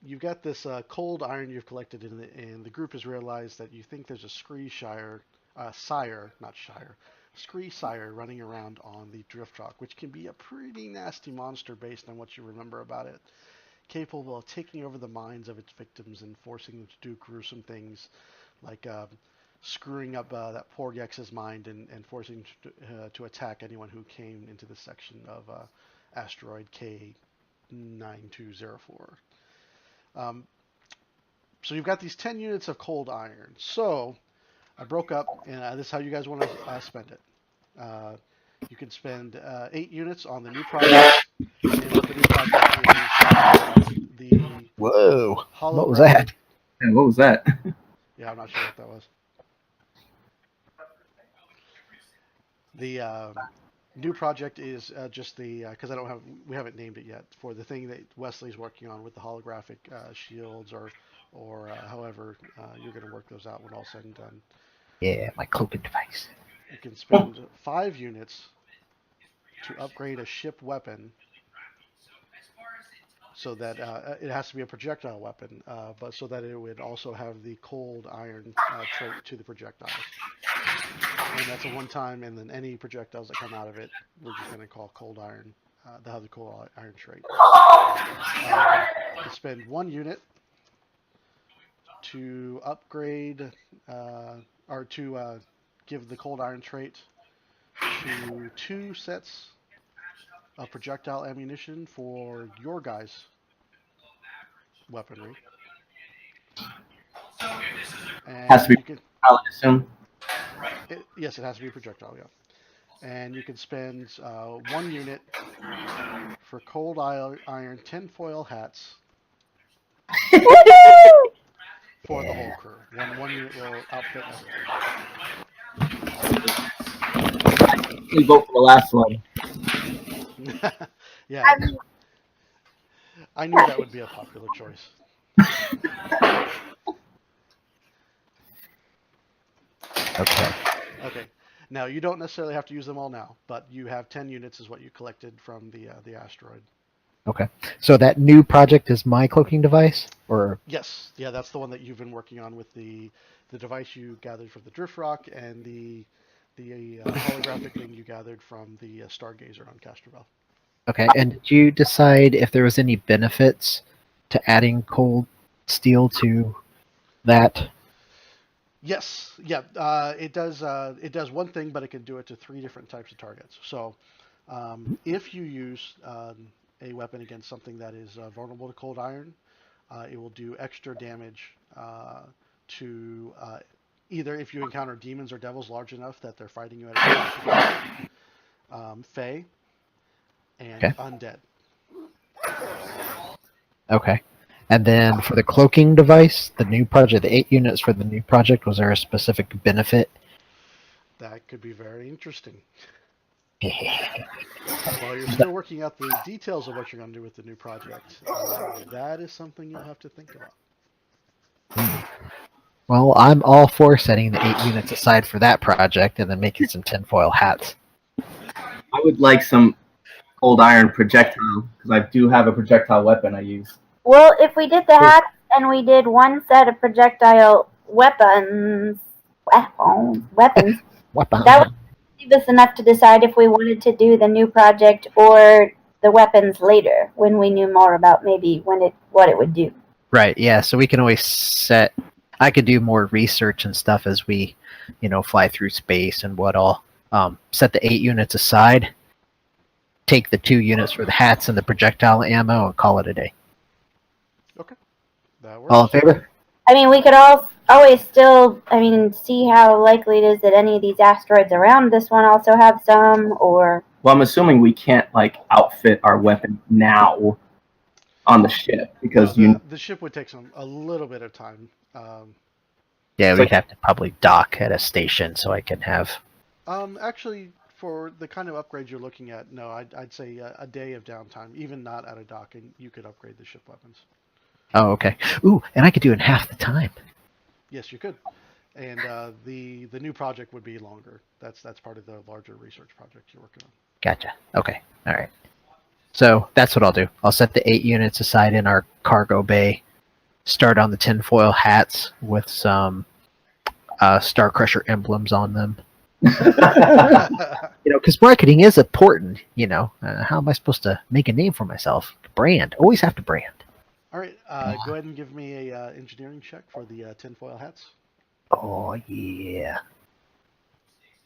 you've got this cold iron you've collected, and the group has realized that you think there's a sire, not shire, scree sire running around on the drift rock, which can be a pretty nasty monster based on what you remember about it, capable of taking over the minds of its victims and forcing them to do gruesome things like screwing up that poor Gex's mind and forcing to attack anyone who came into this section of asteroid K9204. Um, so you've got these 10 units of cold iron. So I broke up, and this is how you guys want to spend it. You can spend 8 units on the new project, and what the new project is the Whoa! What was holographic. that? Yeah, what was that? Yeah, I'm not sure what that was. The new project is just the because I don't have we haven't named it yet for the thing that Wesley's working on with the holographic shields or however you're going to work those out when all said and done. Yeah, my cloaking device. You can spend 5 units to upgrade a ship weapon so that it has to be a projectile weapon, but so that it would also have the cold iron trait to the projectiles. And that's a one time, and then any projectiles that come out of it, we're just going to call cold iron. They'll have the cold iron trait. You spend 1 unit to upgrade or to give the cold iron trait to 2 sets of projectile ammunition for your guys' weaponry. Has to And be, you can, I would assume. yes, it has to be a projectile, yeah. And you can spend 1 unit for cold iron tinfoil hats for the whole crew. One unit will outfit We vote for the last one. everyone. Yeah, I mean, I knew that would be a popular choice. Okay. Okay. Now you don't necessarily have to use them all now, but you have 10 units is what you collected from the asteroid. Okay. So that new project is my cloaking device, or Yes, yeah, that's the one that you've been working on with the device you gathered from the drift rock and the holographic thing you gathered from the stargazer on Castrovel. okay. And did you decide if there was any benefits to adding cold steel to that? Yes, yeah, it does. It does one thing, but it can do it to 3 different types of targets. So, if you use a weapon against something that is vulnerable to cold iron, it will do extra damage to either if you encounter demons or devils large enough that they're fighting you at a Fey, and Okay. undead. Okay. And then for the cloaking device, the new project, the 8 units for the new project, was there a specific benefit? That could be very interesting. While you're still working out the details of what you're going to do with the new project, that is something you'll have to think about. Well, I'm all for setting the 8 units aside for that project and then making some tinfoil hats. I would like some cold iron projectile because I do have a projectile weapon I use. well, if we did the hats and we did one set of projectile weapons, Weapon. that would leave us enough to decide if we wanted to do the new project or the weapons later when we knew more about maybe what it would do. Right, yeah, so we can always set. I could do more research and stuff as we, fly through space and what all. Set the 8 units aside, take the 2 units for the hats and the projectile ammo, and call it a day. Okay, that works. All in favor? I mean, we could always still, see how likely it is that any of these asteroids around this one also have some, or... Well, I'm assuming we can't outfit our weapon now on the ship because the ship would take a little bit of time. Yeah, we'd have to probably dock at a station so I can have. Actually, for the kind of upgrades you're looking at, no, I'd say a day of downtime, even not at a dock, and you could upgrade the ship weapons. Oh, okay. Ooh, and I could do it in half the time. Yes, you could. And the new project would be longer. That's part of the larger research project you're working on. Gotcha. Okay. All right. So that's what I'll do. I'll set the 8 units aside in our cargo bay start on the tinfoil hats with some Star Crusher emblems on them. Because marketing is important. How am I supposed to make a name for myself? Brand. Always have to brand. All right, go ahead and give me a engineering check for the tinfoil hats. Oh yeah.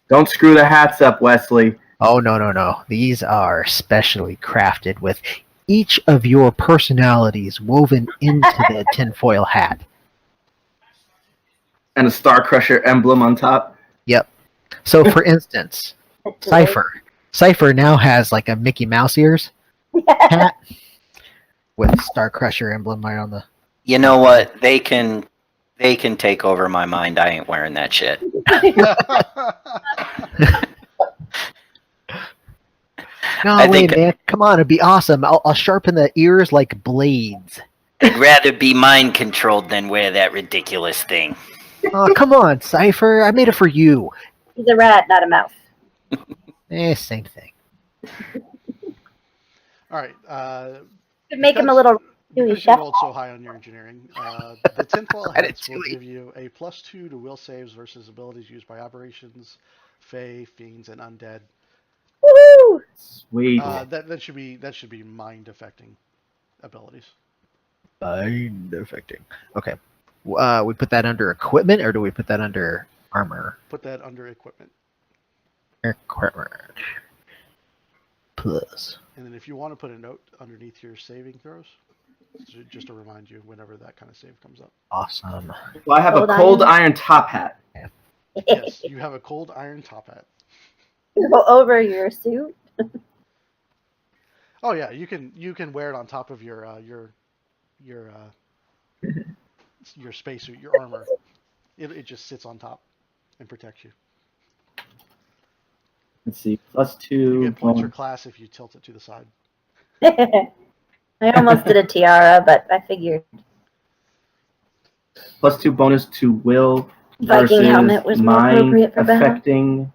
Don't screw the hats up, Wesley. Oh no. These are specially crafted with each of your personalities woven into the tinfoil hat. And a Star Crusher emblem on top. Yep. So, for instance, Cypher now has like a Mickey Mouse ears hat with Star Crusher emblem right on the. You know what? They can take over my mind. I ain't wearing that shit. No, wait, man! Come on, it'd be awesome. I'll sharpen the ears like blades. I'd rather be mind controlled than wear that ridiculous thing. Oh, come on, Cypher! I made it for you. He's a rat, not a mouse. Same thing. All right. Could make him a little Because you rolled so high on your engineering, the tinfoil hats will give you a +2 to will saves versus abilities used by aberrations, fae, fiends, and undead. Woo! Sweet. That should be mind affecting abilities. Mind affecting. Okay. We put that under equipment, or do we put that under armor? Put that under equipment. Equipment. Plus. And then if you want to put a note underneath your saving throws, just to remind you whenever that kind of save comes up. Awesome. Well, I have a cold iron top hat. Yes, you have a cold iron top hat. Go over your suit. Oh yeah, you can wear it on top of your spacesuit, your armor. It just sits on top and protects you. Let's see, +2. You get points for class if you tilt it to the side. I almost did a tiara, but I figured +2 bonus to will Viking helmet was versus more mind appropriate for Bella. affecting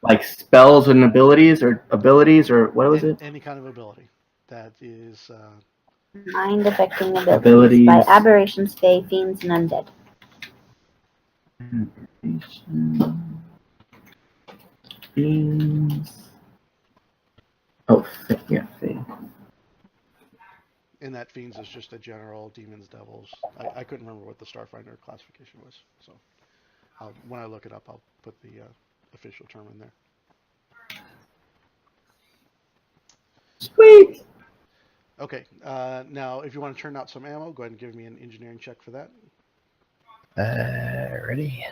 like spells and abilities or what was it? Any kind of ability that is mind affecting abilities by aberrations, fae, fiends, and undead. Fiends. Oh, yeah, fae. and that fiends is just a general demons, devils. I couldn't remember what the Starfinder classification was, so when I look it up, I'll put the official term in there. Sweet. Okay, now if you want to turn out some ammo, go ahead and give me an engineering check for that. Ready?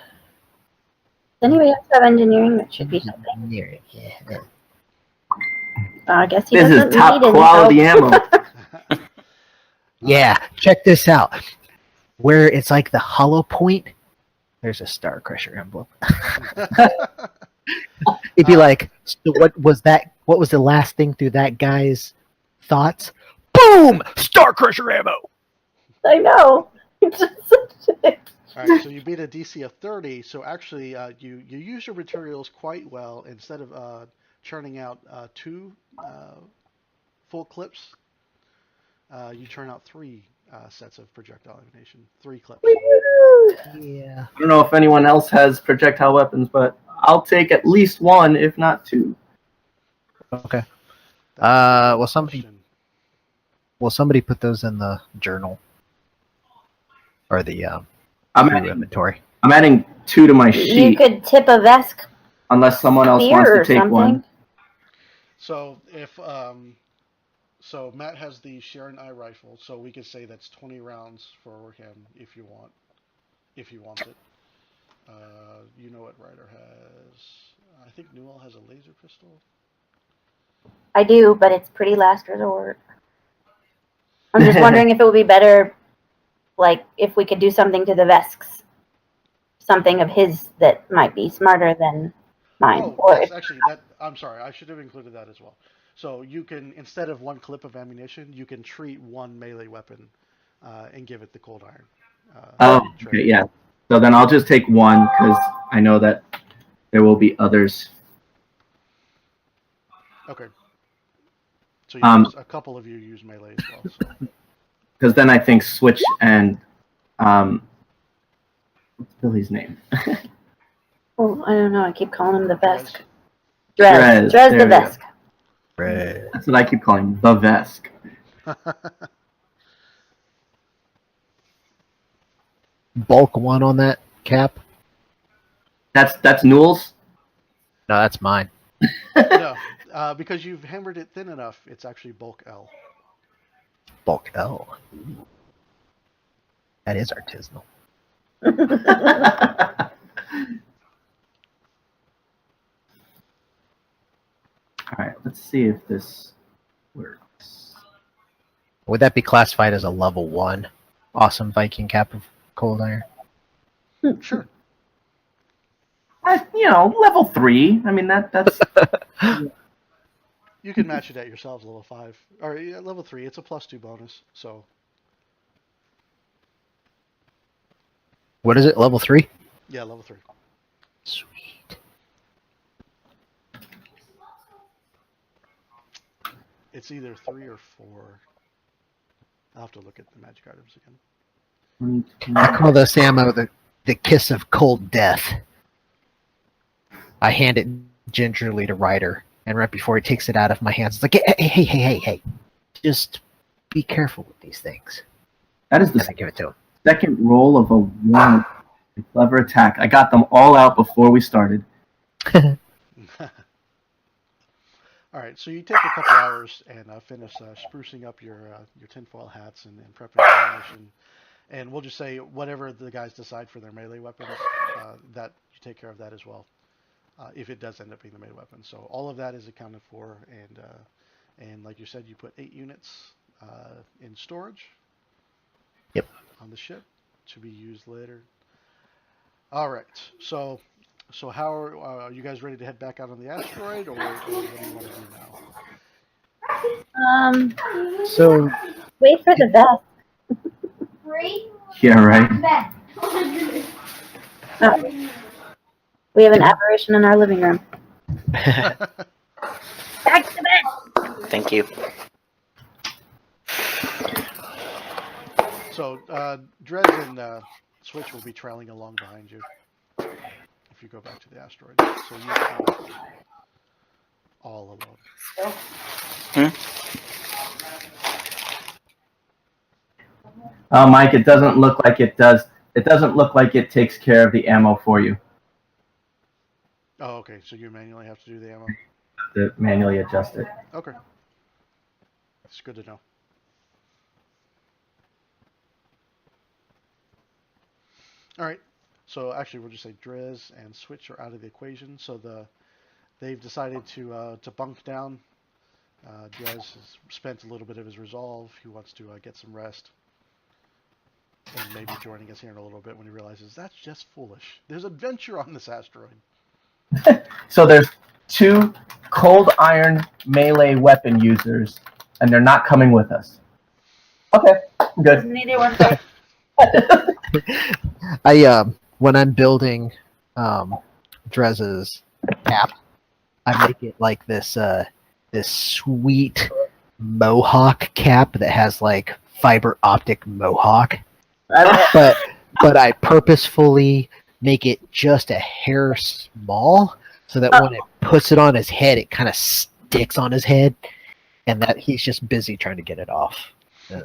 Does anybody else have engineering? That should be something. Engineering, yeah. I guess he This doesn't is top need any quality help. ammo. Yeah, check this out. Where it's like the hollow point, there's a Star Crusher emblem. It'd be like, so what was that? What was the last thing through that guy's thoughts? Boom! Star Crusher ammo! I know. All right, so you beat a DC of 30. So actually, you use your materials quite well. Instead of churning out 2 full clips, you turn out 3 sets of projectile ammunition. 3 clips. Yeah. I don't know if anyone else has projectile weapons, but I'll take at least 1, if not 2. Okay. That's Will somebody put those in the journal or the inventory? I'm adding 2 to my You sheet, could tip a Vesk unless someone else wants spear to or take something. 1. So if so Matt has the Sharon Eye rifle, so we could say that's 20 rounds for him if he wants it. You know what Ryder has? I think Newell has a laser pistol. I do, but it's pretty last resort. I'm just wondering if it would be better, like, if we could do something to the Vesks. Something of his that might be smarter than mine. Oh, Or yes, if, actually, I'm sorry, I should have included that as well. So you can, instead of 1 clip of ammunition, you can treat 1 melee weapon and give it the cold iron. Okay, yeah. So then I'll just take 1, because I know that there will be others. Okay. So you a couple of you use melee as well. So. because then I think Switch and what's Billy's name? Oh, I don't know. I keep calling him the Vesk. Drez. Drez There the we go. Vesk. Right. That's what I keep calling him, the Vesk. Bulk 1 on that cap? That's Newell's. No, that's mine. No, because you've hammered it thin enough, it's actually bulk L. Bulk L. That is artisanal. All right, let's see if this works. Would that be classified as a level 1 awesome Viking cap of cold iron? Sure. Level 3. I mean that's You can match it at yourselves, level 5. Or yeah, level 3, it's a +2 bonus, so... What is it? Level 3? Yeah, level 3. Sweet. It's either 3 or 4. I'll have to look at the magic items again. I call this ammo the kiss of cold death. I hand it gingerly to Ryder, and right before he takes it out of my hands, it's like, hey. Just be careful with these things. That is And the I give it to him. second roll of a 1. A clever attack. I got them all out before we started. Alright, so you take a couple hours and finish sprucing up your tinfoil hats and prepping your ammunition. And we'll just say whatever the guys decide for their melee weapons, that you take care of that as well. If it does end up being the melee weapon. So all of that is accounted for, and like you said, you put 8 units in storage. Yep. On the ship to be used later. All right. So how are you guys ready to head back out on the asteroid, or what do you want to do now? So, Wait for the Vesk. Yeah, right. Oh. We have an apparition in our living room. Back to bed. Thank you. So Dredge and Switch will be trailing along behind you if you go back to the asteroid. So you are all alone. Mike, it doesn't look like it does. It doesn't look like it takes care of the ammo for you. Oh, okay. So you manually have to do the ammo. To manually adjust it. Okay. It's good to know. All right. So actually, we'll just say Drez and Switch are out of the equation. So they've decided to bunk down. Drez has spent a little bit of his resolve. He wants to get some rest. And maybe joining us here in a little bit when he realizes that's just foolish. There's adventure on this asteroid. So there's 2 cold iron melee weapon users, and they're not coming with us. Okay, good. Neither one. There. when I'm building Drez's cap, I make it like this sweet mohawk cap that has like fiber optic mohawk. But I purposefully make it just a hair small so that when it puts it on his head, it kind of sticks on his head, and that he's just busy trying to get it off. I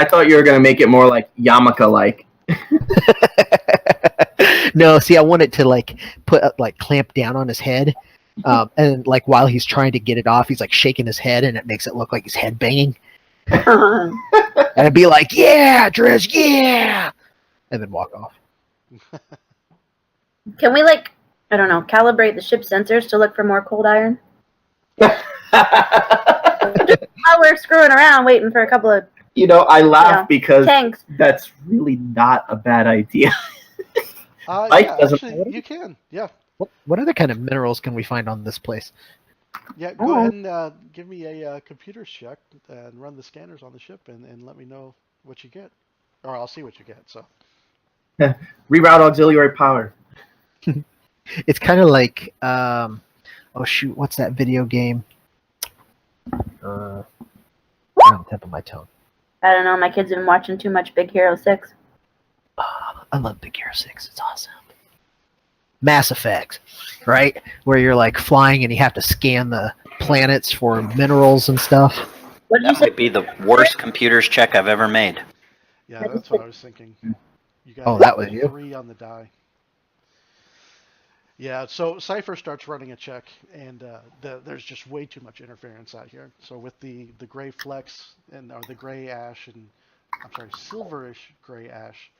thought you were gonna make it more like Yamaka-like. No, see, I want it to like clamp down on his head, and like while he's trying to get it off, he's like shaking his head, and it makes it look like he's head banging. And I'd be like, "Yeah, Drez, yeah," and then walk off. Can we calibrate the ship sensors to look for more cold iron? While we're screwing around waiting for a couple of I laugh because tanks. that's really not a bad idea. Yeah, actually, you can. Yeah. What other kind of minerals can we find on this place? Yeah, go ahead and give me a computer check and run the scanners on the ship and let me know what you get. Or I'll see what you get, so. Reroute auxiliary power. It's kind of like, oh shoot, what's that video game? right on the tip of my tongue. I don't know. My kids have been watching too much Big Hero 6. I love Big Hero 6. It's awesome. Mass Effect, right? Where you're like flying and you have to scan the planets for minerals and stuff. What did you That say? might be the worst computers check I've ever made. Yeah, that's what I was thinking. You got Oh, that was you? 3 on the die. Yeah, so Cypher starts running a check, and there's just way too much interference out here. So with the gray flecks or the gray ash and I'm sorry, silverish gray ash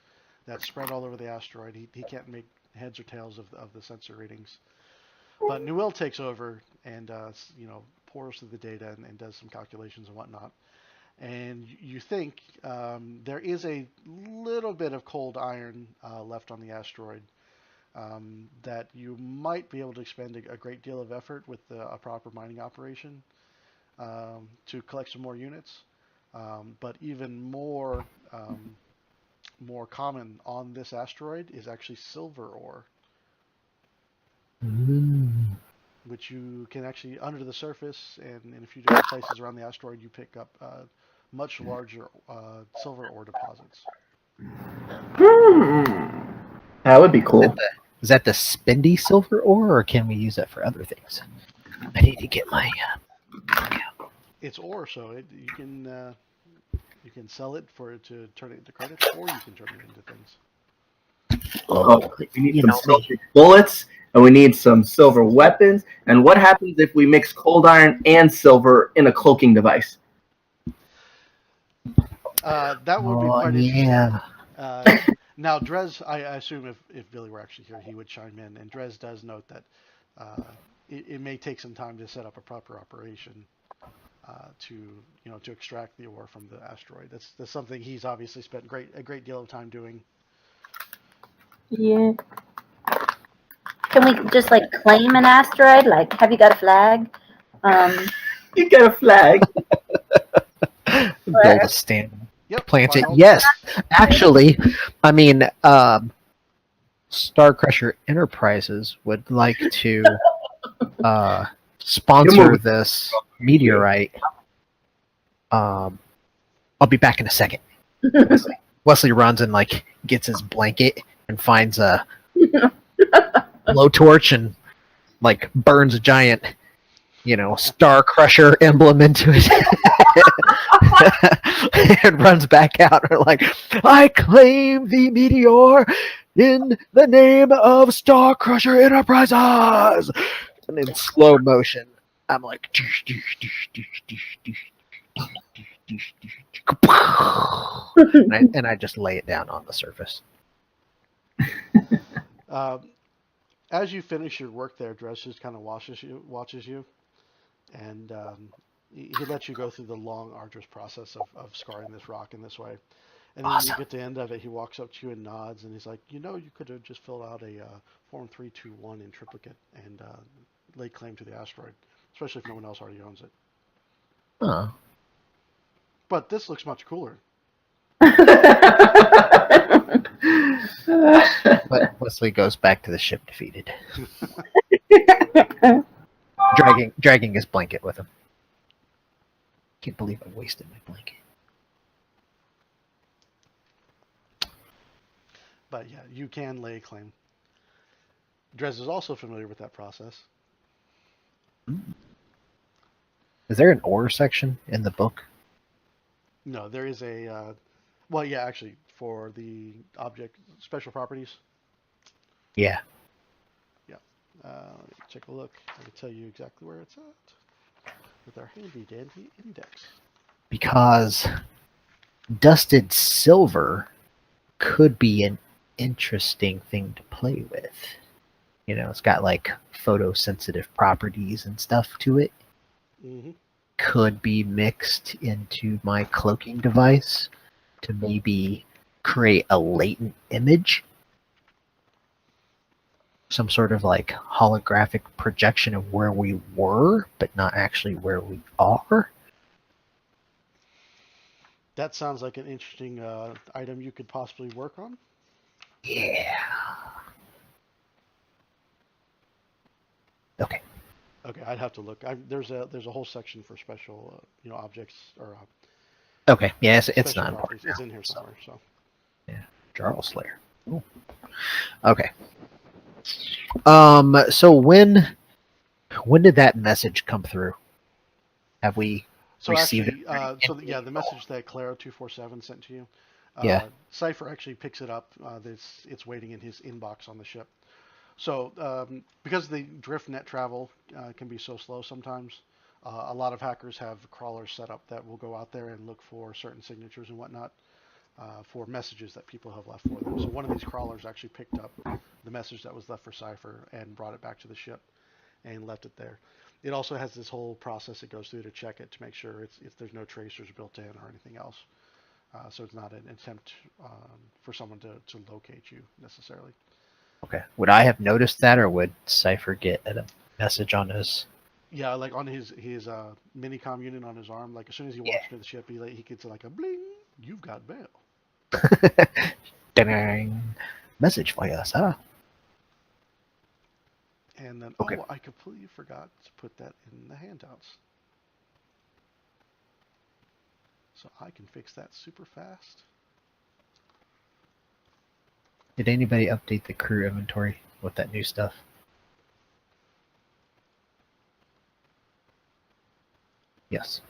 that's spread all over the asteroid, he can't make heads or tails of the sensor readings. But Newell takes over and pours through the data and does some calculations and whatnot. And you think there is a little bit of cold iron left on the asteroid. That you might be able to expend a great deal of effort with a proper mining operation to collect some more units. But even more common on this asteroid is actually silver ore, which you can actually under the surface and in a few different places around the asteroid you pick up much larger silver ore deposits. That would be cool. Is that the spendy silver ore, or can we use that for other things? I need to get my. It's ore, so you can sell it to turn it into credits, or you can turn it into things. Oh, we need some silver bullets, and we need some silver weapons. And what happens if we mix cold iron and silver in a cloaking device? That would be quite yeah. interesting. Now, Drez, I assume if Billy were actually here, he would chime in. And Drez does note that it may take some time to set up a proper operation to extract the ore from the asteroid. That's something he's obviously spent a great deal of time doing. Yeah. Can we just like claim an asteroid? Like, have you got a flag? You got a flag. Build a stand. Yep. Plant it. final- Yes, actually, I mean, Star Crusher Enterprises would like to sponsor this meteorite. I'll be back in a second. Wesley runs and like gets his blanket and finds a blowtorch and like burns a giant, Star Crusher emblem into it. And runs back out and like, I claim the meteor in the name of Star Crusher Enterprises. And in slow motion, I'm like, and I just lay it down on the surface. As you finish your work there, Dress just kind of watches you, and he lets you go through the long, arduous process of scarring this rock in this way. And then when you get to the end of it, he walks up to you and nods, and he's like, you could have just filled out a Form 321 in triplicate and lay claim to the asteroid, especially if no one else already owns it. Oh. But this looks much cooler. But Wesley goes back to the ship defeated. dragging his blanket with him. Can't believe I wasted my blanket. But yeah, you can lay claim. Drez is also familiar with that process. Is there an ore section in the book? No, there is a. Actually, for the object special properties. Yeah. Yeah. Let me take a look. I can tell you exactly where it's at with our handy dandy index. Because dusted silver could be an interesting thing to play with. It's got like photosensitive properties and stuff to it. Mm-hmm. Could be mixed into my cloaking device to maybe create a latent image. Some sort of like holographic projection of where we were, but not actually where we are. That sounds like an interesting item you could possibly work on. Yeah. Okay. Okay, I'd have to look. There's a whole section for special objects or Okay, yeah, it's special not properties. important. It's in here So, somewhere. So Jarl's lair. Ooh. Okay. So when did that message come through? Have we so received it? actually, yeah, the message that Claro247 sent to you, Yeah. Cipher actually picks it up. It's waiting in his inbox on the ship. So because the drift net travel can be so slow sometimes, a lot of hackers have crawlers set up that will go out there and look for certain signatures and whatnot for messages that people have left for them. So one of these crawlers actually picked up the message that was left for Cipher and brought it back to the ship and left it there. It also has this whole process it goes through to check it to make sure there's no tracers built in or anything else. So it's not an attempt for someone to locate you necessarily. Okay. Would I have noticed that, or would Cipher get a message on his? Yeah, like on his minicom unit on his arm, like as soon as he Yeah. walks into the ship, he gets like a bling. You've got mail. Ding. Message for you, sir. And then, Okay. oh, I completely forgot to put that in the handouts. So I can fix that super fast. Did anybody update the crew inventory with that new stuff? Yes.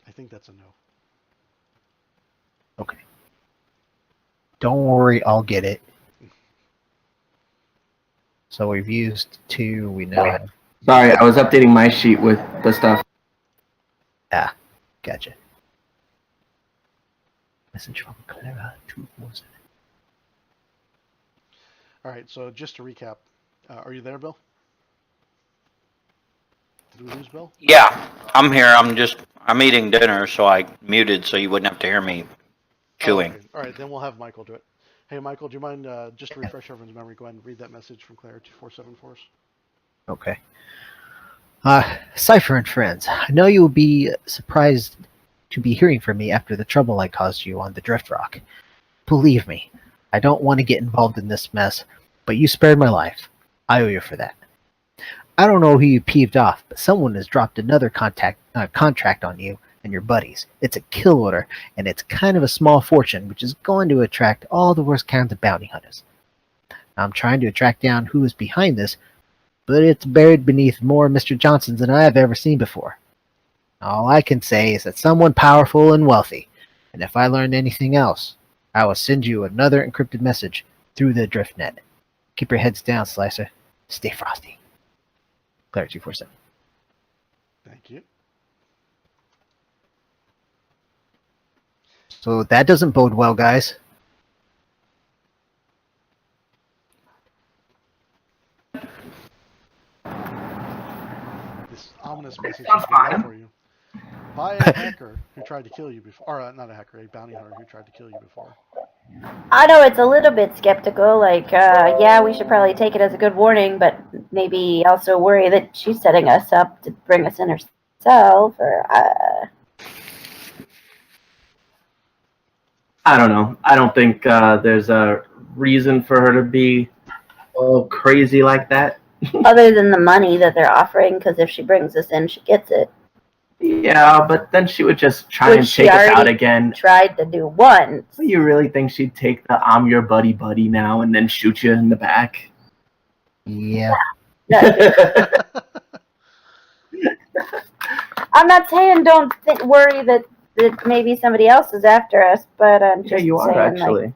I think that's a no. Okay. Don't worry, I'll get it. So we've used 2. We now have. Sorry, I was updating my sheet with the stuff. Gotcha. Message from Clara 247. All right, so just to recap, are you there, Bill? Did we lose Bill? Yeah, I'm here. I'm eating dinner, so I muted so you wouldn't have to hear me chewing. Oh, okay. All right, then we'll have Michael do it. Hey, Michael, do you mind just to refresh everyone's memory? Go ahead and read that message from Claire 247 for us. Okay. Cipher and friends, I know you will be surprised to be hearing from me after the trouble I caused you on the Drift Rock. Believe me, I don't want to get involved in this mess, but you spared my life. I owe you for that. I don't know who you peeved off, but someone has dropped another contract on you and your buddies. It's a kill order, and it's kind of a small fortune, which is going to attract all the worst kinds of bounty hunters. I'm trying to track down who is behind this, but it's buried beneath more Mr. Johnsons than I have ever seen before. All I can say is that someone powerful and wealthy, and if I learn anything else, I will send you another encrypted message through the drift net. Keep your heads down, Slicer. Stay frosty. Claire 247. Thank you. So that doesn't bode well, guys. This ominous message Sounds has been left fine. for you by a hacker who tried to kill you before, or not a hacker, a bounty hunter who tried to kill you before. I know it's a little bit skeptical. Like, yeah, we should probably take it as a good warning, but maybe also worry that she's setting us up to bring us in herself. Or I don't know. I don't think there's a reason for her to be all crazy like that. other than the money that they're offering, because if she brings us in, she gets it. Yeah, but then she would just try Which and she take us out already again. tried to do once. You really think she'd take the "I'm your buddy buddy" now and then shoot you in the back? Yeah. I'm not saying don't worry that maybe somebody else is after us, but I'm Yeah, just you are saying, actually.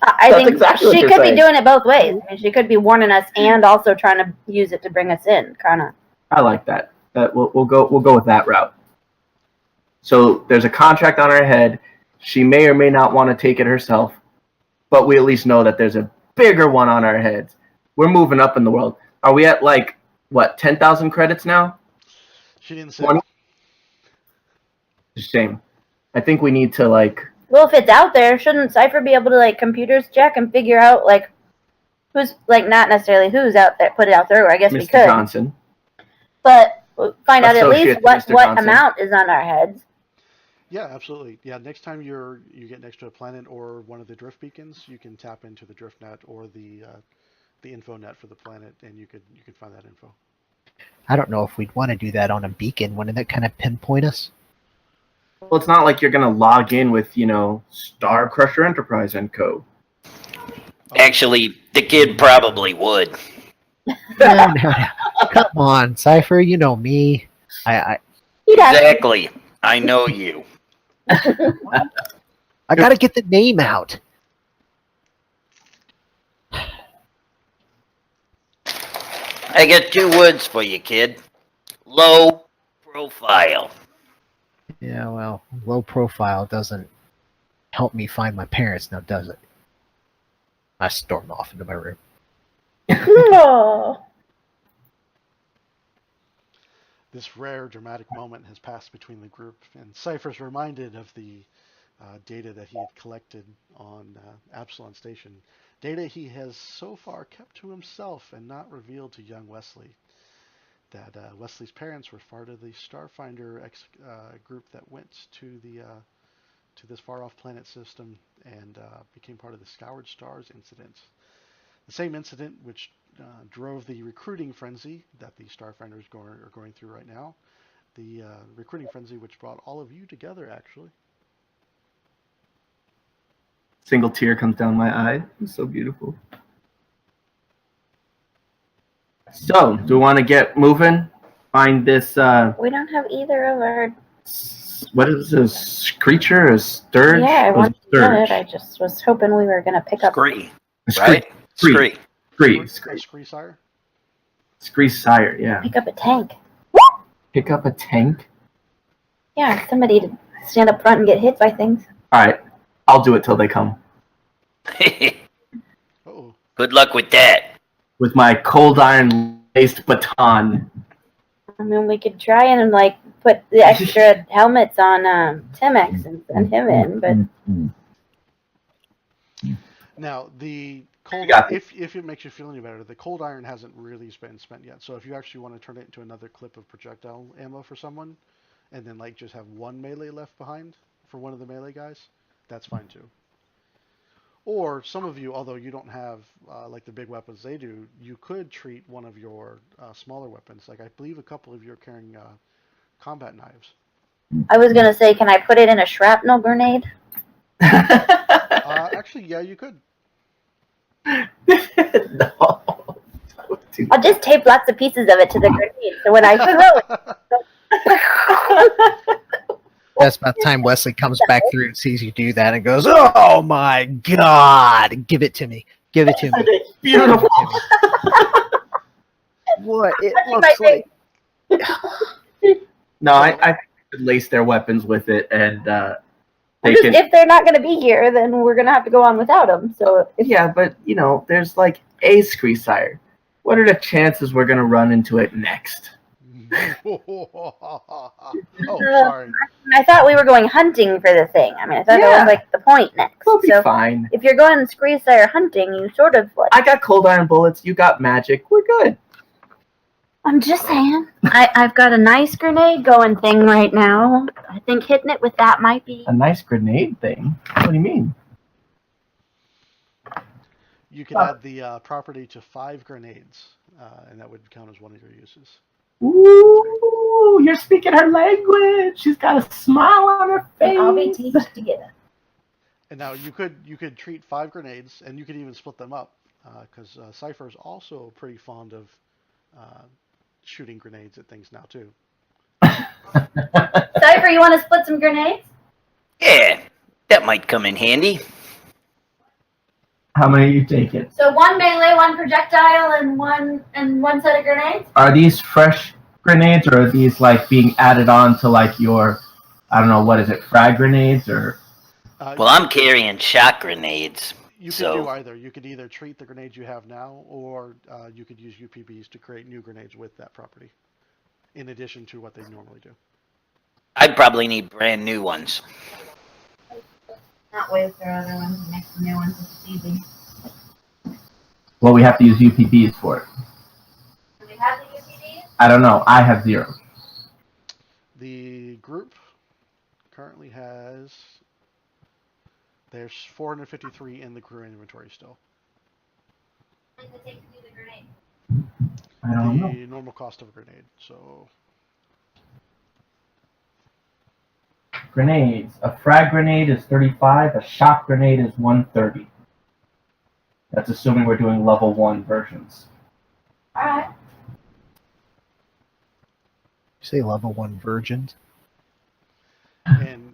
I That's think exactly what she you're could saying. be doing it both ways. I mean, she could be warning us and also trying to use it to bring us in, kind of. I like that. We'll go with that route. So there's a contract on her head. She may or may not want to take it herself, but we at least know that there's a bigger one on our heads. We're moving up in the world. Are we at like what 10,000 credits now? She didn't say. 20? It's a shame. I think we need to like. Well, if it's out there, shouldn't Cipher be able to like computers check and figure out like who's like not necessarily who's out there, put it out there? Or I guess we Mr. could, Johnson. but find out at least Associate what Mr. Johnson. amount is on our heads. Yeah, absolutely. Yeah, next time you get next to a planet or one of the drift beacons, you can tap into the drift net or the info net for the planet, and you could find that info. I don't know if we'd want to do that on a beacon. Wouldn't that kind of pinpoint us? Well, it's not like you're gonna log in with, Star Crusher Enterprise and Co. Actually, the kid probably would. No. Come on, Cypher. You know me. I Exactly. I know you. gotta get the name out. I got 2 words for you, kid. Low profile. Yeah, well, low profile doesn't help me find my parents now, does it? I stormed off into my room. No. This rare dramatic moment has passed between the group, and Cypher's reminded of the data that he had collected on Absalon Station. Data he has so far kept to himself and not revealed to young Wesley. That Wesley's parents were part of the Starfinder group that went to this far-off planet system and became part of the Scoured Stars incident. The same incident which drove the recruiting frenzy that the Starfinders are going through right now. The recruiting frenzy which brought all of you together, actually. Single tear comes down my eye. It's so beautiful. So, do we want to get moving? Find this, We don't have either of our. what is this, creature? A sturge? Yeah, I Oh, wanted to get it. sturge. I just was hoping we were going to pick up. Scree. A Right? Scree. Scree. Scree Sire? Scree Sire, yeah. Pick up a tank. Pick up a tank? Yeah, somebody to stand up front and get hit by things. Alright, I'll do it till they come. Uh-oh. Good luck with that. With my cold iron laced baton. I mean, we could try and put the extra helmets on Timex and send him in, but Now, the cold, got it. if it makes you feel any better, the cold iron hasn't really been spent yet. So if you actually want to turn it into another clip of projectile ammo for someone, and then just have 1 melee left behind for one of the melee guys, that's fine too. Or some of you, although you don't have the big weapons they do, you could treat one of your smaller weapons. Like I believe a couple of you are carrying combat knives. I was going to say, can I put it in a shrapnel grenade? Actually, yeah, you could. No. I'll just tape lots of pieces of it to the grenade, so when I throw it. That's about the time Wesley comes back through and sees you do that and goes, "Oh my God! Give it to me! Give it to me!" It's beautiful. What it Touching my looks like? No, I think they could lace their weapons with it, and they Just, can. if they're not going to be here, then we're going to have to go on without them. So Yeah, but there's like a Scree Sire. What are the chances we're gonna run into it next? Oh, sorry. I thought we were going hunting for the thing. I mean, I thought that was the point next. We'll be So fine. if you're going Scree Sire hunting, you sort of I got cold iron bullets. You got magic. We're good. I'm just saying. I've got a nice grenade going thing right now. I think hitting it with that might be. A nice grenade thing. What do you mean? You could add the property to 5 grenades, and that would count as one of your uses. Ooh, you're speaking her language. She's got a smile on her face. I'll be teased together. And now you could treat 5 grenades, and you could even split them up, because Cypher is also pretty fond of shooting grenades at things now too. Cypher, you want to split some grenades? Yeah, that might come in handy. How many are you taking? So 1 melee, 1 projectile, and one set of grenades. Are these fresh grenades, or are these being added on to your, I don't know, what is it, frag grenades or? Well, I'm carrying shot grenades. You could So- do either. You could either treat the grenades you have now, or you could use UPBs to create new grenades with that property, in addition to what they normally do. I'd probably need brand new ones. Not wait for other ones and make some new ones. It's easy. Well, we have to use UPBs for it. Do we have the UPDs? I don't know. I have 0. The group currently has. There's 453 in the crew inventory still. I don't know. The normal cost of a grenade. So Grenades. A frag grenade is 35. A shock grenade is 130. That's assuming we're doing level 1 versions. Alright. Say level 1 virgins. and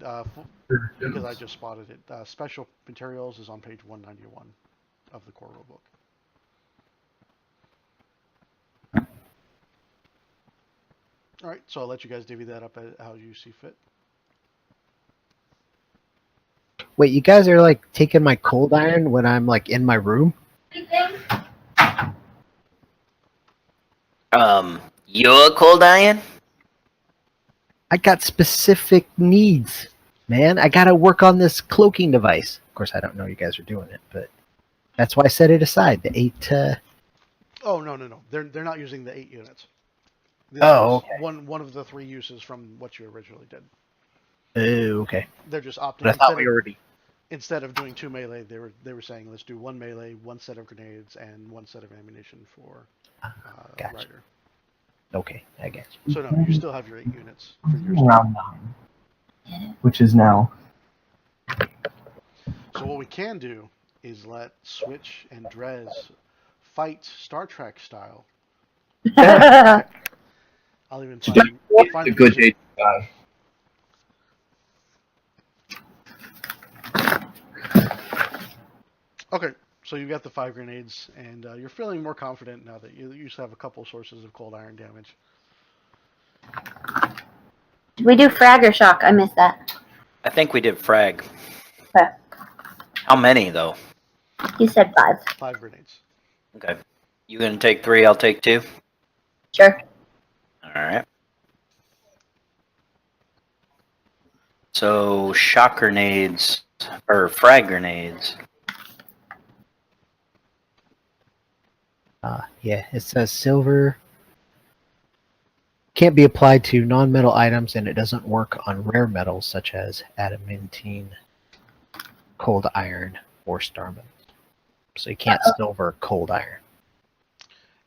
because I just spotted it, special materials is on page 191 of the core rulebook. All right, so I'll let you guys divvy that up how you see fit. Wait, you guys are like taking my cold iron when I'm like in my room? Your cold iron? I got specific needs, man. I gotta work on this cloaking device. Of course, I don't know you guys are doing it, but that's why I set it aside. The 8. Oh no. They're not using the 8 units. This Oh, was okay. one of the 3 uses from what you originally did. Oh, okay. They're just opting But I thought we already. instead of doing 2 melee, they were saying let's do 1 melee, 1 set of grenades, and 1 set of ammunition for Gotcha. Rider. Okay, I get you. So no, you still have your 8 units for your stuff. Round 9. Which is now. So what we can do is let Switch and Drez fight Star Trek style. I'll even find a the good music. guy. Okay, so you've got the 5 grenades, and you're feeling more confident now that you used to have a couple sources of cold iron damage. Did we do frag or shock? I missed that. I think we did frag. Okay. How many, though? You said 5. 5 grenades. Okay. You gonna take 3, I'll take 2? Sure. Alright. So, shock grenades, or frag grenades. Yeah, it says silver can't be applied to non-metal items, and it doesn't work on rare metals such as adamantine, cold iron, or starman. So you can't silver cold iron.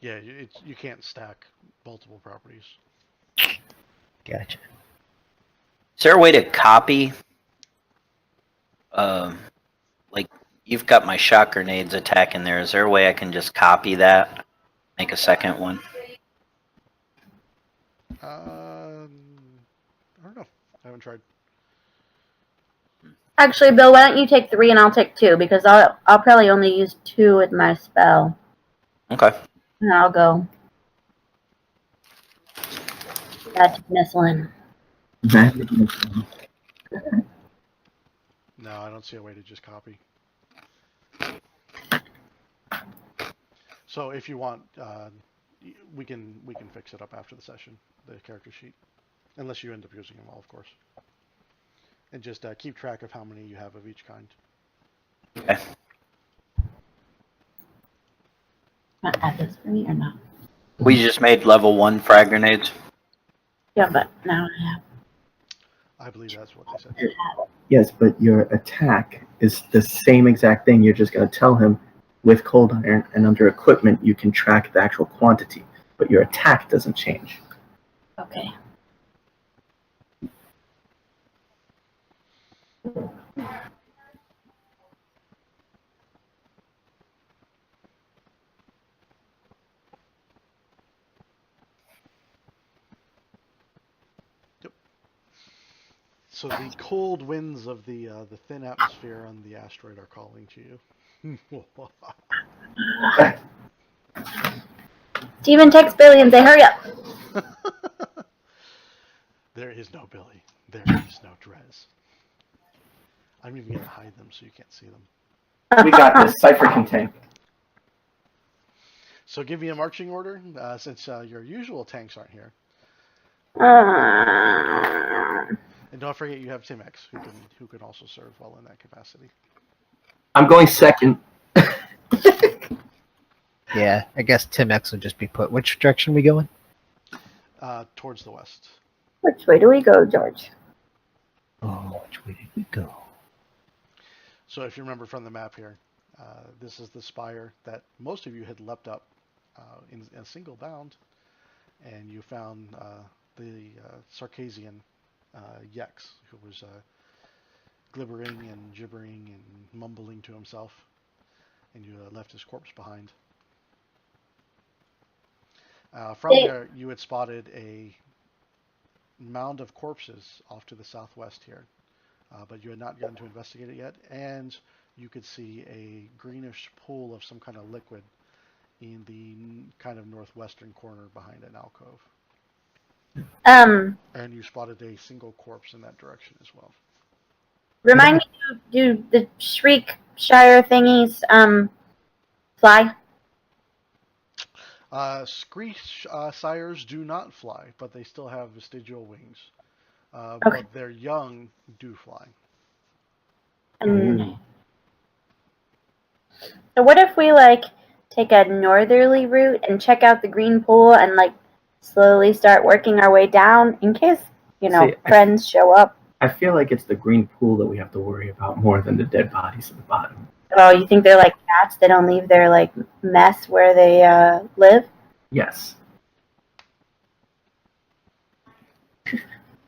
Yeah, you can't stack multiple properties. Gotcha. Is there a way to copy, like, you've got my shock grenades attack in there. Is there a way I can just copy that? Make a second one? I don't know. I haven't tried. Actually, Bill, why don't you take 3 and I'll take 2 because I'll probably only use 2 with my spell. Okay. And I'll go. That's missile. No, I don't see a way to just copy. So if you want, we can fix it up after the session, the character sheet, unless you end up using them all, of course, and just keep track of how many you have of each kind. Okay. Want to add this for me or not? We just made level 1 frag grenades. Yeah, but now I have. I believe that's what they said. Yes, but your attack is the same exact thing. You're just going to tell him with cold iron, and under equipment, you can track the actual quantity, but your attack doesn't change. Okay. So the cold winds of the thin atmosphere on the asteroid are calling to you. Steven, text Billy and say, hurry up. There is no Billy. There is no Drez. I'm even going to hide them so you can't see them. We got this. Cypher can tank. So give me a marching order, since your usual tanks aren't here. And don't forget you have Timex, who can also serve well in that capacity. I'm going second. Yeah, I guess Tim X will just be put. Which direction we going? Towards the west. Which way do we go, George? Oh, which way did we go? So if you remember from the map here, this is the spire that most of you had leapt up in a single bound, and you found the Circassian Yex, who was glibbering and gibbering and mumbling to himself, and you left his corpse behind. From there, you had spotted a mound of corpses off to the southwest here, but you had not gotten to investigate it yet, and you could see a greenish pool of some kind of liquid in the kind of northwestern corner behind an alcove. And you spotted a single corpse in that direction as well. Remind me, do the Shriek Shire thingies fly? Scree sires do not fly, but they still have vestigial wings. Okay. But their young do fly. So what if we take a northerly route and check out the green pool and slowly start working our way down in case friends show up? I feel like it's the green pool that we have to worry about more than the dead bodies at the bottom. Oh, you think they're like cats? They don't leave their mess where they live? Yes.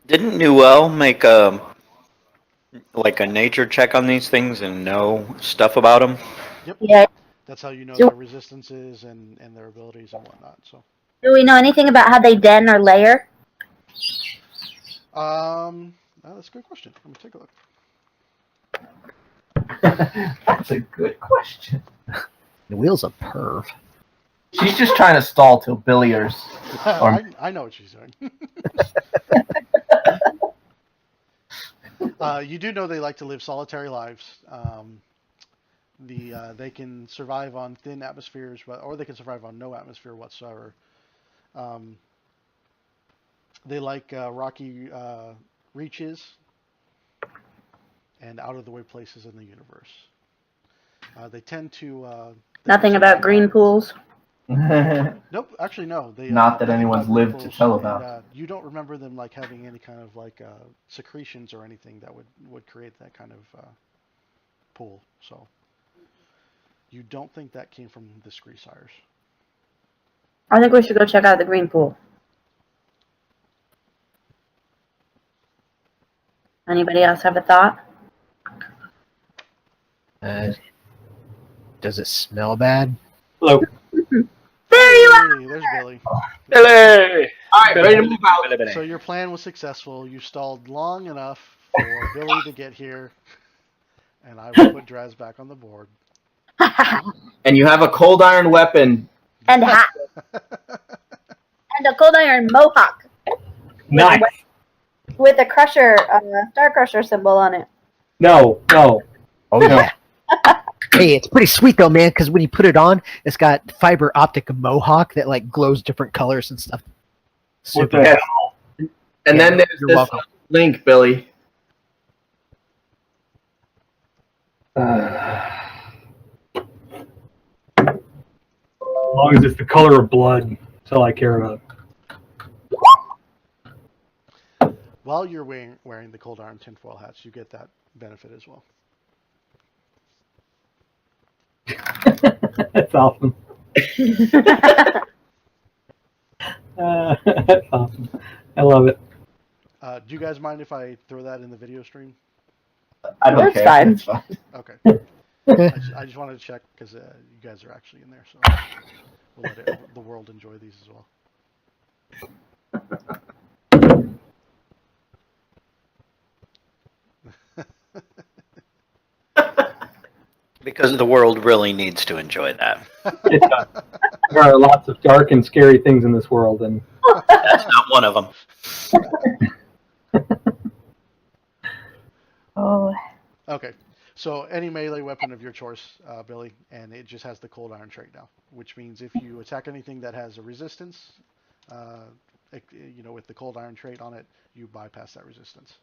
Didn't Newell make a nature check on these things and know stuff about them? Yep. Yeah. That's how you know So- their resistances and their abilities and whatnot. So, Do we know anything about how they den or lair? that's a good question. Let me take a look. That's a good question. The wheel's a perv. She's just trying to stall till Billiers. I know what she's doing. You do know they like to live solitary lives. They can survive on thin atmospheres, or they can survive on no atmosphere whatsoever. They like rocky reaches and out-of-the-way places in the universe. They tend to... Nothing about green pools? Nope, actually no. Not that they anyone's love lived to pools, tell and, about. you don't remember them having any kind of secretions or anything that would create that kind of pool. So you don't think that came from the Scree sires. I think we should go check out the green pool. Anybody else have a thought? Does it smell bad? Hello. There you are! Hey, there's Billy. Billy! Alright, ready to move out. So your plan was successful. You stalled long enough for Billy to get here, and I will put Draz back on the board. And you have a cold iron weapon. And a hat. And a cold iron mohawk. Nice. With a crusher, star crusher symbol on it. No. Oh yeah. Hey, it's pretty sweet though, man. Because when you put it on, it's got fiber optic mohawk that glows different colors and stuff. What Super. the Yes. hell? And then there's You're this welcome. link, Billy. As long as it's the color of blood, that's all I care about. While you're wearing the cold iron tinfoil hats, you get that benefit as well. That's awesome. That's awesome. I love it. Do you guys mind if I throw that in the video stream? I don't That's care. fine. It's fine. Okay. I just wanted to check because you guys are actually in there, so we'll let the world enjoy these as well. Because the world really needs to enjoy that. It does. There are lots of dark and scary things in this world, and That's not one of them. Oh. Okay. So any melee weapon of your choice, Billy, and it just has the cold iron trait now, which means if you attack anything that has a resistance, with the cold iron trait on it, you bypass that resistance.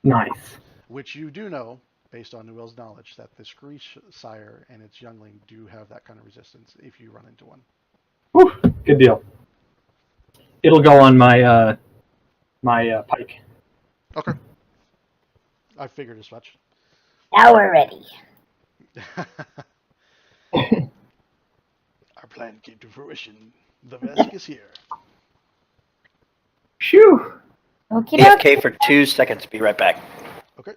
nice. Which you do know, based on Newell's knowledge, that the Scree sire and its youngling do have that kind of resistance if you run into one. Whew, good deal. It'll go on my my pike. Okay. I figured as much. Now we're ready. Our plan came to fruition. The Vesk is here. Phew. Okie dokie. AFK for 2 seconds. Be right back. Okay.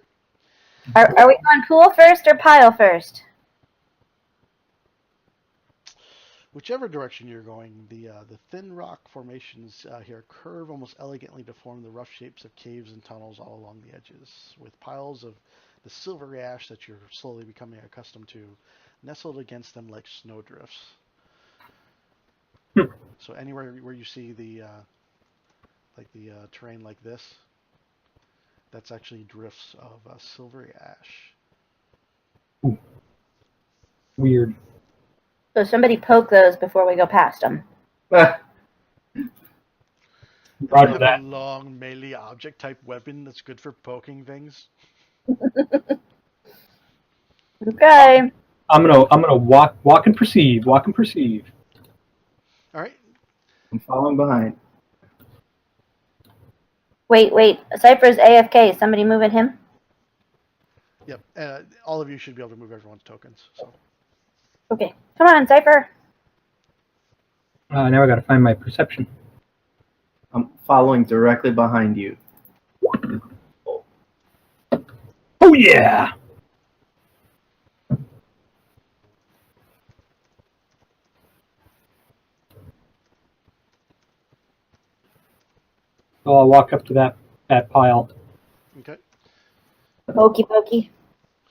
Are we going pool first or pile first? Whichever direction you're going, the thin rock formations here curve almost elegantly to form the rough shapes of caves and tunnels all along the edges, with piles of the silvery ash that you're slowly becoming accustomed to nestled against them like snowdrifts. So anywhere where you see the terrain like this, that's actually drifts of silvery ash. Weird. So somebody poke those before we go past them. Ah, You Roger have that. a long melee object type weapon that's good for poking things. Okay. I'm gonna walk and perceive. Walk and perceive. All right. I'm following behind. Wait. Cypher's AFK. Somebody moving him? Yep. All of you should be able to move everyone's tokens. So. Okay. Come on, Cypher. Now I gotta find my perception. I'm following directly behind you. Oh yeah. So I'll walk up to that pile Okay. Pokey pokey.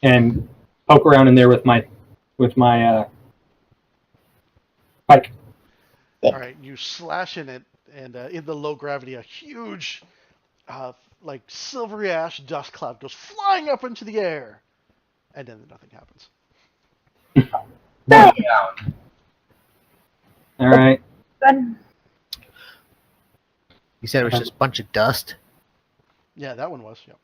and poke around in there with my pike. All right. You slash in it, and in the low gravity, a huge, like silvery ash dust cloud goes flying up into the air, and then nothing happens. All right. Good. You said it was just a bunch of dust. Yeah, that one was. Yep.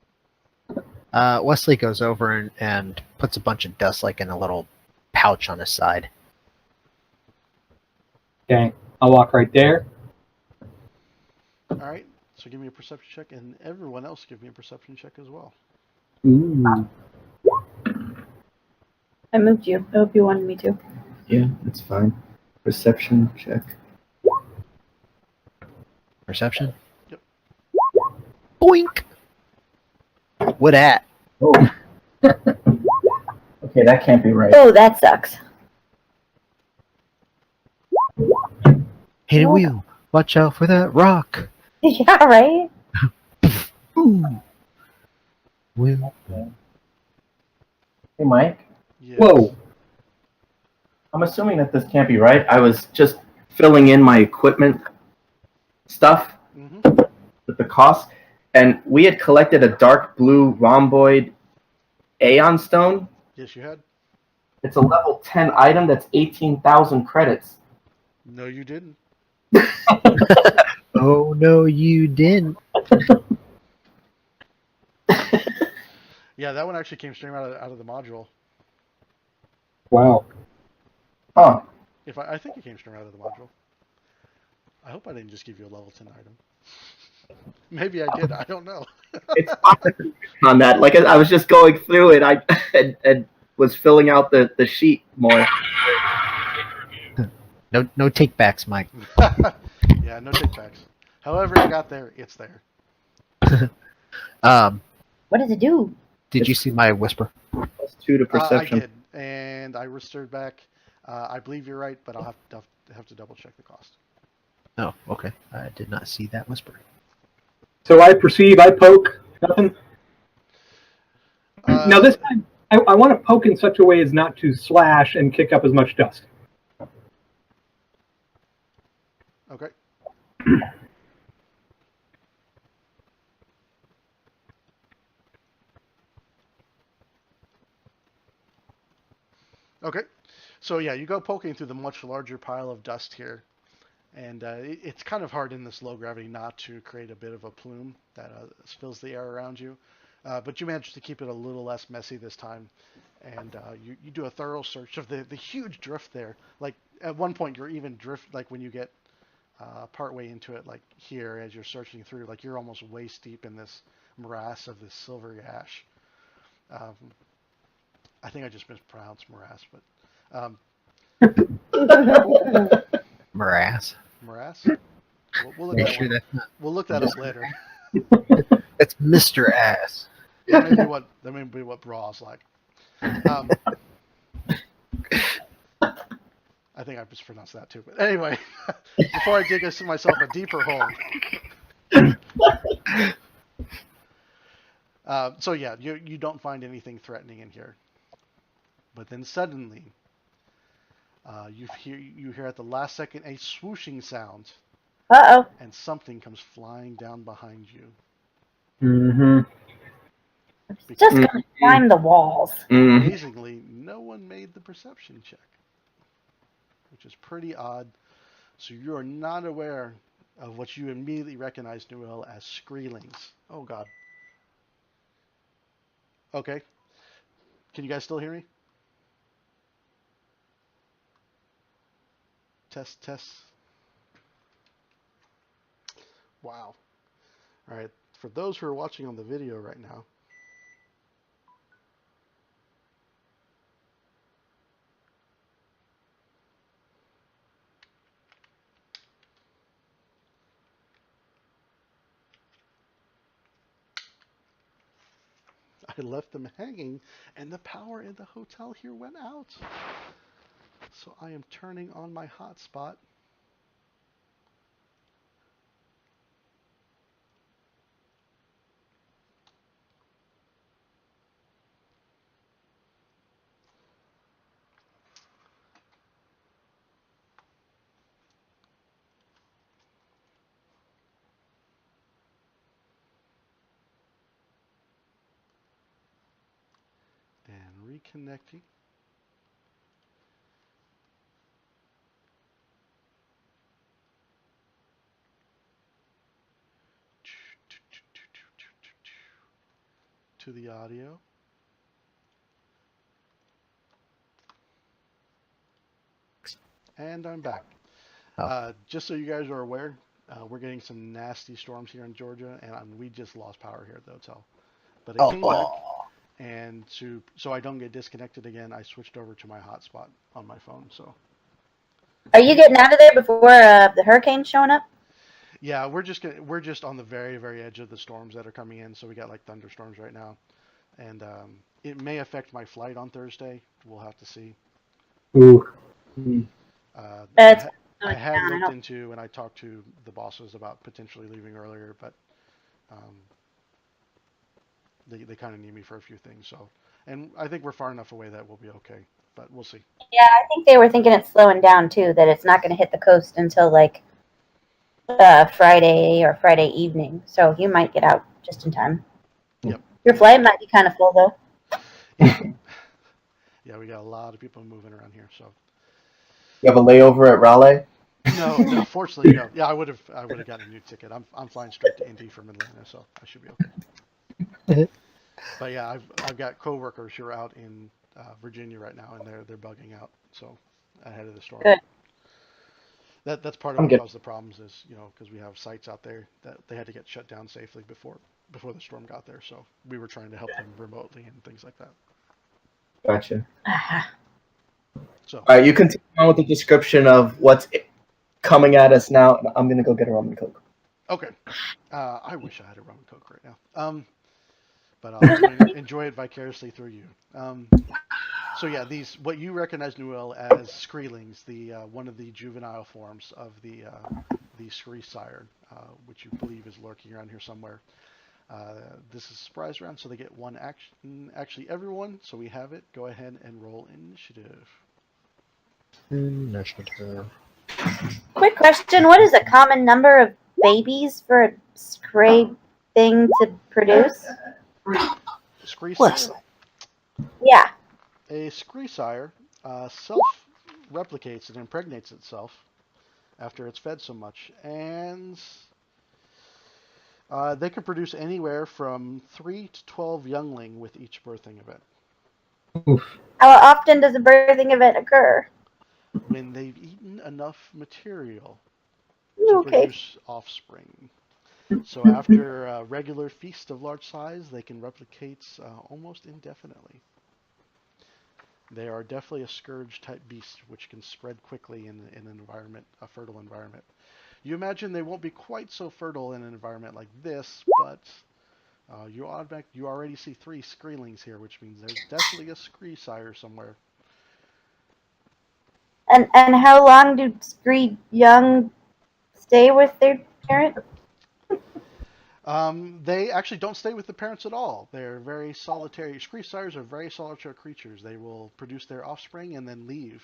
Wesley goes over and puts a bunch of dust like in a little pouch on his side. Okay. I'll walk right there. All right. So give me a perception check, and everyone else give me a perception check as well. Ooh. I moved you. I hope you wanted me to. Yeah, that's fine. Perception check. Perception? Yep. Boink! What at? Oh. Okay, that can't be right. Oh, that sucks. Hey, Oh. Wheel, watch out for that rock. Yeah, right? Ooh. Wheel. Hey, Mike. Yes. Whoa. I'm assuming that this can't be right. I was just filling in my equipment stuff Mm-hmm. with the cost, and we had collected a dark blue rhomboid Aeon stone. Yes, you had. It's a level 10 item that's 18,000 credits. No, you didn't. Oh, no, you didn't. Yeah, that one actually came straight out of the module. Wow. Huh. I think it came straight out of the module. I hope I didn't just give you a level 10 item. Maybe I did. I don't know. It's on that. Like I was just going through it, and was filling out the sheet more. No takebacks, Mike. Yeah, no takebacks. However it got there, it's there. What does it do? Did you see my whisper? +2 to perception. I did, and I restored back. I believe you're right, but I'll have to double check the cost. Oh, okay. I did not see that whisper. So I perceive. I poke. Nothing. Now this time, I want to poke in such a way as not to slash and kick up as much dust. Okay. Okay. So yeah, you go poking through the much larger pile of dust here, and it's kind of hard in this low gravity not to create a bit of a plume that fills the air around you. But you managed to keep it a little less messy this time, and you do a thorough search of the huge drift there. Like at one point, you're even drift like when you get partway into it, like here as you're searching through, like you're almost waist deep in this morass of this silvery ash. I think I just mispronounced morass, but Morass. Morass. We'll look Are you that sure one. that's not? We'll look that up later. That's Mr. Ass. That may be what Braw's like. I think I mispronounced that too. But anyway, before I dig myself a deeper hole. So yeah, you don't find anything threatening in here. But then suddenly, you hear at the last second a swooshing sound, Uh-oh. and something comes flying down behind you. Mm-hmm. Just gonna climb the walls. Amazingly, no one made the perception check, which is pretty odd. So you are not aware of what you immediately recognize, Noel, as Screelings. Oh God. Okay. Can you guys still hear me? Test, test. Wow. All right. For those who are watching on the video right now, I left them hanging, and the power in the hotel here went out. So I am turning on my hotspot. And reconnecting. To the audio. And I'm back. Just so you guys are aware, we're getting some nasty storms here in Georgia, and we just lost power here at the hotel. But it came back, and so I don't get disconnected again, I switched over to my hotspot on my phone. So. Are you getting out of there before the hurricane's showing up? Yeah, we're just on the very, very edge of the storms that are coming in. So we got like thunderstorms right now, and it may affect my flight on Thursday. We'll have to see. Ooh. I had looked into and I talked to the bosses about potentially leaving earlier, but they kind of need me for a few things. So, and I think we're far enough away that we'll be okay. But we'll see. Yeah, I think they were thinking it's slowing down too. That it's not going to hit the coast until like Friday or Friday evening. So you might get out just in time. Yep. Your flight might be kind of full though. Yeah, we got a lot of people moving around here. So. You have a layover at Raleigh? No, fortunately, no. Yeah, I would have gotten a new ticket. I'm flying straight to Indy from Atlanta, so I should be okay. But yeah, I've got coworkers who are out in Virginia right now, and they're bugging out. So ahead of the storm. Good. That's part of what caused the problems is because we have sites out there that they had to get shut down safely before the storm got there. So we were trying to help them remotely and things like that. Gotcha. So. All right, you continue on with the description of what's coming at us now. I'm gonna go get a rum and coke. Okay. I wish I had a rum and coke right now. But I'll enjoy it vicariously through you. So yeah, what you recognize, Noel, as Screelings, the one of the juvenile forms of the Scree Sire, which you believe is lurking around here somewhere. This is a surprise round, so they get one action. Actually, everyone. So we have it. Go ahead and roll initiative. Quick question: what is a common number of babies for a Scree thing to produce? Scree Sire? Yeah. A Scree Sire self-replicates and impregnates itself after it's fed so much, and they can produce anywhere from 3 to 12 youngling with each birthing event. How often does a birthing event occur? When they've eaten enough material to produce offspring. So after a regular feast of large size, they can replicate almost indefinitely. They are definitely a scourge type beast, which can spread quickly in an environment, a fertile environment. You imagine they won't be quite so fertile in an environment like this, but you already see 3 screelings here, which means there's definitely a scree sire somewhere. And how long do scree young stay with their parent? They actually don't stay with the parents at all. They're very solitary. Scree sires are very solitary creatures. They will produce their offspring and then leave.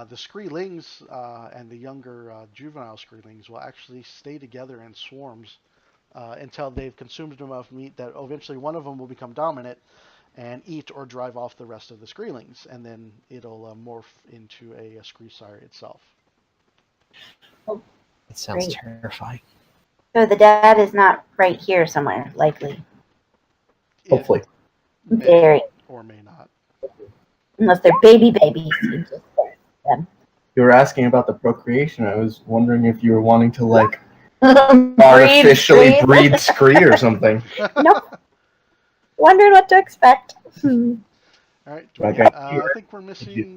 The screelings and the younger juvenile screelings will actually stay together in swarms until they've consumed enough meat that eventually one of them will become dominant and eat or drive off the rest of the screelings, and then it'll morph into a scree sire itself. It sounds Great. terrifying. So the dad is not right here somewhere, likely. Hopefully. It may Very. or may not. Unless they're babies. You just them. You were asking about the procreation. I was wondering if you were wanting to like Breed artificially scree. breed scree or something. Nope. Wondering what to expect. All right. Like I I think we're missing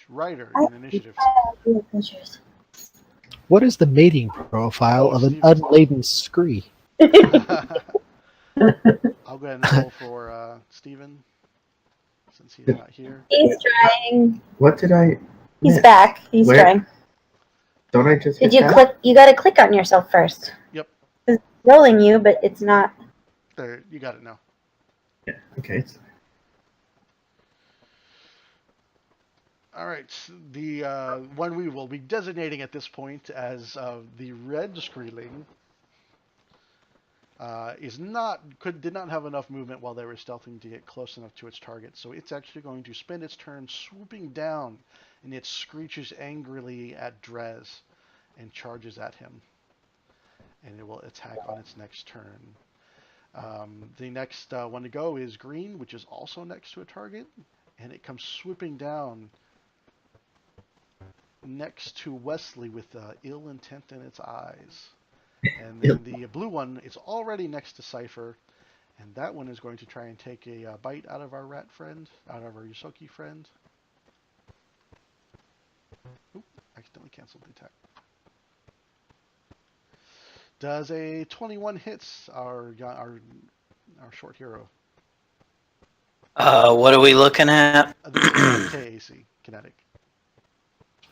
Ryder in initiative. What is the mating profile of an Steve. unladen scree? I'll go ahead and roll for Steven since he's not here. He's trying. What did I? He's miss? back. He's Where? trying. Don't I just? Did hit you that? click? You got to click on yourself first. Yep. It's rolling you, but it's not. There, you got it now. Yeah. Okay. All right. The one we will be designating at this point as the red screeling did not have enough movement while they were stealthing to get close enough to its target. So it's actually going to spend its turn swooping down, and it screeches angrily at Drez and charges at him. And it will attack on its next turn. The next one to go is green, which is also next to a target, and it comes swooping down next to Wesley with ill intent in its eyes. And then the blue one is already next to Cypher, and that one is going to try and take a bite out of our rat friend, out of our Yusoki friend. Oop, accidentally canceled the attack. Does a 21 hits our short hero? What are we looking at? This is KAC, kinetic.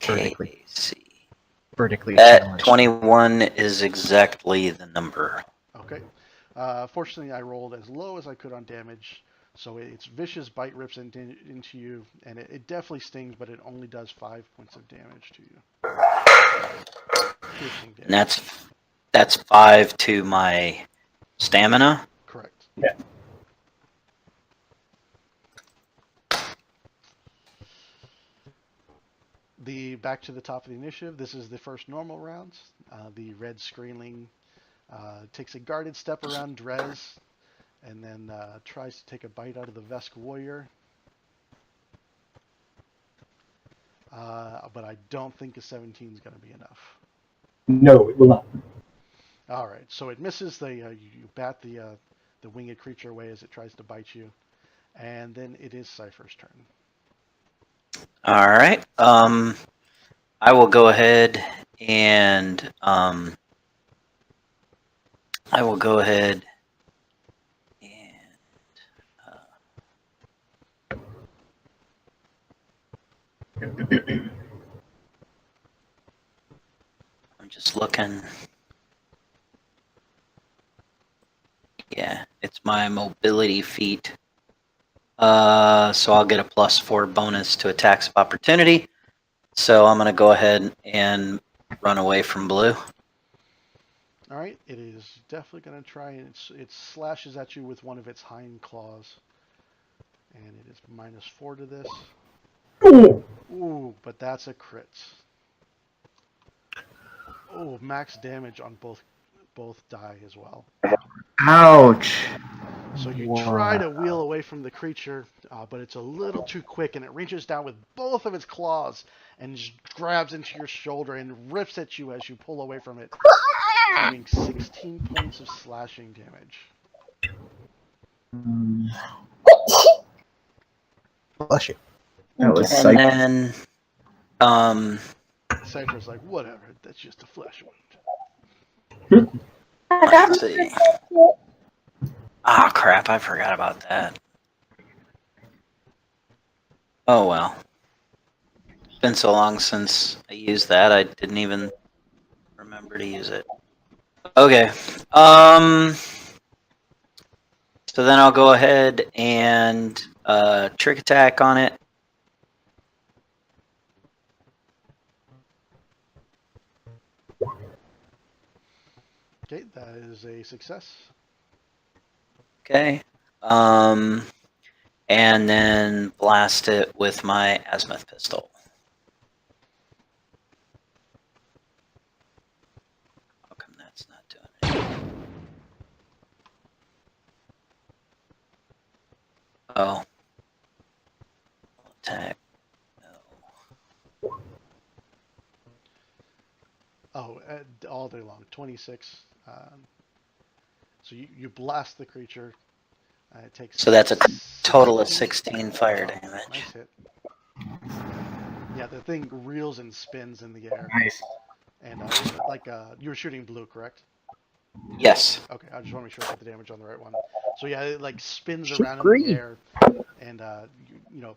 Vertically. KC. Vertically That challenged. 21 is exactly the number. Okay. Fortunately, I rolled as low as I could on damage, so its vicious bite rips into you, and it definitely stings, but it only does 5 points of damage to you. Piercing damage. And that's 5 to my stamina. Correct. Yeah. Back to the top of the initiative. This is the first normal round. The red screeling takes a guarded step around Drez, and then tries to take a bite out of the Vesk warrior. But I don't think a 17 is going to be enough. No, it will not. All right, so it misses. You bat the winged creature away as it tries to bite you, and then it is Cypher's turn. All right. I will go ahead and I'm just looking. Yeah, it's my mobility feat. So I'll get a +4 bonus to attacks of opportunity. So I'm going to go ahead and run away from blue. All right, it is definitely going to try, and it slashes at you with one of its hind claws, and it is -4 to this. Ooh, but that's a crit. Oh, max damage on both die as well. Ouch. So you try to wheel away from the creature, but it's a little too quick, and it reaches down with both of its claws and just grabs into your shoulder and rips at you as you pull away from it, doing 16 points of slashing damage. Bless you. That was And psych. then, Cypher's like, whatever, that's just a flesh wound. I got let's see. Crap, I forgot about that. Oh well. It's been so long since I used that, I didn't even remember to use it. Okay. So then I'll go ahead and trick attack on it. Okay, that is a success. Okay. And then blast it with my azimuth pistol. How come that's not doing it? Oh. Attack. No. Oh, all day long, 26. So you blast the creature. It takes. So that's a total of 16 16 fire Oh, damage. nice hit. Yeah, the thing reels and spins in the air. Nice. And you were shooting blue, correct? Yes. Okay, I just want to make sure I put the damage on the right one. So yeah, it like spins around in Green. the air, and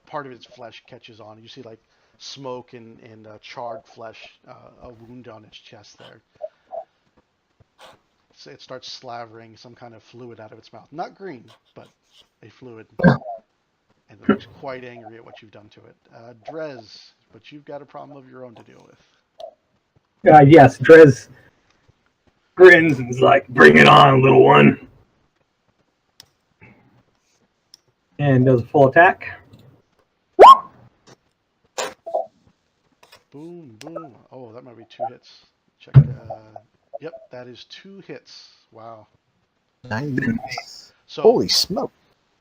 part of its flesh catches on. You see like smoke and charred flesh, a wound on its chest there. So it starts slavering some kind of fluid out of its mouth. Not green, but a fluid. And it looks quite angry at what you've done to it. Drez, but you've got a problem of your own to deal with. Yes, Drez grins and is like, "Bring it on, little one," and does a full attack. Boom, boom. Oh, that might be 2 hits. Check. Yep, that is 2 hits. Wow. Nice. So. Holy smoke.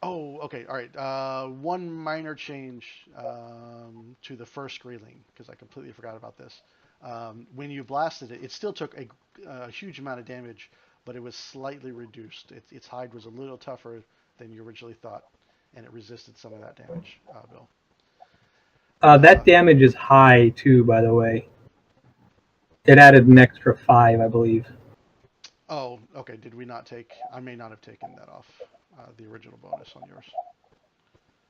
Oh, okay. All right. One minor change to the first Greeling, because I completely forgot about this. When you blasted it, it still took a huge amount of damage, but it was slightly reduced. Its hide was a little tougher than you originally thought, and it resisted some of that damage, Bill. That damage is high too, by the way. It added an extra 5, I believe. Oh, okay. Did we not take? I may not have taken that off the original bonus on yours.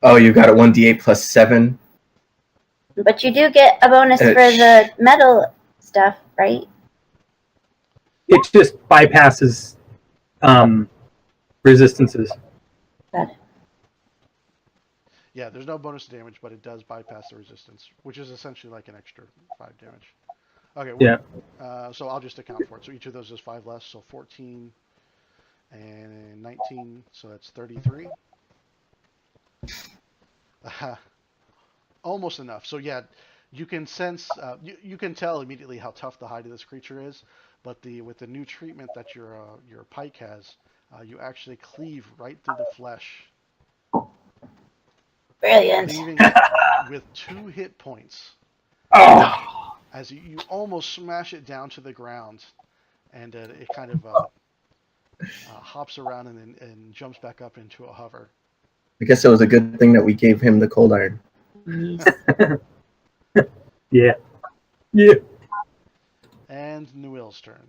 Oh, you got a 1d8 plus 7. But you do get a bonus for the metal stuff, right? It just bypasses resistances. Good. Yeah, there's no bonus damage, but it does bypass the resistance, which is essentially like an extra 5 damage. Okay, Yeah. So I'll just account for it. So each of those is 5 less, so 14 and 19, so that's 33. Almost enough. So yeah, you can sense, you can tell immediately how tough the hide of this creature is, but with the new treatment that your pike has, you actually cleave right through the flesh. Brilliant. Leaving it with 2 hit points. Oh. As you almost smash it down to the ground, and it kind of hops around and jumps back up into a hover. I guess it was a good thing that we gave him the cold iron. Yeah. Yeah. And Nuil's turn.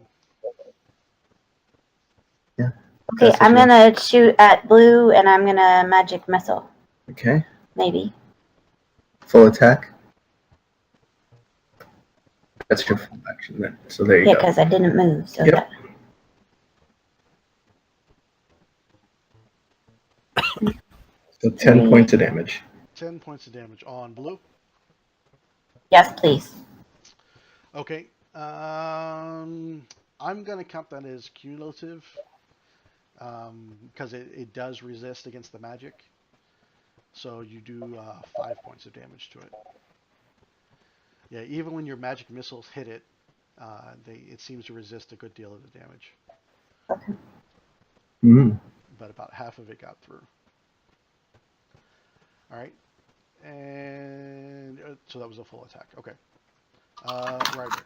Yeah. Okay, I'm gonna shoot at blue, and I'm gonna magic missile. Okay. Maybe. Full attack. That's your full action then. So there you Yeah, go. because I didn't move. So Yep. So 10 points of damage. 10 points of damage on blue. Yes, please. Okay. I'm going to count that as cumulative because it does resist against the magic. So you do 5 points of damage to it. Yeah, even when your magic missiles hit it, it seems to resist a good deal of the damage. Okay. Mm. But about half of it got through. All right. And so that was a full attack. Okay. Ryder.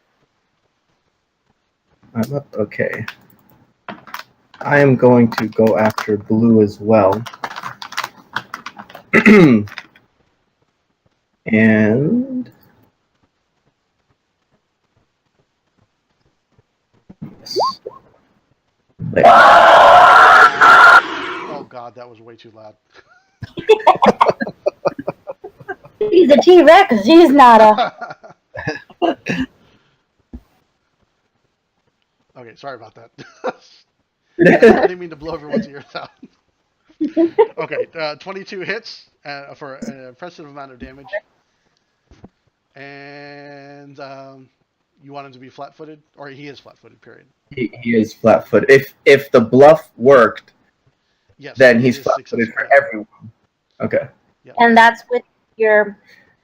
I'm up. Okay. I am going to go after blue as well. And lair. Oh god, that was way too loud. He's a T-Rex. He's not a. Okay, sorry about that. I didn't mean to blow everyone's ears out. Okay, 22 hits for an impressive amount of damage. And you want him to be flat-footed, or he is flat-footed. Period. He is flat-footed. If the bluff worked, Yes. then it he's is flat-footed successful, for yeah. everyone. Okay. Yep. And that's with your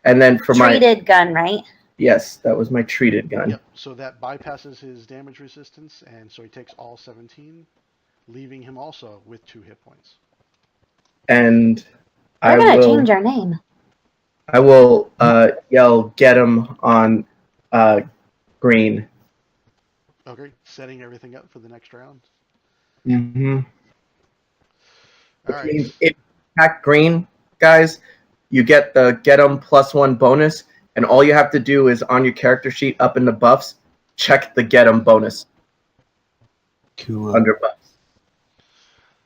And then for my treated gun, right? yes, that was my treated gun. Yep. So that bypasses his damage resistance, and so he takes all 17, leaving him also with 2 hit points. And We're gonna change our name. I will yell, "Get him!" on green. Okay, setting everything up for the next round. Mm-hmm. All right. If you attack green, guys, you get the get 'em +1 bonus, and all you have to do is on your character sheet up in the buffs, check the get 'em bonus Cool. under buffs.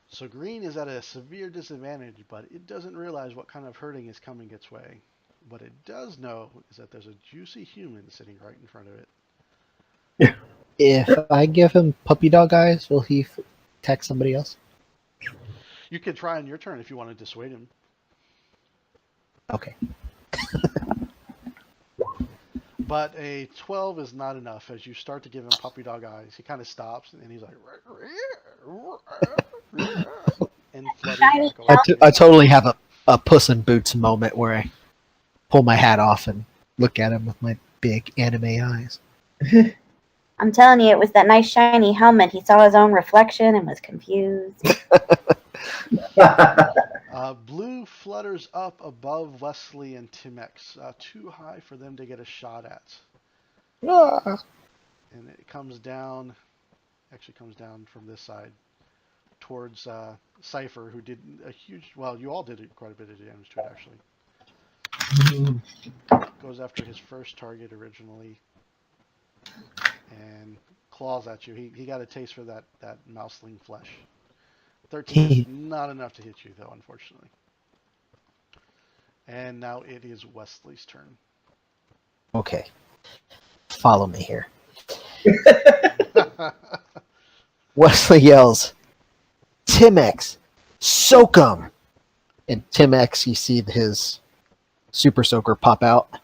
So green is at a severe disadvantage, but it doesn't realize what kind of hurting is coming its way. What it does know is that there's a juicy human sitting right in front of it. If I give him puppy dog eyes, will he attack somebody else? You could try on your turn if you want to dissuade him. Okay. But a 12 is not enough. As you start to give him puppy dog eyes, he kind of stops and he's like, and flutters back away. I totally have a Puss in Boots moment where I pull my hat off and look at him with my big anime eyes. I'm telling you, it was that nice shiny helmet. He saw his own reflection and was confused. Blue flutters up above Wesley and Timex, too high for them to get a shot at. Ah. And it comes down, actually comes down from this side towards Cypher, who did a huge, well, you all did quite a bit of damage to it, actually. Goes after his first target originally and claws at you. He got a taste for that mouseling flesh. 13 is not enough to hit you, though, unfortunately. And now it is Wesley's turn. Okay. Follow me here. Wesley yells, Timex, soak 'em! And Timex, you see his super soaker pop out.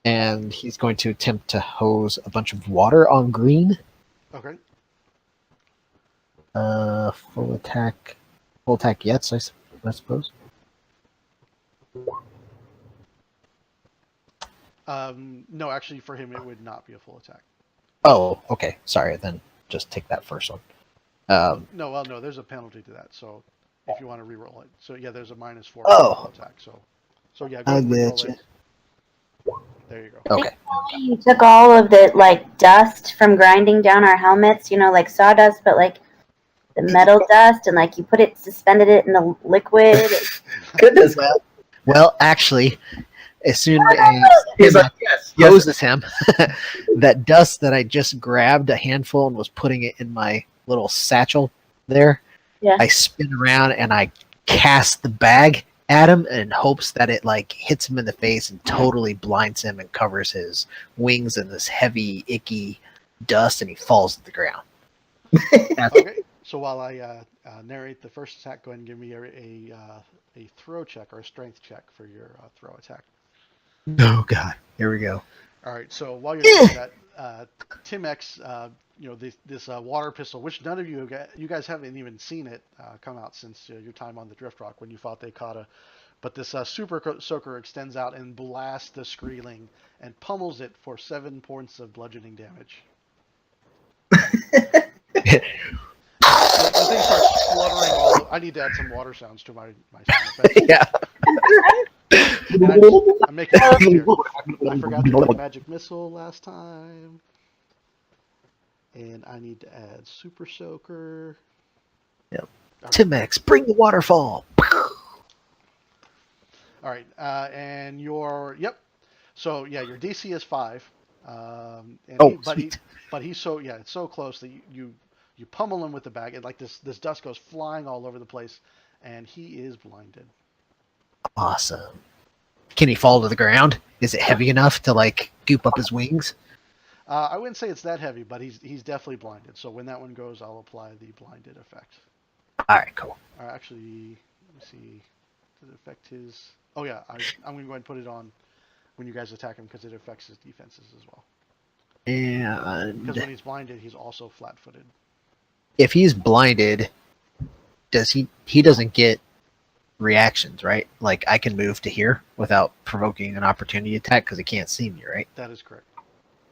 And he's going to attempt to hose a bunch of water on green. Okay. Full attack. Full attack, yes, I suppose. No, actually, for him, it would not be a full attack. Oh, okay. Sorry, then just take that first one. No, there's a penalty to that. So if you want to re-roll it, so yeah, there's a -4 for full attack. So yeah, go ahead and re-roll it. There you go. Okay. You took all of the dust from grinding down our helmets, like sawdust, but the metal dust, and you suspended it in the liquid. Goodness. Well, actually, as soon as He's like, yes. hoses him, that dust that I just grabbed a handful and was putting it in my little satchel there, Yeah. I spin around and I cast the bag at him in hopes that it hits him in the face and totally blinds him and covers his wings in this heavy, icky dust, and he falls to the ground. Okay. So while I narrate the first attack, go ahead and give me a throw check or a strength check for your throw attack. Oh God! Here we go. All right. So while you're doing that, Timex, this water pistol, which none of you guys haven't even seen it come out since your time on the Drift Rock when you fought Dakota. But this super soaker extends out and blasts the Skreeling and pummels it for 7 points of bludgeoning damage. The thing starts fluttering all. I need to add some water sounds to my sound effects. Yeah. I'm making it here. I forgot to do magic missile last time. And I need to add super soaker. Yep. Timex, bring the waterfall. All right, and your yep. So yeah, your DC is 5. And Oh, but sweet. he's so it's so close that you pummel him with the bag, and like this dust goes flying all over the place, and he is blinded. Awesome. Can he fall to the ground? Is it heavy enough to like goop up his wings? I wouldn't say it's that heavy, but he's definitely blinded. So when that one goes, I'll apply the blinded effect. All right, cool. Actually, let me see. Does it affect his? Oh yeah, I'm gonna go ahead and put it on when you guys attack him because it affects his defenses as well. Because when And he's blinded, he's also flat-footed. if he's blinded, does he doesn't get reactions, right? Like I can move to here without provoking an opportunity attack because he can't see me, right? That is correct.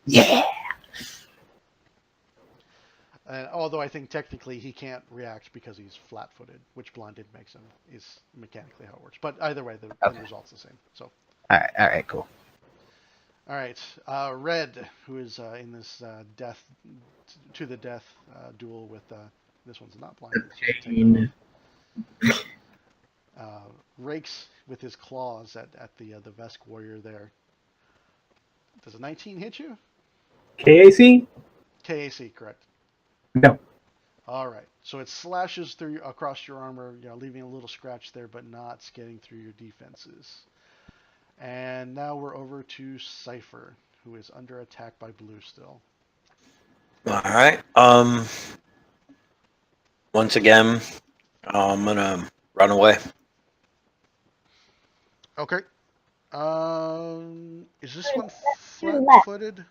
Yeah. Although I think technically he can't react because he's flat-footed, which blinded makes him is mechanically how it works. But either way, the end result's the same. So, All right, cool. all right, Red, who is in this death to the death duel with this one's not blinded. So we'll take that off. Rakes with his claws at the Vesk warrior there. Does a 19 hit you? KAC? KAC, correct. No. All right. So it slashes through across your armor, leaving a little scratch there, but not getting through your defenses. And now we're over to Cypher, who is under attack by Blue still. All right. Once again, I'm gonna run away. Okay. Is this one flat-footed?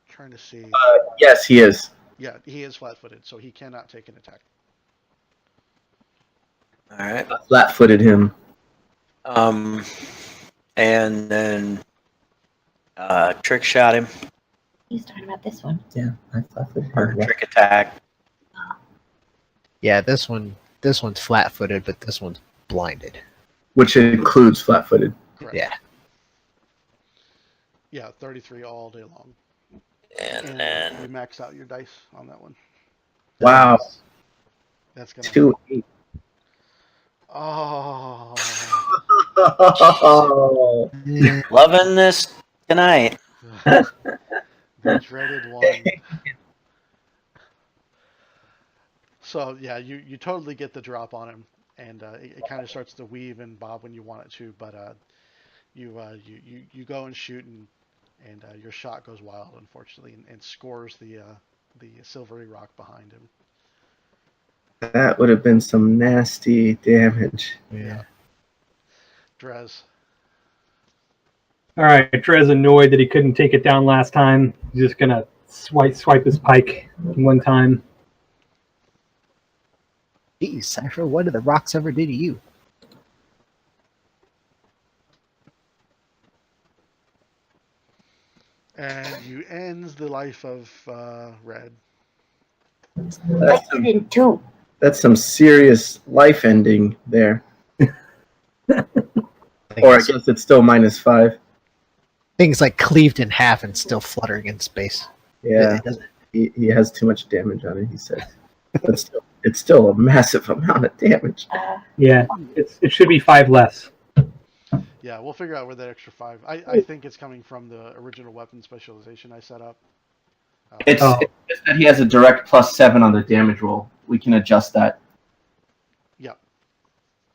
Trying to see. Yes, he is. Yeah, he is flat-footed, so he cannot take an attack. All right. Flat-footed him. And then trick shot him He's talking about this one. Yeah, I flat-footed or him. trick attack. Yeah, this one's flat-footed, but this one's blinded. Which includes flat-footed. Correct. Yeah. Yeah, 33 all day long. And And you then max out your dice on that one. Wow. That's gonna. 2-8. Oh. Oh. loving this tonight. The dreaded one. So yeah, you totally get the drop on him, and it kind of starts to weave and bob when you want it to, but you go and shoot, and your shot goes wild, unfortunately, and scores the silvery rock behind him. That would have been some nasty damage. Yeah. Drez. All right, Drez annoyed that he couldn't take it down last time. He's just gonna swipe his pike one time. Geez, Cypher, what did the rocks ever do to you? And you end the life of Red. I didn't too. That's some serious life ending there. Or I guess it's still -5. Things like cleaved in half and still fluttering in space. Yeah, It doesn't- he has too much damage on it, he said. But still, it's still a massive amount of damage. Yeah, it should be 5 less. Yeah, we'll figure out where that extra 5. I think it's coming from the original weapon specialization I set up. It's just that he has a direct +7 on the damage roll. We can adjust that.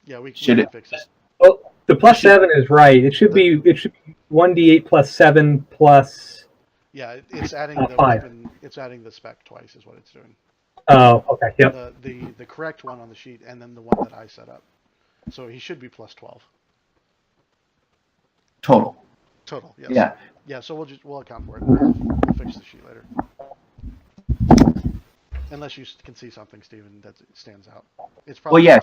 Yeah, we Should can it- fix it. Oh, the +7 is right. It should be 1d8 +7 plus. Yeah, it's adding the 5. weapon. It's adding the spec twice is what it's doing. Oh, okay. Yep. The correct one on the sheet, and then the one that I set up. So he should be +12 Total. total. Yes. Yeah. Yeah. So we'll account for it. We'll fix the sheet later. Unless you can see something, Steven, that stands out. It's probably. Well, yeah.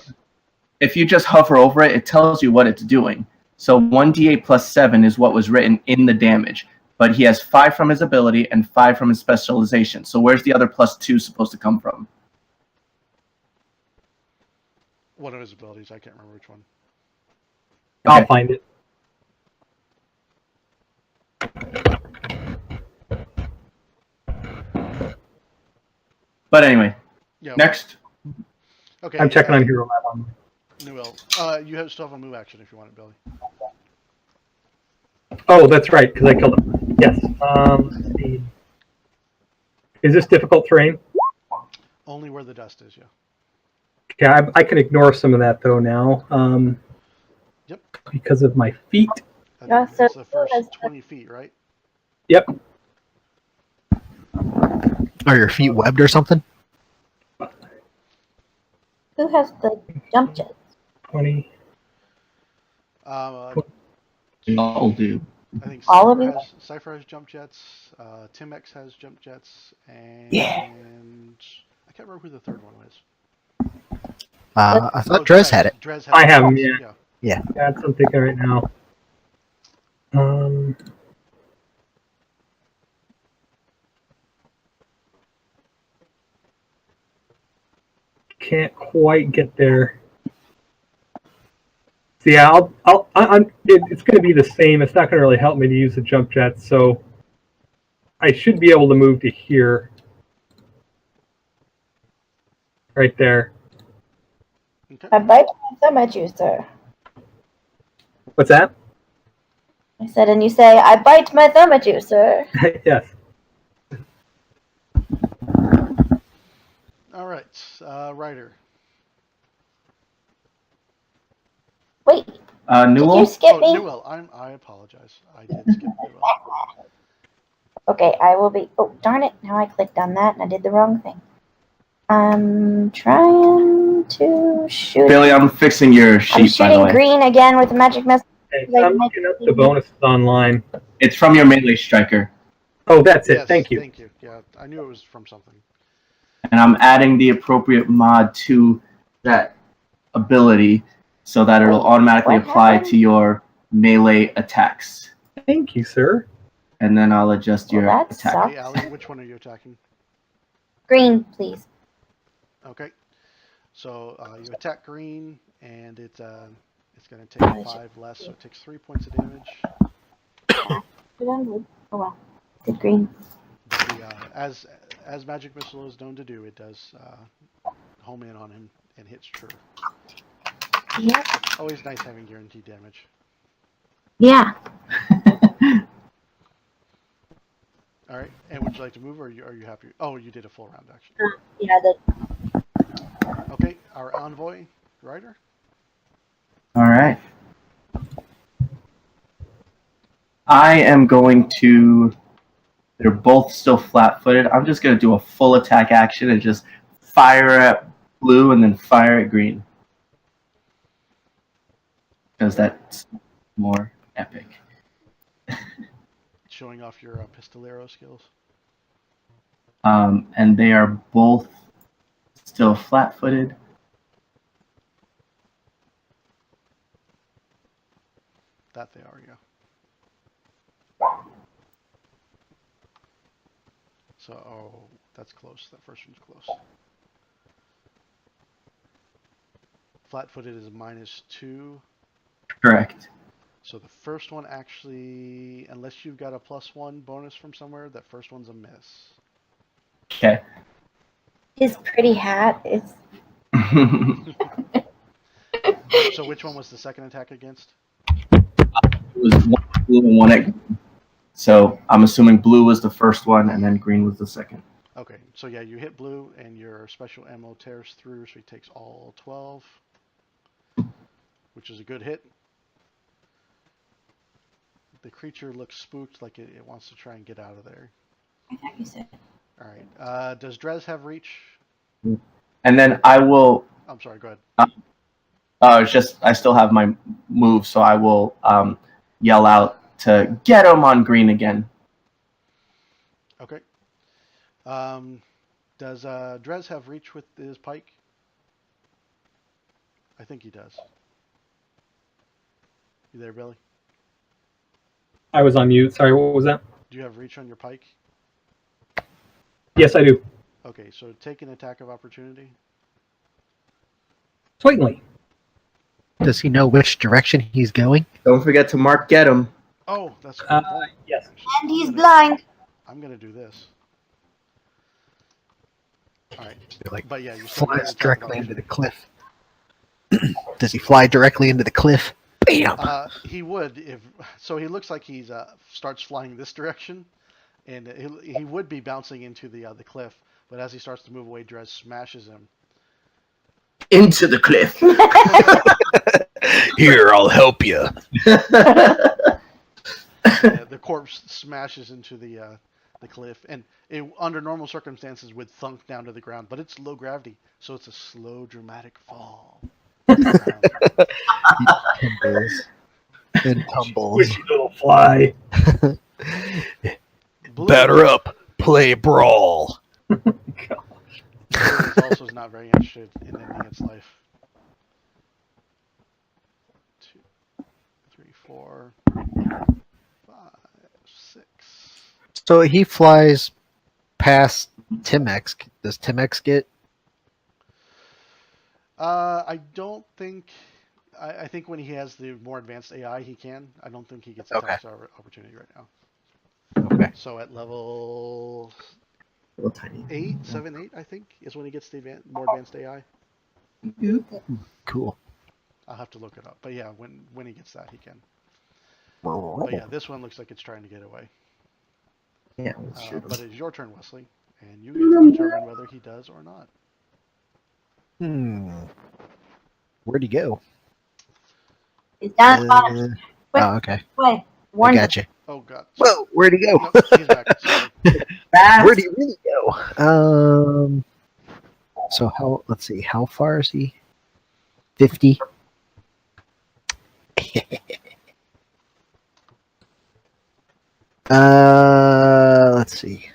If you just hover over it, it tells you what it's doing. So 1d8 +7 is what was written in the damage. But he has 5 from his ability and 5 from his specialization. So where's the other +2 supposed to come from? One of his abilities. I can't remember which one. I'll find it. But anyway, Yeah. next. Okay. I'm checking on Hero Lab on. Newell. You still have a move action if you want it, Billy. Oh, that's right, because I killed him. Yes. Let's see. Is this difficult terrain? Only where the dust is, yeah. Yeah, I can ignore some of that though now. Yep. Because of my feet. I Yeah, think so it's the first as- 20 feet, right? Yep. Are your feet webbed or something? Who has the jump jets? 20. Uh, We all do. I think All of you? Cypher has jump jets. Timex has jump jets, and Yeah. I can't remember who the third one was. I thought Drez had it. Drez has I have jump him, jets, yeah. Yeah. That's what I'm thinking right now. Can't quite get there. So yeah, it's going to be the same. It's not going to really help me to use the jump jets, so I should be able to move to here. Right there. Okay. I bite my thumb at you, sir. What's that? I said, and you say, I bite my thumb at you, sir. Yes. All right, Ryder. Wait, did you Newell? skip me? Newell. I apologize. I did skip Newell. Okay, I will be. Oh, darn it. Now I clicked on that and I did the wrong thing. I'm trying to shoot. Billy, I'm fixing your I'm sheet, by the shooting way. green again with the magic missile. Okay, I'm looking up the bonuses online. It's from your melee striker. Oh, that's it. Yes, Thank you. Thank you. Yeah, I knew it was from something. And I'm adding the appropriate mod to that ability so that it'll automatically What apply happened? to your melee attacks. Thank you, sir. And then I'll adjust Well, your that attack. sucks. Hey, Allie, which one are you attacking? Green, please. Okay. So you attack green, and it's going to take 5 less, so it takes 3 points of damage. Oh well. Did green. But as magic missile is known to do, it does home in on him and hits true. Yep. Always nice having guaranteed damage. Yeah. All right. And would you like to move, or are you happy? Oh, you did a full round action. Yeah, Okay. Our envoy, Ryder. All right. I am going to. They're both still flat-footed. I'm just going to do a full attack action and just fire at blue and then fire at green. Because that's more epic. Showing off your pistolero skills. And they are both still flat-footed. That they are, yeah. So, oh, that's close. That first one's close. Flat-footed is -2. Correct. So the first one actually, unless you've got a +1 bonus from somewhere, that first one's a miss. Okay. his pretty hat is. So which one was the second attack against? It was one blue and one at green. So I'm assuming blue was the first one and then green was the second. Okay, so yeah, you hit blue and your special ammo tears through, so he takes all 12, which is a good hit. The creature looks spooked, like it wants to try and get out of there. I thought you said. All right, does Drez have reach? And then I will. I'm sorry, go ahead. It's just I still have my move, so I will yell out to get him on green again. Okay. Does Drez have reach with his pike? I think he does. You there, Billy? I was on mute. Sorry, what was that? Do you have reach on your pike? Yes, I do. Okay, so take an attack of opportunity. Certainly. Does he know which direction he's going? Don't forget to mark get him. Oh, that's a good point. Yes. And he's blind. I'm gonna do this. All right, Like but yeah, you still get an flies attack of directly into the opportunity. cliff. Does he fly directly into the cliff? Bam! He would if so. He looks like he's starts flying this direction, and he would be bouncing into the cliff. But as he starts to move away, Drez smashes him. Into the cliff. Here, I'll help you. The corpse smashes into the cliff, and it, under normal circumstances, would thunk down to the ground. But it's low gravity, so it's a slow, dramatic fall. Tumbles and tumbles. Squishy little fly. Batter up, play brawl. Blue is also not very interested in ending its life. 2, 3, 4, 5, 6. So he flies past Timex. Does Timex get? I don't think. I think when he has the more advanced AI, he can. I don't think he gets a Okay. tax opportunity right now. Okay. So at level Little tiny. 8, 7, 8, I think, is when he gets the more advanced AI. Cool. I'll have to look it up. But yeah, when he gets that, he can. But yeah, this one looks like it's trying to get away. Yeah, let's shoot him. But it's your turn, Wesley, and you get to determine whether he does or not. Where'd he go? He's down at the bottom. Quick. Oh, okay. Way. I Warn got you. Oh god. Whoa, where'd he go? Nope, he's back. Sorry. Where'd he really go? So how? Let's see. How far is he? 50. Let's see.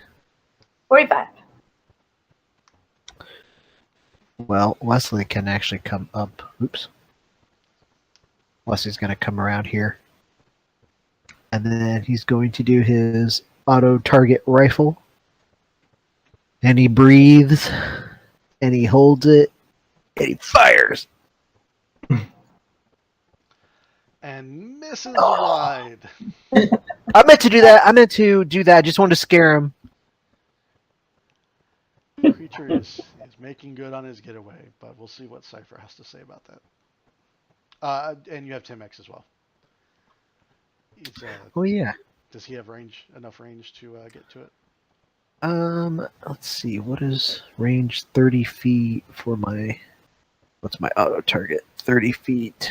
45. Well, Wesley can actually come up. Oops. Wesley's going to come around here. And then he's going to do his auto target rifle. And he breathes. And he holds it. And he fires. And misses wide. I meant to do that. I just wanted to scare him. The creature is making good on his getaway, but we'll see what Cypher has to say about that. And you have Timex as well. Oh yeah. Does he have enough range to get to it? Let's see. What is range 30 feet for my... What's my auto target? 30 feet.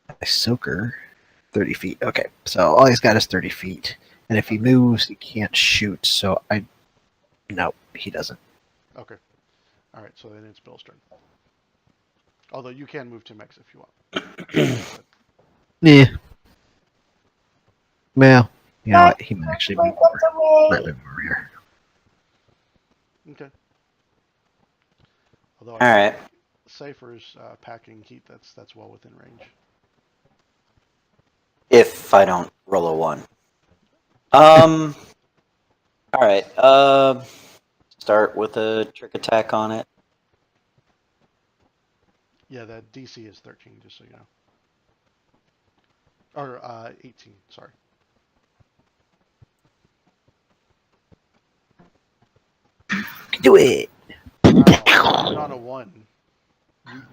My soaker. 30 feet. Okay, so all he's got is 30 feet. And if he moves, he can't shoot, so no, he doesn't. Okay. Alright, so then it's Bill's turn. Although you can move Timex if you want. Yeah. Well, you know what? He might actually move over here. Okay. Although All right. Cypher's packing heat that's well within range. If I don't roll a 1. All right. Start with a trick attack on it. Yeah, that DC is 13, just so you know. Or 18, sorry. Do it. Wow, even on a 1.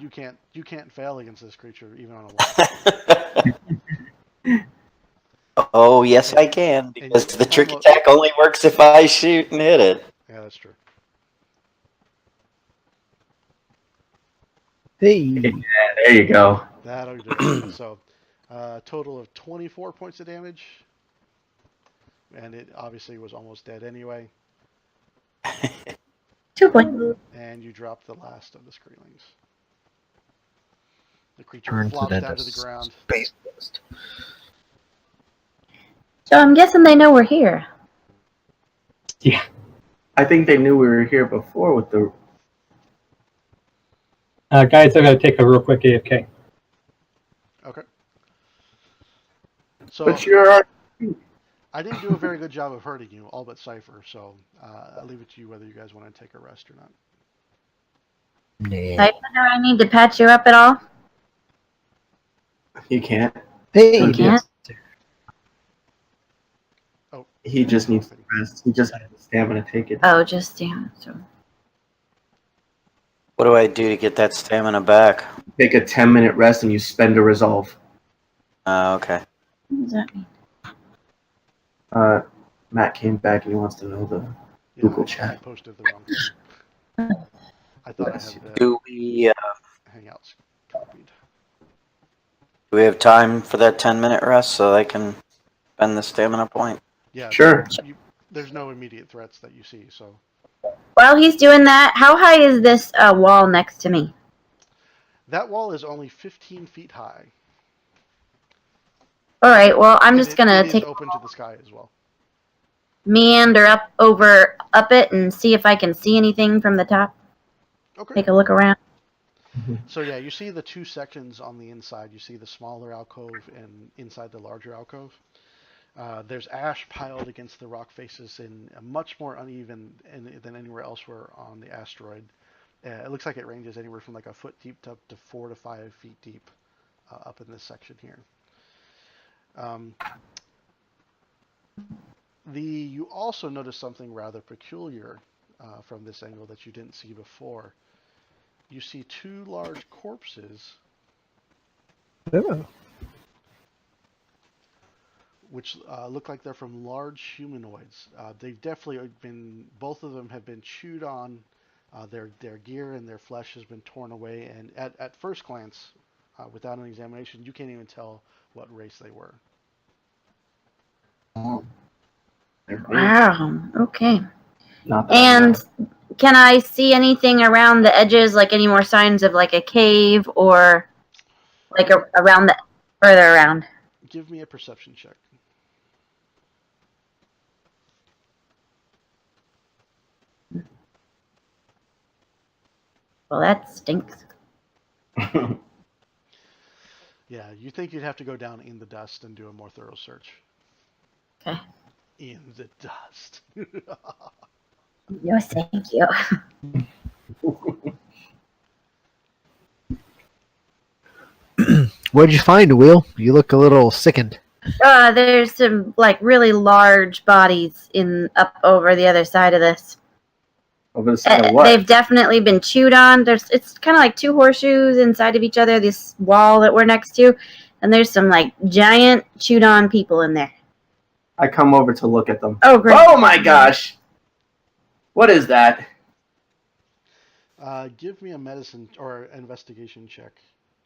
You can't fail against this creature even on a 1. Oh, yes, I can, because you the trick almost- attack only works if I shoot and hit it. Yeah, that's true. Hey. Yeah, there you go. That'll do it. So, total of 24 points of damage. And it obviously was almost dead anyway. 2 points. And you drop the last of the Screelings. The creature Turns flops it down into to the ground. Space dust. So I'm guessing they know we're here. Yeah. I think they knew we were here before with the. Guys, I gotta take a real quick AFK. Okay. So, But you're. I didn't do a very good job of hurting you, all but Cypher, so I'll leave it to you whether you guys want to take a rest or not. Nah. Cypher, do I need to patch you up at all? You can't. Hey. Don't you? Yeah. Oh, He just needs to rest. He just has the stamina to take it. Oh, just, yeah. So. What do I do to get that stamina back? Take a 10-minute rest and you spend a resolve. Okay. What does that mean? Matt came back and he wants to know the Yeah, Google I chat. posted the wrong thing. I thought I Bless had you. the Do we Hangouts copied. do we have time for that 10-minute rest so I can spend the stamina point? Yeah, Sure. there's no immediate threats that you see, so While he's doing that, how high is this wall next to me? that wall is only 15 feet high. All right. Well, I'm And just it gonna is take open to the sky as well. meander up it and see if I can see anything from the top. Okay. Take a look around. So yeah, you see the two sections on the inside. You see the smaller alcove and inside the larger alcove. There's ash piled against the rock faces in a much more uneven than anywhere else where on the asteroid. It looks like it ranges anywhere from like a foot deep to up to 4 to 5 feet deep up in this section here. You also notice something rather peculiar from this angle that you didn't see before. You see two large corpses, Oh. which look like they're from large humanoids. They've definitely been, both of them have been chewed on. Their gear and their flesh has been torn away, and at first glance, without an examination, you can't even tell what race they were. Wow. Okay. Not that I know. And can I see anything around the edges, like any more signs of like a cave or like around the further around? Give me a perception check. Well, that stinks. Yeah, you think you'd have to go down in the dust and do a more thorough search. Okay. In the dust. No, thank you. What'd you find, Will? You look a little sickened. There's some like really large bodies up over the other side of this. Over the side of what? They've definitely been chewed on. It's kind of like two horseshoes inside of each other. This wall that we're next to, and there's some like giant chewed on people in there. I come over to look at them. Oh, great! Oh my gosh! What is that? Give me a medicine or investigation check,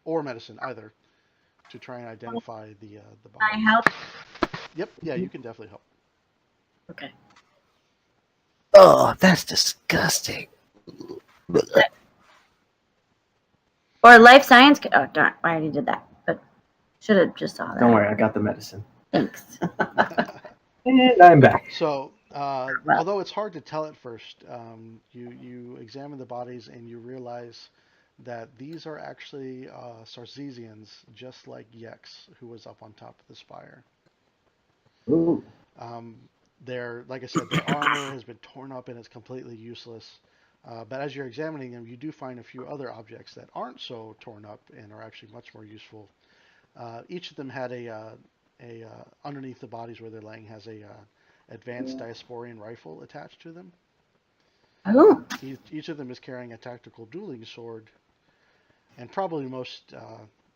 or medicine, either, to try and identify the Can body. I help? Yep, yeah, you can definitely help. Okay. Oh, that's disgusting. Or life science. Oh darn! I already did that, but should have just saw that. Don't worry, I got the medicine. Thanks. And I'm back. So, although it's hard to tell at first, you examine the bodies and you realize that these are actually Sarcesians, just like Yex, who was up on top of the spire. Ooh. Like I said, their armor has been torn up and it's completely useless. But as you're examining them, you do find a few other objects that aren't so torn up and are actually much more useful. Each of them had underneath the bodies where they're laying has a advanced diasporian rifle attached to them. Oh. Each of them is carrying a tactical dueling sword, and probably most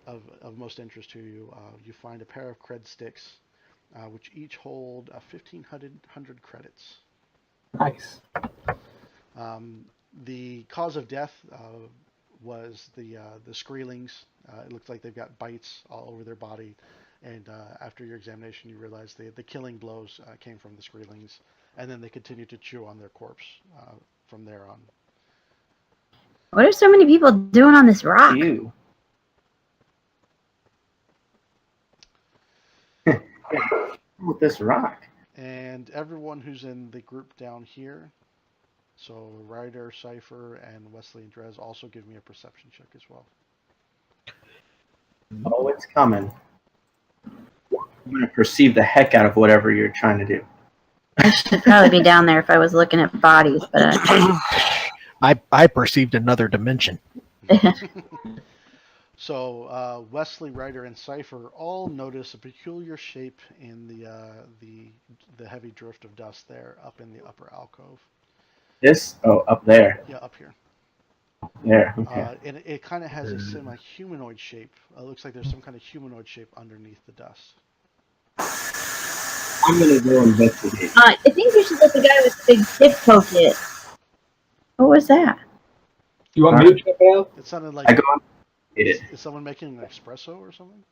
of most interest to you, you find a pair of cred sticks, which each hold 1,500 credits. Nice. The cause of death was the Skreelings. It looks like they've got bites all over their body, and after your examination, you realize the killing blows came from the Skreelings, and then they continued to chew on their corpse from there on. What are so many people doing on this rock? You. With this rock. And everyone who's in the group down here, so Ryder, Cypher, and Wesley and Drez, also give me a perception check as well. Oh, it's coming. I'm going to perceive the heck out of whatever you're trying to do. I should probably be down there if I was looking at bodies, but I perceived another dimension. So Wesley, Ryder, and Cypher all notice a peculiar shape in the heavy drift of dust there up in the upper alcove. This? Oh, up there. Yeah, up here. There. Okay. And it kind of has a semi-humanoid shape. Looks like there's some kind of humanoid shape underneath the dust. I'm gonna go investigate. I think you should let the guy with the big stick poke it. What was that? You want me to check it out? It sounded like I go investigate it. is someone making an espresso or something?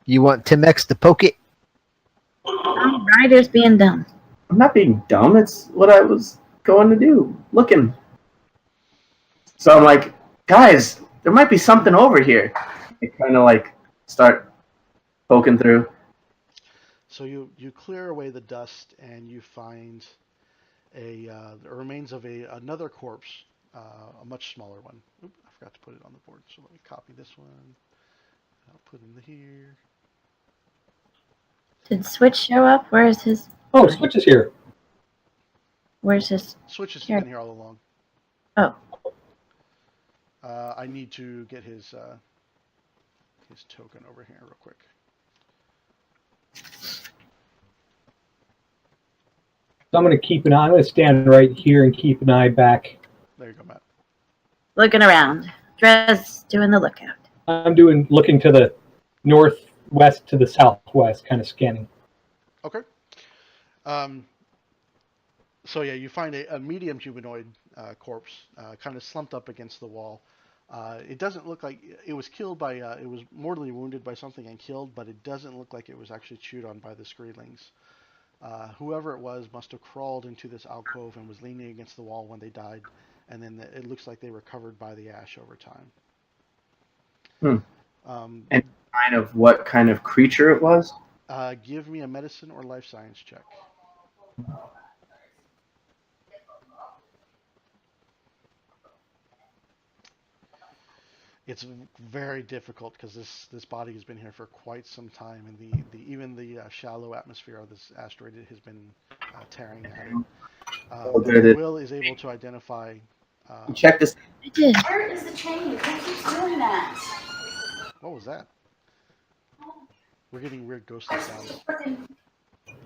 You want Tim X to poke it? Ryder's being dumb. I'm not being dumb. It's what I was going to do. Looking. So I'm like, guys, there might be something over here. I kind of like start poking through. So you clear away the dust and you find the remains of another corpse, a much smaller one. Oop, I forgot to put it on the board. So let me copy this one. I'll put in here. Did Switch show up? Where is his? Oh, Switch is here. Where's his? Switch has Here. been here all along. Oh. I need to get his token over here real quick. So I'm going to keep an eye. I'm going to stand right here and keep an eye back. There you go, Matt. Looking around. Drez doing the lookout. I'm looking to the northwest to the southwest, kind of scanning. Okay. So yeah, you find a medium humanoid corpse, kind of slumped up against the wall. It doesn't look like it was killed by. It was mortally wounded by something and killed, but it doesn't look like it was actually chewed on by the screelings. Whoever it was must have crawled into this alcove and was leaning against the wall when they died, and then it looks like they were covered by the ash over time. And kind of what kind of creature it was? Give me a medicine or life science check. It's very difficult because this body has been here for quite some time, and even the shallow atmosphere of this asteroid has been tearing at it. Will is able to identify. Check this. I did. Where is the chain? Who keeps doing that? What was that? We're getting weird ghostly sounds.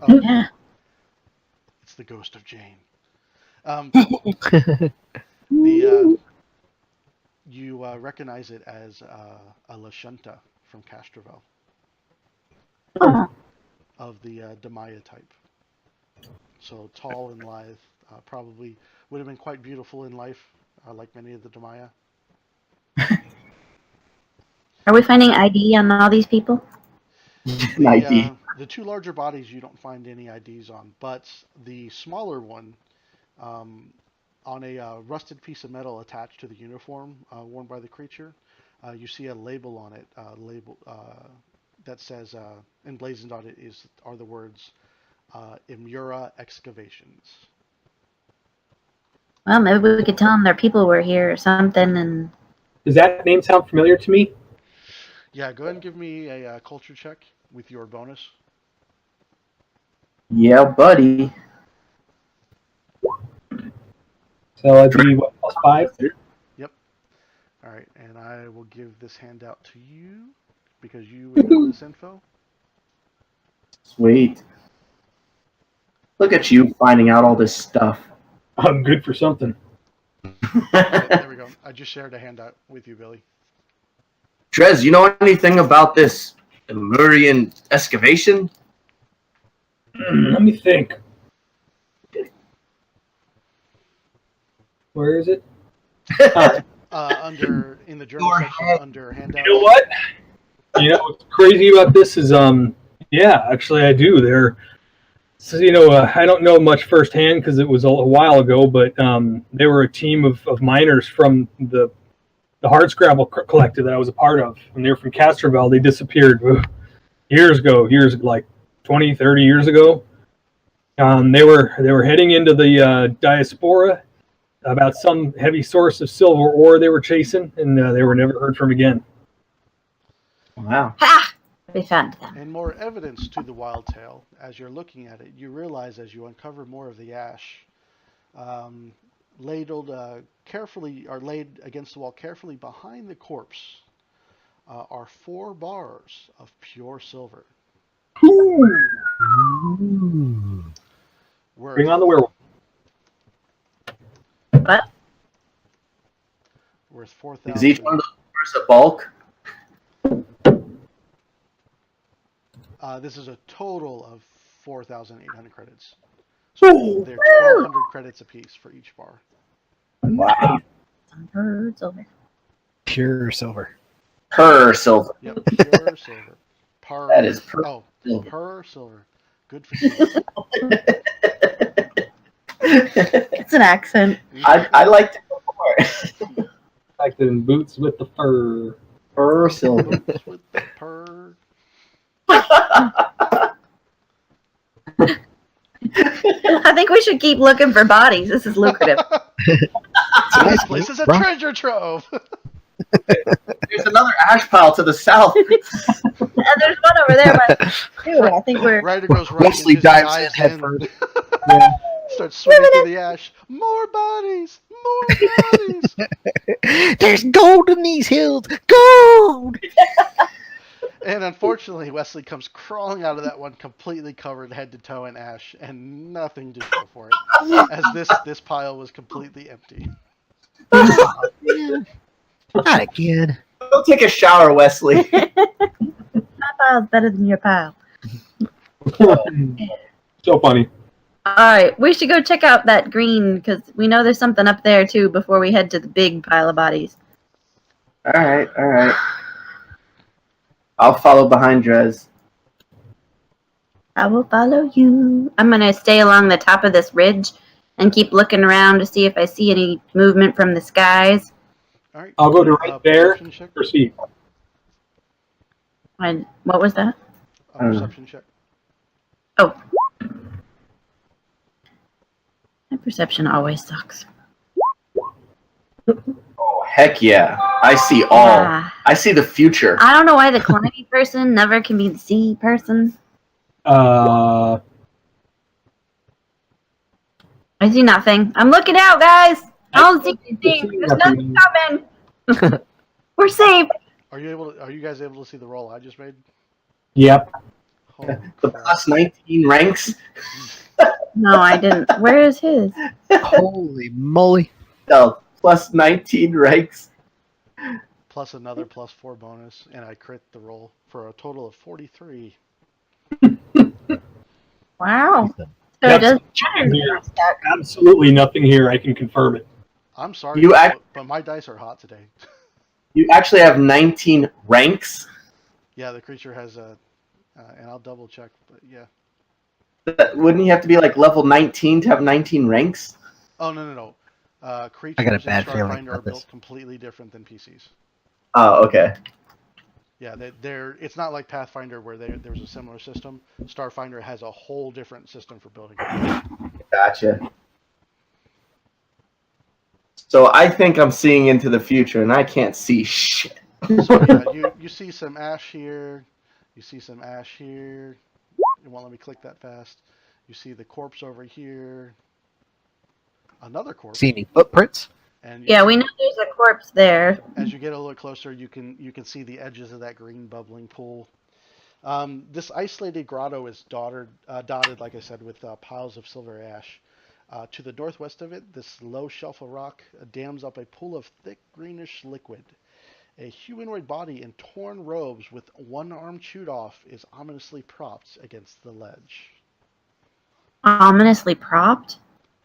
Oh, yeah. It's the ghost of Jane. You recognize it as a Lashunta from Castrovel. Oh. Of the Demaya type. So tall and lithe, probably would have been quite beautiful in life, like many of the Demaya. Are we finding ID on all these people? The two larger bodies you don't find any IDs on, but the smaller one, on a rusted piece of metal attached to the uniform worn by the creature, you see a label on it, that says, emblazoned on it are the words, Imura Excavations. Well, maybe we could tell them their people were here or something. And does that name sound familiar to me? Yeah, go ahead and give me a culture check with your bonus. Yeah, buddy. So that'd be what, +5? Yep. All right, and I will give this handout to you because you would know this info. Sweet. Look at you finding out all this stuff. I'm good for something. There we go. I just shared a handout with you, Billy. Drez, you know anything about this Lemurian excavation? Let me think. Where is it? Under in the journal section under handout. You know what? You know what's crazy about this is, yeah, actually I do. So, I don't know much firsthand because it was a while ago, but they were a team of miners from the Hardscrabble collective that I was a part of, and they were from Castrovel. They disappeared years like 20, 30 years ago. They were heading into the diaspora about some heavy source of silver ore they were chasing, and they were never heard from again. Wow. ha! We found them. And more evidence to the wild tale. As you're looking at it, you realize as you uncover more of the ash, laid against the wall carefully behind the corpse, are 4 bars of pure silver. Bring on the werewolf. What? 4,000. Is each one of those worth a bulk? This is a total of 4,800 credits. So they're 1,200 credits apiece for each bar. Wow. Silver. Pure silver. Per silver. Yep, pure silver. Per. That is per silver. Per silver. Good for silver. It's an accent. I liked it before. Like the boots with the fur. Per silver. Boots with the per. I think we should keep looking for bodies. This is lucrative. This place is a treasure trove. There's another ash pile to the south. And there's one over there, but dude, I think we're. Ryder goes right Wesley and just dives in dives head in. first. Starts swimming through the ash. More bodies. More bodies. There's gold in these hills. Gold. And unfortunately, Wesley comes crawling out of that one completely covered head to toe in ash and nothing to show for it, as this pile was completely empty. Not again. Go take a shower, Wesley. My pile's better than your pile. So funny. All right, we should go check out that green because we know there's something up there too before we head to the big pile of bodies. All right. I'll follow behind Drez. I will follow you. I'm gonna stay along the top of this ridge and keep looking around to see if I see any movement from the skies. All right. I'll go to right there. Perception check. Proceed. And what was that? Perception check. Oh. My perception always sucks. Oh, heck yeah. I see all. Ah. I see the future. I don't know why the climby person never can be the sea person. Uh, I see nothing. I'm looking out, guys. I don't see anything. see There's nothing nothing. coming. We're safe. Are you guys able to see the roll I just made? yep. Holy The crap. plus 19 ranks. No, I didn't. Where is his? Holy moly. No, plus 19 ranks. Plus another +4 bonus, and I crit the roll for a total of 43. Wow. So it That's doesn't matter. here. Absolutely nothing here. I can confirm it. I'm sorry, You act- but my dice are hot today. You actually have 19 ranks. Yeah, the creature has a, and I'll double check, but yeah. Wouldn't you have to be like level 19 to have 19 ranks? Oh, no. Creatures I got a in bad feeling Starfinder are about this. built completely different than PCs. Oh, okay. Yeah, they're. It's not like Pathfinder where there's a similar system. Starfinder has a whole different system for building. Gotcha. So I think I'm seeing into the future, and I can't see shit. So yeah, you see some ash here. You see some ash here. It won't let me click that fast. You see the corpse over here. Another corpse. See any footprints? And Yeah, we know there's a corpse there. as you get a little closer, you can see the edges of that green bubbling pool. This isolated grotto is dotted, like I said, with piles of silver ash. To the northwest of it, this low shelf of rock dams up a pool of thick greenish liquid. A humanoid body in torn robes with one arm chewed off is ominously propped against the ledge. Ominously propped?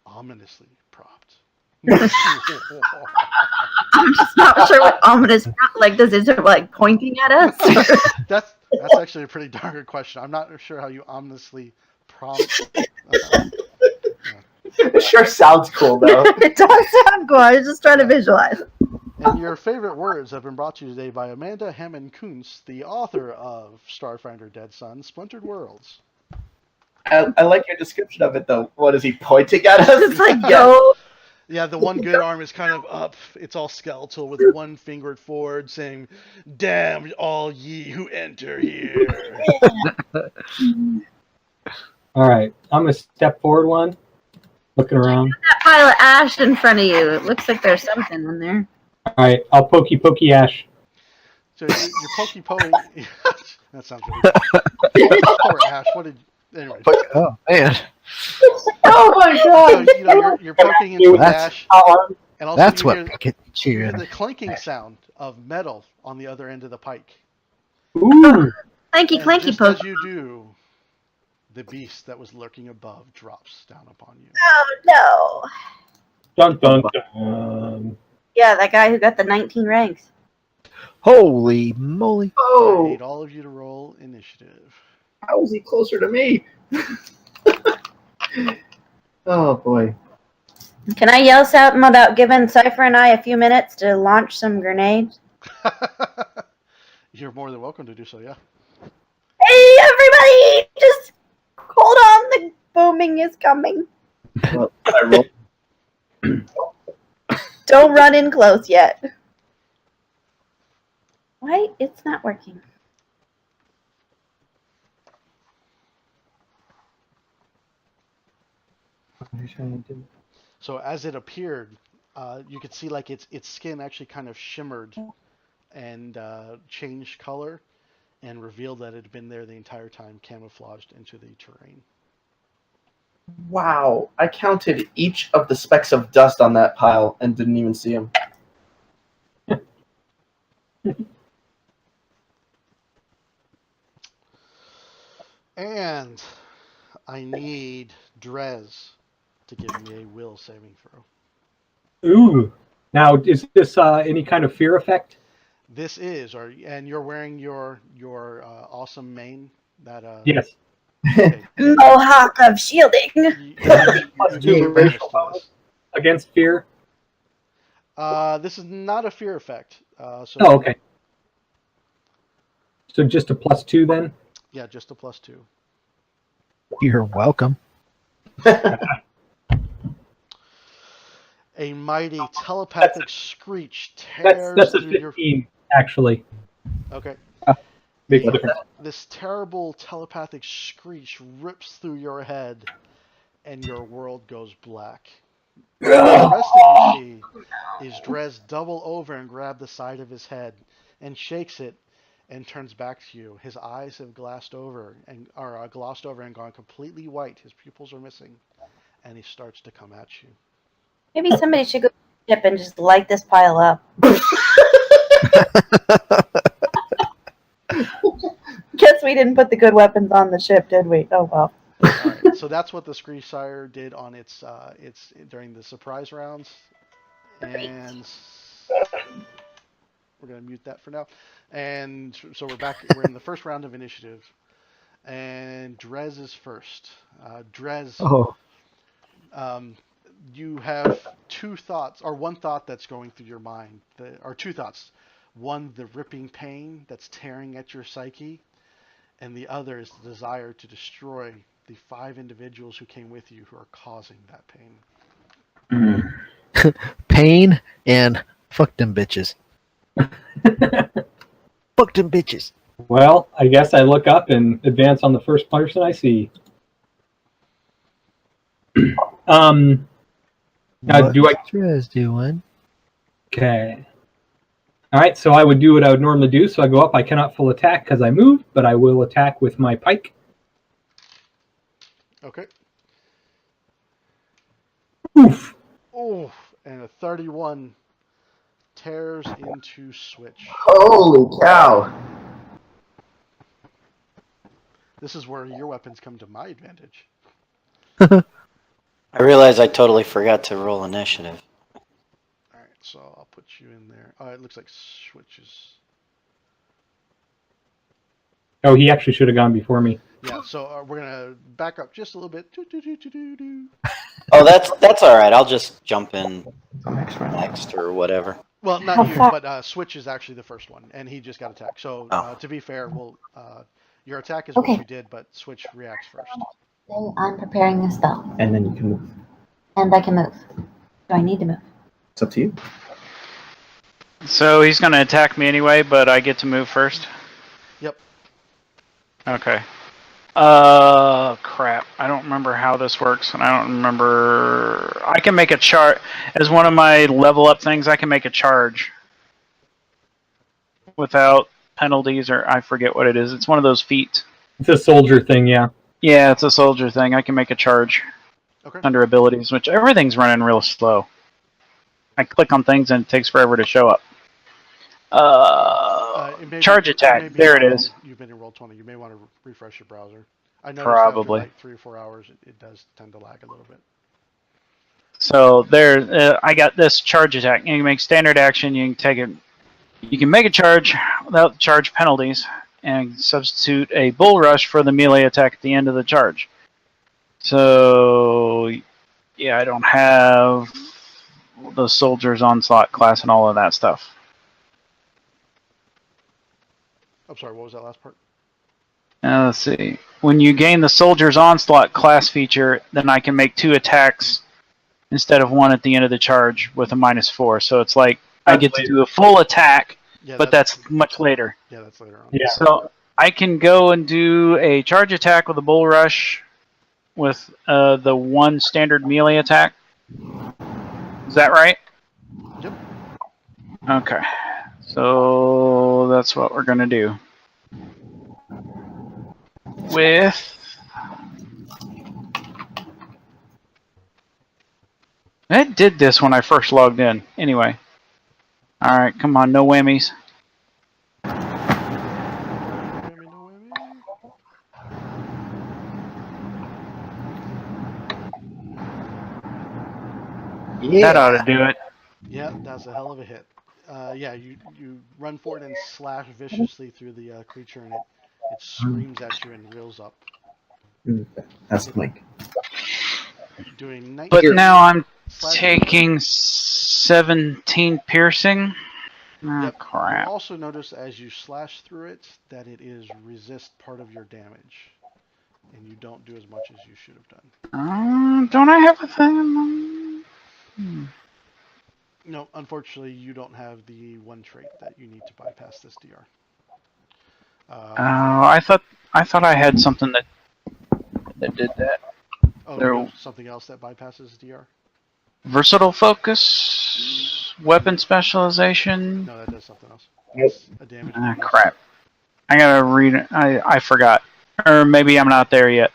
Ominously propped. I'm just not sure what ominous like this is. It like pointing at us? That's actually a pretty dark question. I'm not sure how you ominously prompt. It sure sounds cool, though. It does sound cool. I was just trying to visualize. And your favorite words have been brought to you today by Amanda Hammond Kuntz, the author of Starfinder Dead Sun, Splintered Worlds. I like your description of it, though. What is he pointing at us? It's like, go. Yeah, the one good arm is kind of up. It's all skeletal with one finger forward saying, "Damn all ye who enter here." All right. I'm going to step forward one. Looking around. That pile of ash in front of you. It looks like there's something in there. All right. I'll pokey ash. So you're pokey. That sounds really bad. Poor Ash. What did... Anyway. Oh, man. Oh my So, god! you're poking into the ash. And also That's you what hear, Pikachu you hear and the clinking sound of metal on the other end of the pike. Ooh. Clanky, And clanky, just poke. as you do, the beast that was lurking above drops down upon you. Oh no! Dun dun dun. Yeah, that guy who got the 19 ranks. holy moly! I Oh, need all of you to roll initiative. how is he closer to me? Oh boy. Can I yell something about giving Cypher and I a few minutes to launch some grenades? You're more than welcome to do so, yeah. Hey, everybody! Just hold on. The booming is coming. Well, I roll. Don't run in close yet. Why? It's not working. So as it appeared, you could see like its skin actually kind of shimmered and changed color and revealed that it had been there the entire time, camouflaged into the terrain. Wow, I counted each of the specks of dust on that pile and didn't even see them. And I need Drez to give me a will saving throw. Ooh. Now, is this any kind of fear effect? This is, and you're wearing your awesome mane. That Yes. okay. Mohawk of shielding. You Plus get two your bonus to bonus this. against fear. This is not a fear effect. So Oh, okay. So just a +2 then. yeah, just a +2. You're welcome. A mighty telepathic screech That's tears a through 15 actually. Okay. Big difference. This terrible telepathic screech rips through your head, and your world goes black. The rest of you see is Drez double over and grab the side of his head and shakes it and turns back to you. His eyes have glossed over and gone completely white. His pupils are missing, and he starts to come at you. Maybe somebody should go to the ship and just light this pile up. Guess we didn't put the good weapons on the ship, did we? Oh well. All right, so that's what the Screechire did on its during the surprise rounds, and we're gonna mute that for now. And so we're back. We're in the first round of initiative, and Drez is first. Drez, Oh, you have two thoughts, or one thought that's going through your mind, or two thoughts. One, the ripping pain that's tearing at your psyche, and the other is the desire to destroy the 5 individuals who came with you who are causing that pain. pain and fuck them bitches. Fuck them bitches. Well, I guess I look up and advance on the first person I see. Now, do I? Drez doing? Okay. All right, so I would do what I would normally do. So I go up. I cannot full attack because I moved, but I will attack with my pike. Okay. Oof. Oh, and a 31 tears into Switch. Holy cow! This is where your weapons come to my advantage. I realize I totally forgot to roll initiative. All right, so I'll put you in there. Oh, it looks like Switch is... Oh, he actually should have gone before me. Yeah, so we're going to back up just a little bit. Oh, that's all right. I'll just jump in Next round. next or whatever. Well, not you, but Switch is actually the first one, and he just got attacked. So to be fair, your attack is what you did, but Switch reacts first. I'm preparing a spell, And then you can move. and I can move. Do I need to move? It's up to you. So he's going to attack me anyway, but I get to move first? Yep. Okay. Crap. I don't remember how this works, and I don't remember... I can make a charge. As one of my level up things, I can make a charge. Without penalties, or I forget what it is. It's one of those feats. It's a soldier thing, yeah. Yeah, it's a soldier thing. I can make a charge Okay. under abilities, which everything's running real slow. I click on things and it takes forever to show up. It may Charge be, attack. It may be There how it long is. you've been in Roll20. You may want to refresh your browser. I noticed after Probably. like 3 or 4 hours, it does tend to lag a little bit. So there, I got this charge attack. You can make standard action. You can take it. You can make a charge without charge penalties, and substitute a bull rush for the melee attack at the end of the charge. So yeah, I don't have the soldier's onslaught class and all of that stuff. I'm sorry, what was that last part? Let's see. When you gain the soldier's onslaught class feature, then I can make 2 attacks instead of 1 at the end of the charge with a -4. So it's like I get to do a full attack, Yeah, but that's much later. Yeah, that's later on. Yeah. So I can go and do a charge attack with a bull rush with the 1 standard melee attack. Is that right? Yep. Okay. So that's what we're going to do. It did this when I first logged in. Anyway. Alright, come on, no whammies. No whammy. That ought to do it. Yeah, that's a hell of a hit. Yeah, you run forward and slash viciously through the creature, and it screams at you and reels up. That's Mike. Doing 19. But now I'm slash- taking 17 piercing. Oh, Yep. crap. You'll also notice as you slash through it that it is resist part of your damage, and you don't do as much as you should have done. Don't I have a thing? No, unfortunately, you don't have the 1 trait that you need to bypass this DR. I thought I had something that did that. Oh, there- there's something else that bypasses DR? Versatile focus, weapon specialization. No, that does something else. Nope. It's a damage. Ah, bonus. crap. I gotta read it. I forgot. Or maybe I'm not there yet.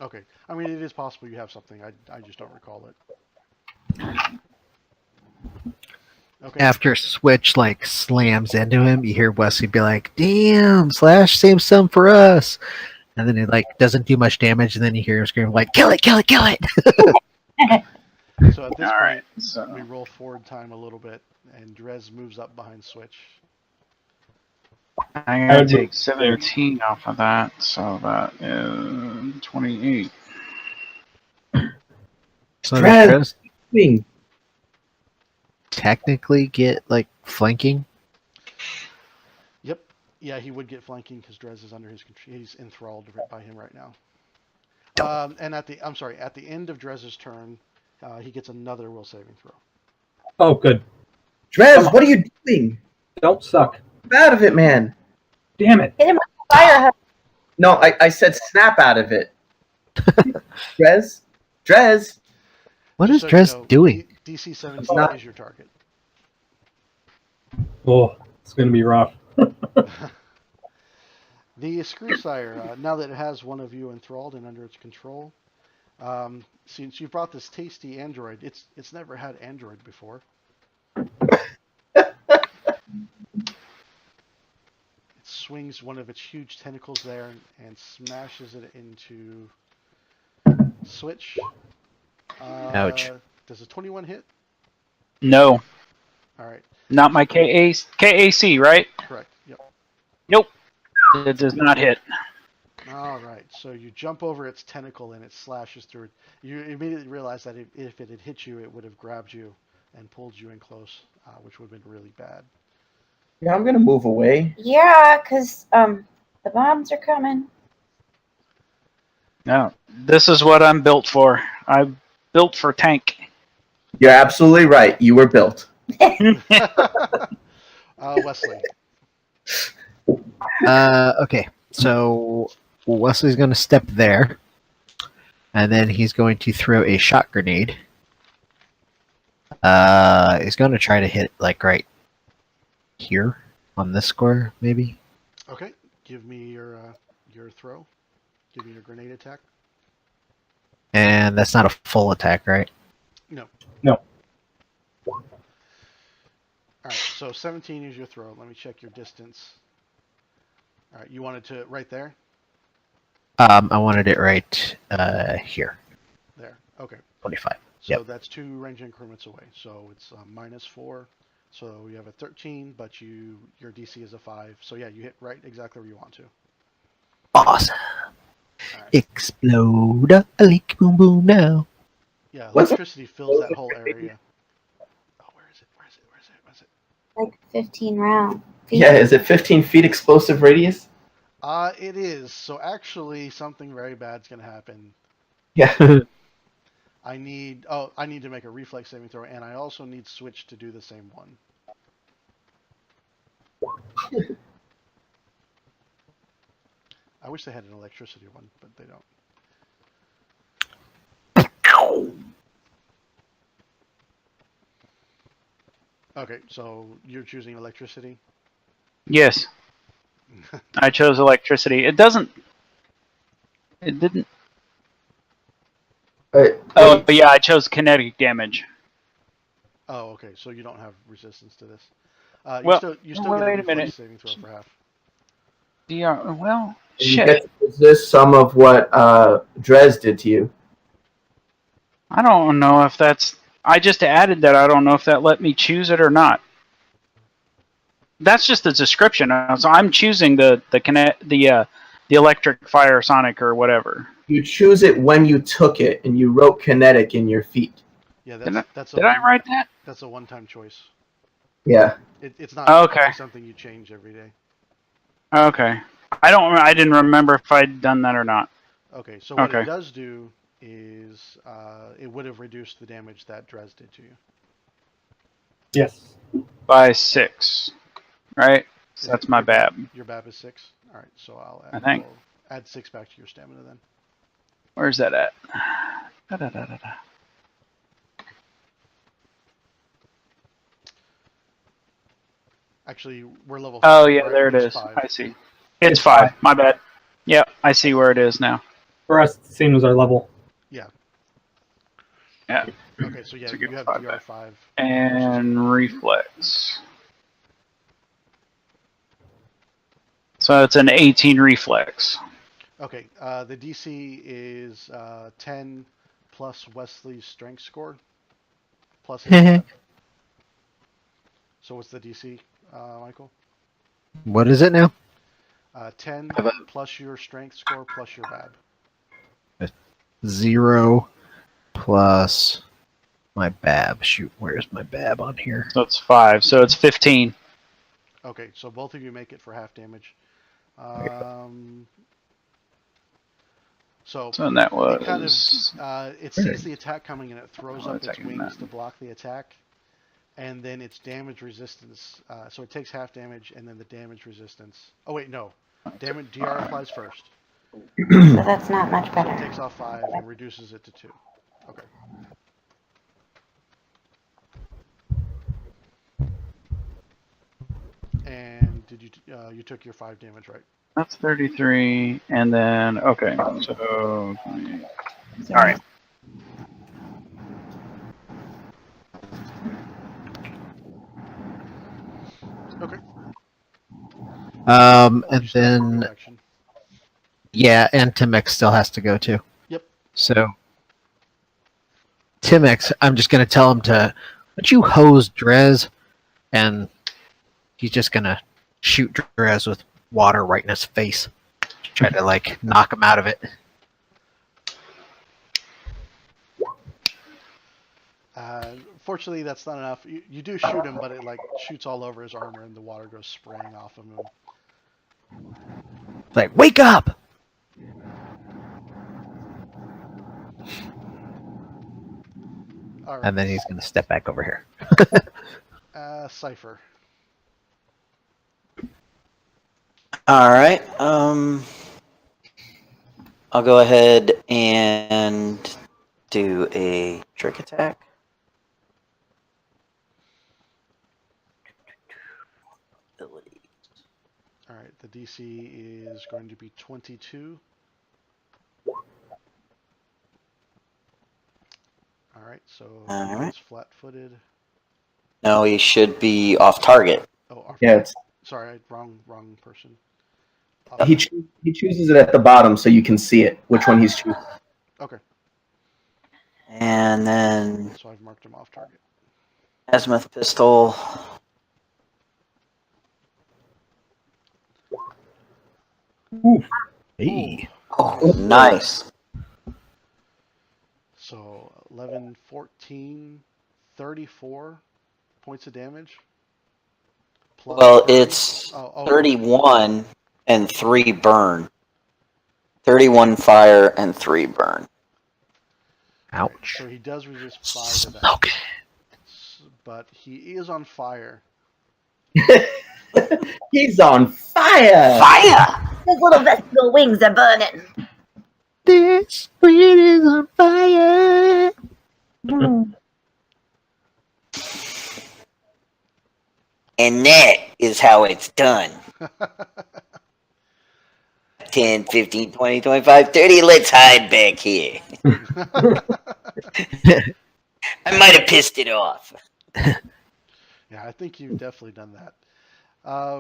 Okay. I mean, it is possible you have something. I just don't recall it. Okay. After Switch like slams into him, you hear Wesley be like, "Damn, Slash, save some for us." And then it like doesn't do much damage, and then you hear him scream like, "Kill it, kill it, kill it!" So at this All right. point, So we roll forward time a little bit, and Drez moves up behind Switch. I gotta take 17 off of that, so that is 28. So Drez. does Thing. technically get like flanking. Yep. Yeah, he would get flanking because Drez is under his control. He's enthralled by him right now. And at the end of Drez's turn, he gets another will saving throw. Oh, good. Drez, what are you doing? Don't suck. Snap out of it, man. Damn it. Hit him with the fire hose. No, I said snap out of it. Drez? Drez? What is Just so you Drez know, doing? DC 17 not- is your target. Oh, it's going to be rough. The Screwsire, now that it has one of you enthralled and under its control, since you brought this tasty android, it's never had android before. It swings one of its huge tentacles there and smashes it into Switch. Ouch. Does a 21 hit? No, All right, not my KAC, right? correct. Yep. Nope. It does not hit. All right, so you jump over its tentacle and it slashes through it. You immediately realize that if it had hit you, it would have grabbed you and pulled you in close, which would have been really bad. Yeah, I'm gonna move away. Yeah, because the bombs are coming. No, this is what I'm built for. I'm built for tank. You're absolutely right. You were built. Wesley. Okay, so Wesley's going to step there, and then he's going to throw a shot grenade. He's going to try to hit like right here on this square, maybe. Okay, give me your throw. Give me your grenade attack. And that's not a full attack, right? No. No. All right, so 17 is your throw. Let me check your distance. All right, you wanted to right there? I wanted it right here, There. Okay. 25. So Yep. that's 2 range increments away. So it's -4. So you have a 13, but your DC is a 5. So yeah, you hit right exactly where you want to. Awesome. All right. Explode a leak, boom boom now. Yeah, What's electricity fills that whole area. Oh, where is it? Where is it? Where is it? Where is it? Like 15 round. Yeah, is it 15 feet explosive radius? It is. So actually, something very bad's gonna happen. Yeah. I need to make a reflex saving throw, and I also need Switch to do the same one. I wish they had an electricity one, but they don't. Okay, so you're choosing electricity? Yes, I chose electricity. It didn't. Oh, but yeah, I chose kinetic damage. Oh, okay, so you don't have resistance to this. Well, You still get a wait a reflex minute. saving throw for half. Well, You shit. get to resist some of what Drez did to you. I don't know if that's. I just added that. I don't know if that let me choose it or not. That's just the description. So I'm choosing the electric fire sonic or whatever. You choose it when you took it, and you wrote kinetic in your feet. Yeah, that's Did I write that? That's a one-time choice. Yeah. It's not Okay. actually something you change every day. Okay. I didn't remember if I'd done that or not. Okay, so what Okay. it does do is it would have reduced the damage that Drez did to you. Yes. By 6, right? So that's my bab. Your BAB is 6. All right, so I think. I'll add 6 back to your stamina then. Where's that at? Da-da-da-da-da. Actually, we're level 5. Oh yeah, right? there it It's is. 5. I see. It's 5. My bad. Yep, I see where it is now. For us, the same as our level. Yeah. Yeah. Okay, so yeah, So get you have 5 DR back. 5. And reflex. So it's an 18 reflex. Okay, the DC is 10 plus Wesley's strength score plus his BAB. So what's the DC, Michael? What is it now? 10 plus your strength score plus your BAB. 0 plus my BAB. Shoot, where's my BAB on here? So it's 5. So it's 15. Okay, so both of you make it for half damage. So that was. it kind of it sees the attack coming and it throws up its wings to block the attack, and then its damage resistance. So it takes half damage, and then the damage resistance. Oh wait, no, damage DR applies first. So that's not much So better. it takes off 5 and reduces it to 2. Okay. And did you took your 5 damage, right? That's 33, and then okay. So all right. Okay. And Just got more then protection. yeah, and Timex still has to go too. Yep. So Timex, I'm just gonna tell him to, would you hose Drez, and he's just gonna shoot Drez with water right in his face, try to like knock him out of it. Fortunately, that's not enough. You do shoot him, but it like shoots all over his armor, and the water goes spraying off of him. Like, wake up! All right. And then he's gonna step back over here. Cypher. All right. I'll go ahead and do a trick attack. Ability. All right. The DC is going to be 22. All right. So All he right. goes flat-footed. No, he should be off target. Oh, Yeah, it's, sorry, wrong person. he chooses it at the bottom so you can see it, which one he's choosing. Okay, And then so I've marked him off target. azimuth pistol. Hey. Oh, nice. So 11, 14, 34 points of damage. Plus Well, 30. it's Oh, 31 and 3 burn. 31 fire and 3 burn. Ouch. So he does resist 5 of that. Okay. But he is on fire. He's on fire! Fire! His little vesicle wings are burning. This squid is on fire. And that is how it's done. 10, 15, 20, 25, 30. Let's hide back here. I might have pissed it off. Yeah, I think you've definitely done that.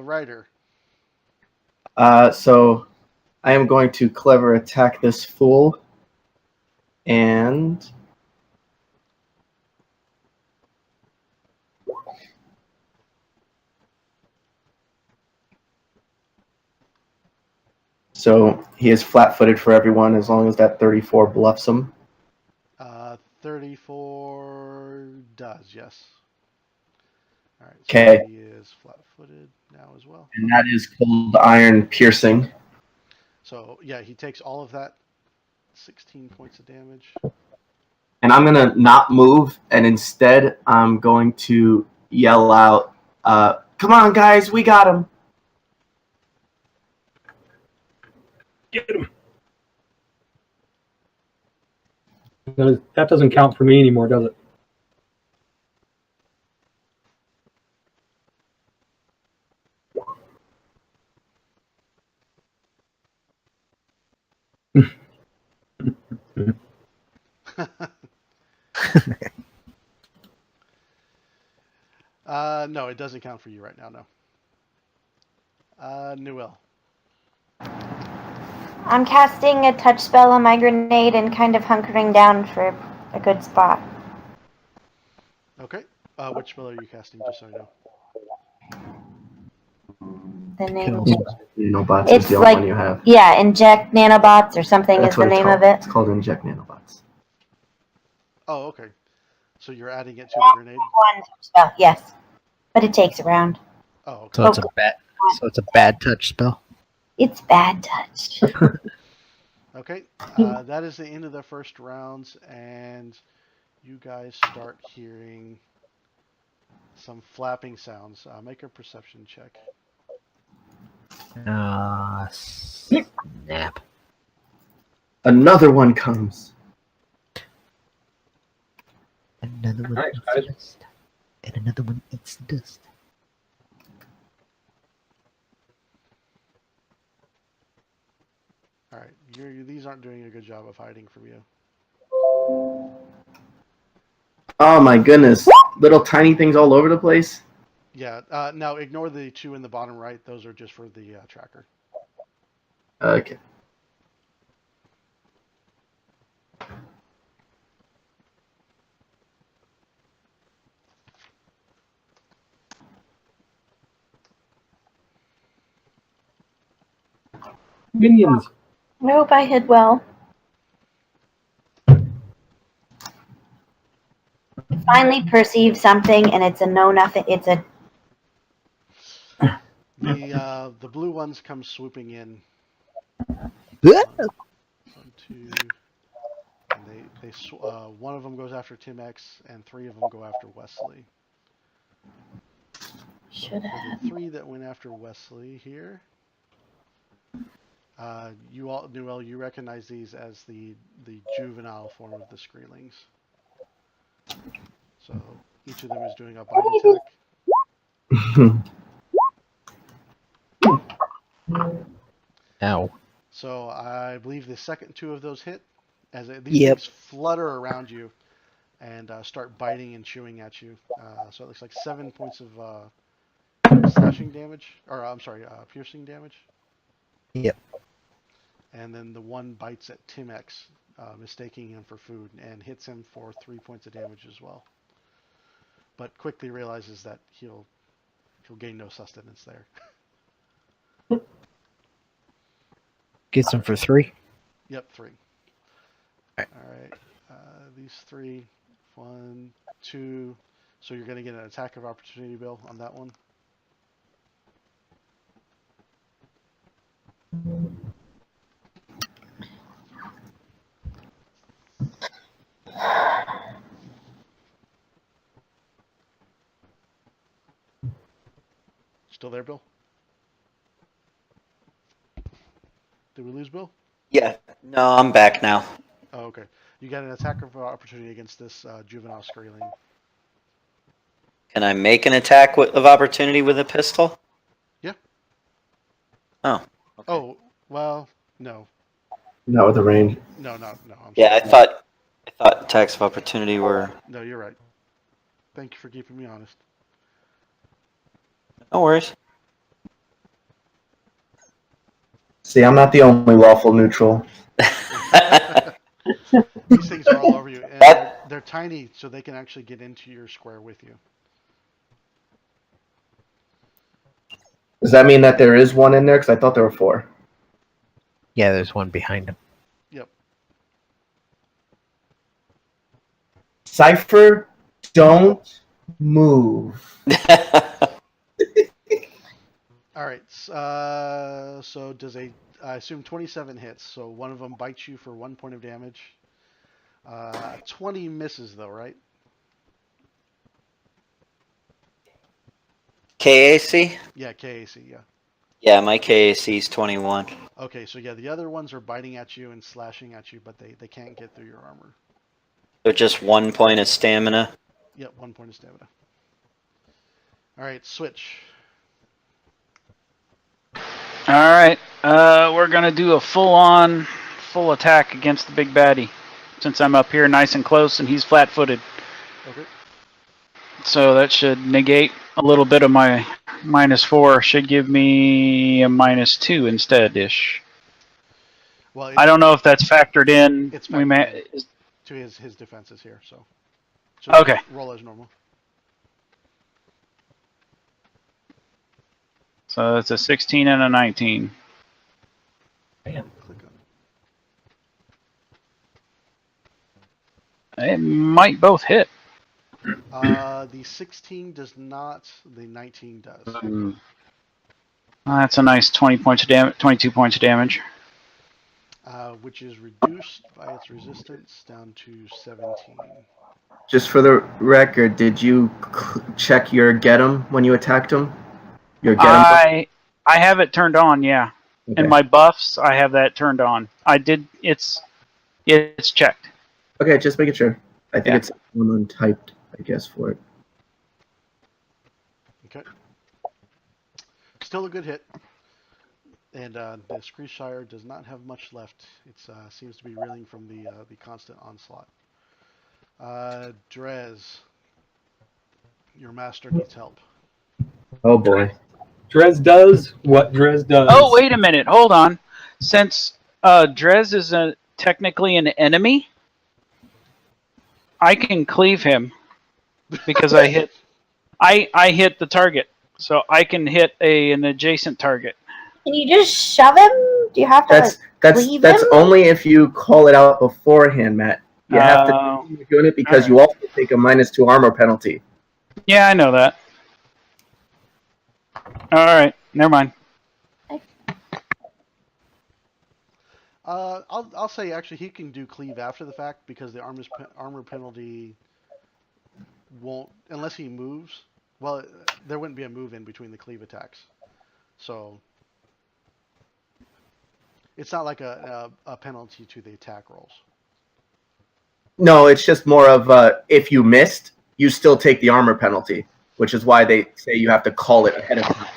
Ryder. So I am going to clever attack this fool. And so he is flat-footed for everyone as long as that 34 bluffs him. 34 does, yes. All right. So Okay. he is flat-footed now as well. And that is cold iron piercing. So yeah, he takes all of that. 16 points of damage. And I'm gonna not move, and instead I'm going to yell out, "Come on, guys, we got him!" Get him. That doesn't count for me anymore, does it? No, it doesn't count for you right now. No. Newell. I'm casting a touch spell on my grenade and kind of hunkering down for a good spot. Okay. Which spell are you casting? Just so I know. The name Can of also- it. Nanobots It's is the only like- one you have. Yeah, inject nanobots or something That's is the what it's name called. of it. It's called Inject Nanobots. Oh, okay. So you're adding it to the grenade. One touch spell, yes. But it takes a round. Oh, okay. So it's a bad. So it's a bad touch spell. It's bad touch. Okay. That is the end of the first rounds, and you guys start hearing some flapping sounds. Make a perception check. Snap. Another one comes. Another one Alright, eats guys. dust. And another one eats dust. All right. These aren't doing a good job of hiding from you. Oh my goodness. Little tiny things all over the place. Yeah. Now ignore the 2 in the bottom right. Those are just for the tracker. Okay. Minions. Nope, I hid well. Finally perceive something, and it's a no nothing. It's a The blue ones come swooping in. 1, 2, and one of them goes after Tim X, and 3 of them go after Wesley. should For have. the 3 that went after Wesley here, Newell, you recognize these as the juvenile form of the Screelings. So each of them is doing a bite attack. Ow. So I believe the second 2 of those hit, as these Yep. things flutter around you. and start biting and chewing at you. So it looks like 7 points of slashing damage, or I'm sorry, piercing damage. Yep. And then the one bites at Timex, mistaking him for food, and hits him for 3 points of damage as well. But quickly realizes that he'll gain no sustenance there. Gets him for 3. Yep, 3. All right. These 3, 1, 2. So you're going to get an attack of opportunity, Bill, on that one. Still there, Bill? Did we lose Bill? Yeah. No, I'm back now. Oh, okay. You got an attack of opportunity against this juvenile Skraeling. Can I make an attack of opportunity with a pistol? Yeah. Oh. Okay. Oh, well, no. Not with the range. No. I'm Yeah, I sorry. thought attacks of opportunity were. No, you're right. Thank you for keeping me honest. No worries. See, I'm not the only lawful neutral. These things are all over you. And they're tiny, so they can actually get into your square with you. Does that mean that there is one in there? Because I thought there were 4. Yeah, there's one behind him. Yep. Cypher, don't move. All right. So does I assume 27 hits. So one of them bites you for 1 point of damage. 20 misses though, right? KAC? Yeah, KAC. Yeah. Yeah, my KAC is 21. Okay, so yeah, the other ones are biting at you and slashing at you, but they can't get through your armor. So just 1 point of stamina. Yep, 1 point of stamina. All right, switch. All right, we're gonna do a full attack against the big baddie, since I'm up here nice and close and he's flat-footed. Okay. So that should negate a little bit of my -4. Should give me a -2 instead-ish. Well, I don't know if that's factored in. It's We factored may. to his defenses here, so Okay. roll as normal. So it's a 16 and a 19. Click on It might both hit. it. The 16 does not. The 19 does. That's a nice 20 points of damage. 22 points of damage. Which is reduced by its resistance down to 17. Just for the record, did you check your get 'em when you attacked him? Your get 'em? I have it turned on, yeah. Okay. In my buffs, I have that turned on. I did. It's checked. Okay, just making sure. I think Yeah. it's one untyped, I guess, for it. Okay. Still a good hit. And the Screeshire does not have much left. It seems to be reeling from the constant onslaught. Drez, your master needs help. Oh boy. Drez does what Drez does. Oh, wait a minute. Hold on. Since Drez is technically an enemy, I can cleave him because I hit. I hit the target, so I can hit an adjacent target. Can you just shove him? Do you have to That's leave him? only if you call it out beforehand, Matt. You have to continue doing it because you also take a -2 armor penalty. Yeah, I know that. All right, never mind. I'll say actually he can do cleave after the fact because the armor penalty won't unless he moves. Well, there wouldn't be a move in between the cleave attacks, so it's not like a penalty to the attack rolls. No, it's just more of if you missed, you still take the armor penalty, which is why they say you have to call it ahead of time,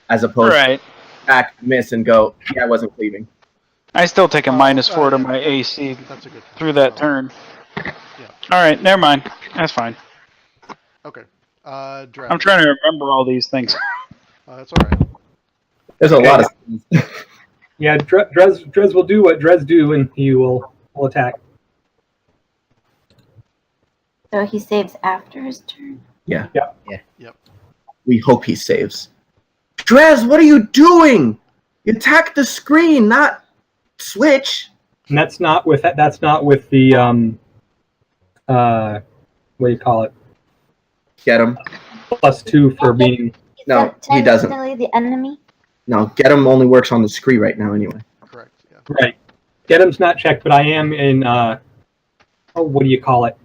as opposed to attack, miss, and go, yeah, I wasn't cleaving. I still take a -4 to my AC That's a good point. through that turn. All right, never mind. That's fine. Okay. Drez. I'm trying to remember all these things. That's all right. There's a Okay. lot of things. Yeah, Drez will do what Drez do, and he will attack. So he saves after his turn. Yeah. Yeah. Yeah. Yep. We hope he saves. Drez, what are you doing? You attack the screen, not switch. And that's not with the what do you call it? Get him. +2 for being. Is No, that he doesn't. technically the enemy? No, get him only works on the screen right now anyway. Correct. Yeah. Right. Get him's not checked, but I am in. What do you call it?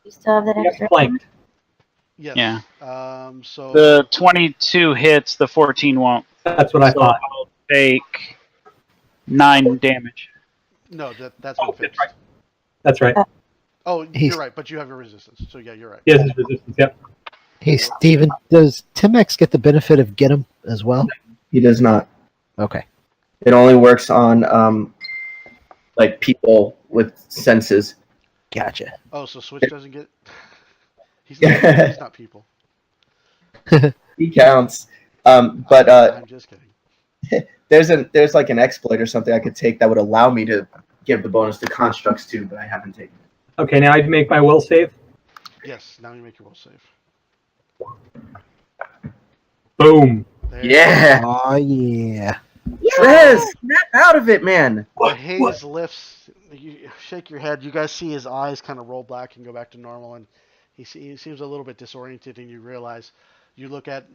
You still have that Yeah, extra. flanked. Yes. Yeah. So The 22 hits, the 14 won't. That's what I So thought. I'll take 9 damage. no, that's Oh, been fixed. that's right. That's right. Oh, He's- you're right, but you have a resistance, so yeah, you're right. Yes, his resistance. Yep. Hey, Steven, does Timex get the benefit of get him as well? He does not. Okay. It only works on like people with senses. Gotcha. Oh, so Switch doesn't get. He's not people. He counts. But I'm just kidding. there's like an exploit or something I could take that would allow me to give the bonus to constructs too, but I haven't taken it. Okay, now I make my will save. Yes. Now you make your will save. Boom. There you Yeah. Oh yeah. Drez, snap out of it, man. go. The haze lifts. You shake your head. You guys see his eyes kind of roll back and go back to normal, and he seems a little bit disoriented. And you realize, you look at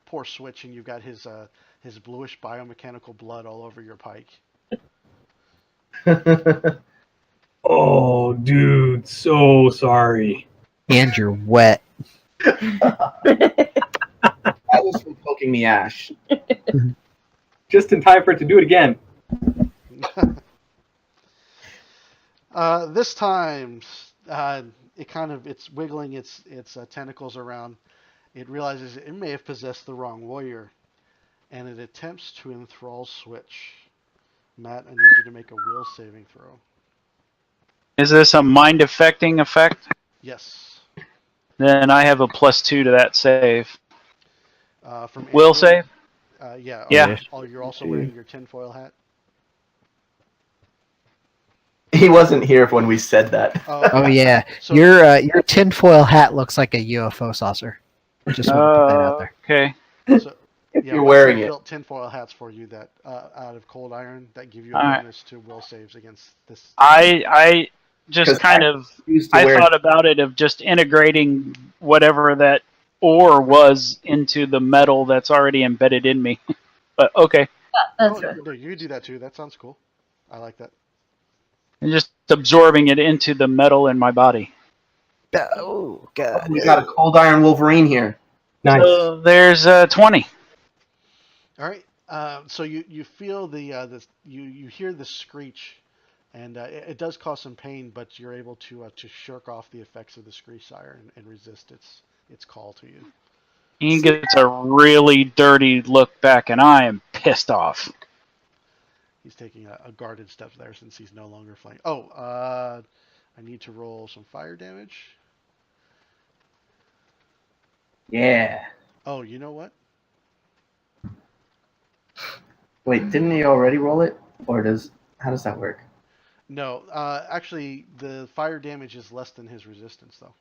poor Switch, and you've got his bluish biomechanical blood all over your pike. Oh, dude, so sorry. And you're wet. That was from poking the ash. Just in time for it to do it again. This time, it's wiggling its tentacles around. It realizes it may have possessed the wrong warrior, and it attempts to enthrall Switch. Matt, I need you to make a will saving throw. Is this a mind affecting effect? Yes. Then I have a +2 to that save. From Will Andrew, save? Yeah. Yeah. Oh, you're also wearing your tinfoil hat. He wasn't here when we said that. Oh yeah. So, Your tinfoil hat looks like a UFO saucer. Just want to put that out there. Okay. so If yeah, you're Wesley wearing it. built tinfoil hats for you that out of cold iron that give you a Alright. bonus to will saves against this. I just 'Cause kind of Used to I wear thought about it of just integrating whatever that ore was into the metal that's already embedded in me. But okay. Oh, no, you could do that too. That sounds cool. I like that. And just absorbing it into the metal in my body. Oh god. We got a cold iron Wolverine here. Nice. So there's 20. All right. So you feel you hear the screech, and it does cause some pain, but you're able to shirk off the effects of the screech sire and resist its call to you. He gets a really dirty look back, and I am pissed off. He's taking a guarded step there since he's no longer flying. Oh, I need to roll some fire damage. Yeah. Oh, you know what? Wait, didn't he already roll it? Or how does that work? No, actually, the fire damage is less than his resistance, though.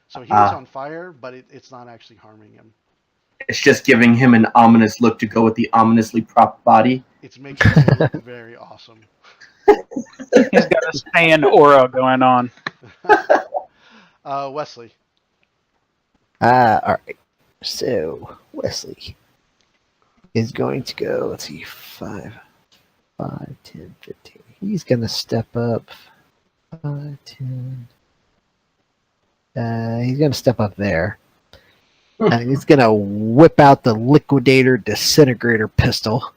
So he is on fire, but it's not actually harming him. It's just giving him an ominous look to go with the ominously propped body. It's making him look very awesome. He's got a Saiyan aura going on. Wesley. Alright. So Wesley is going to go, let's see, 5, 10, 15. He's gonna step up 5, 10. He's gonna step up there. And he's gonna whip out the liquidator disintegrator pistol.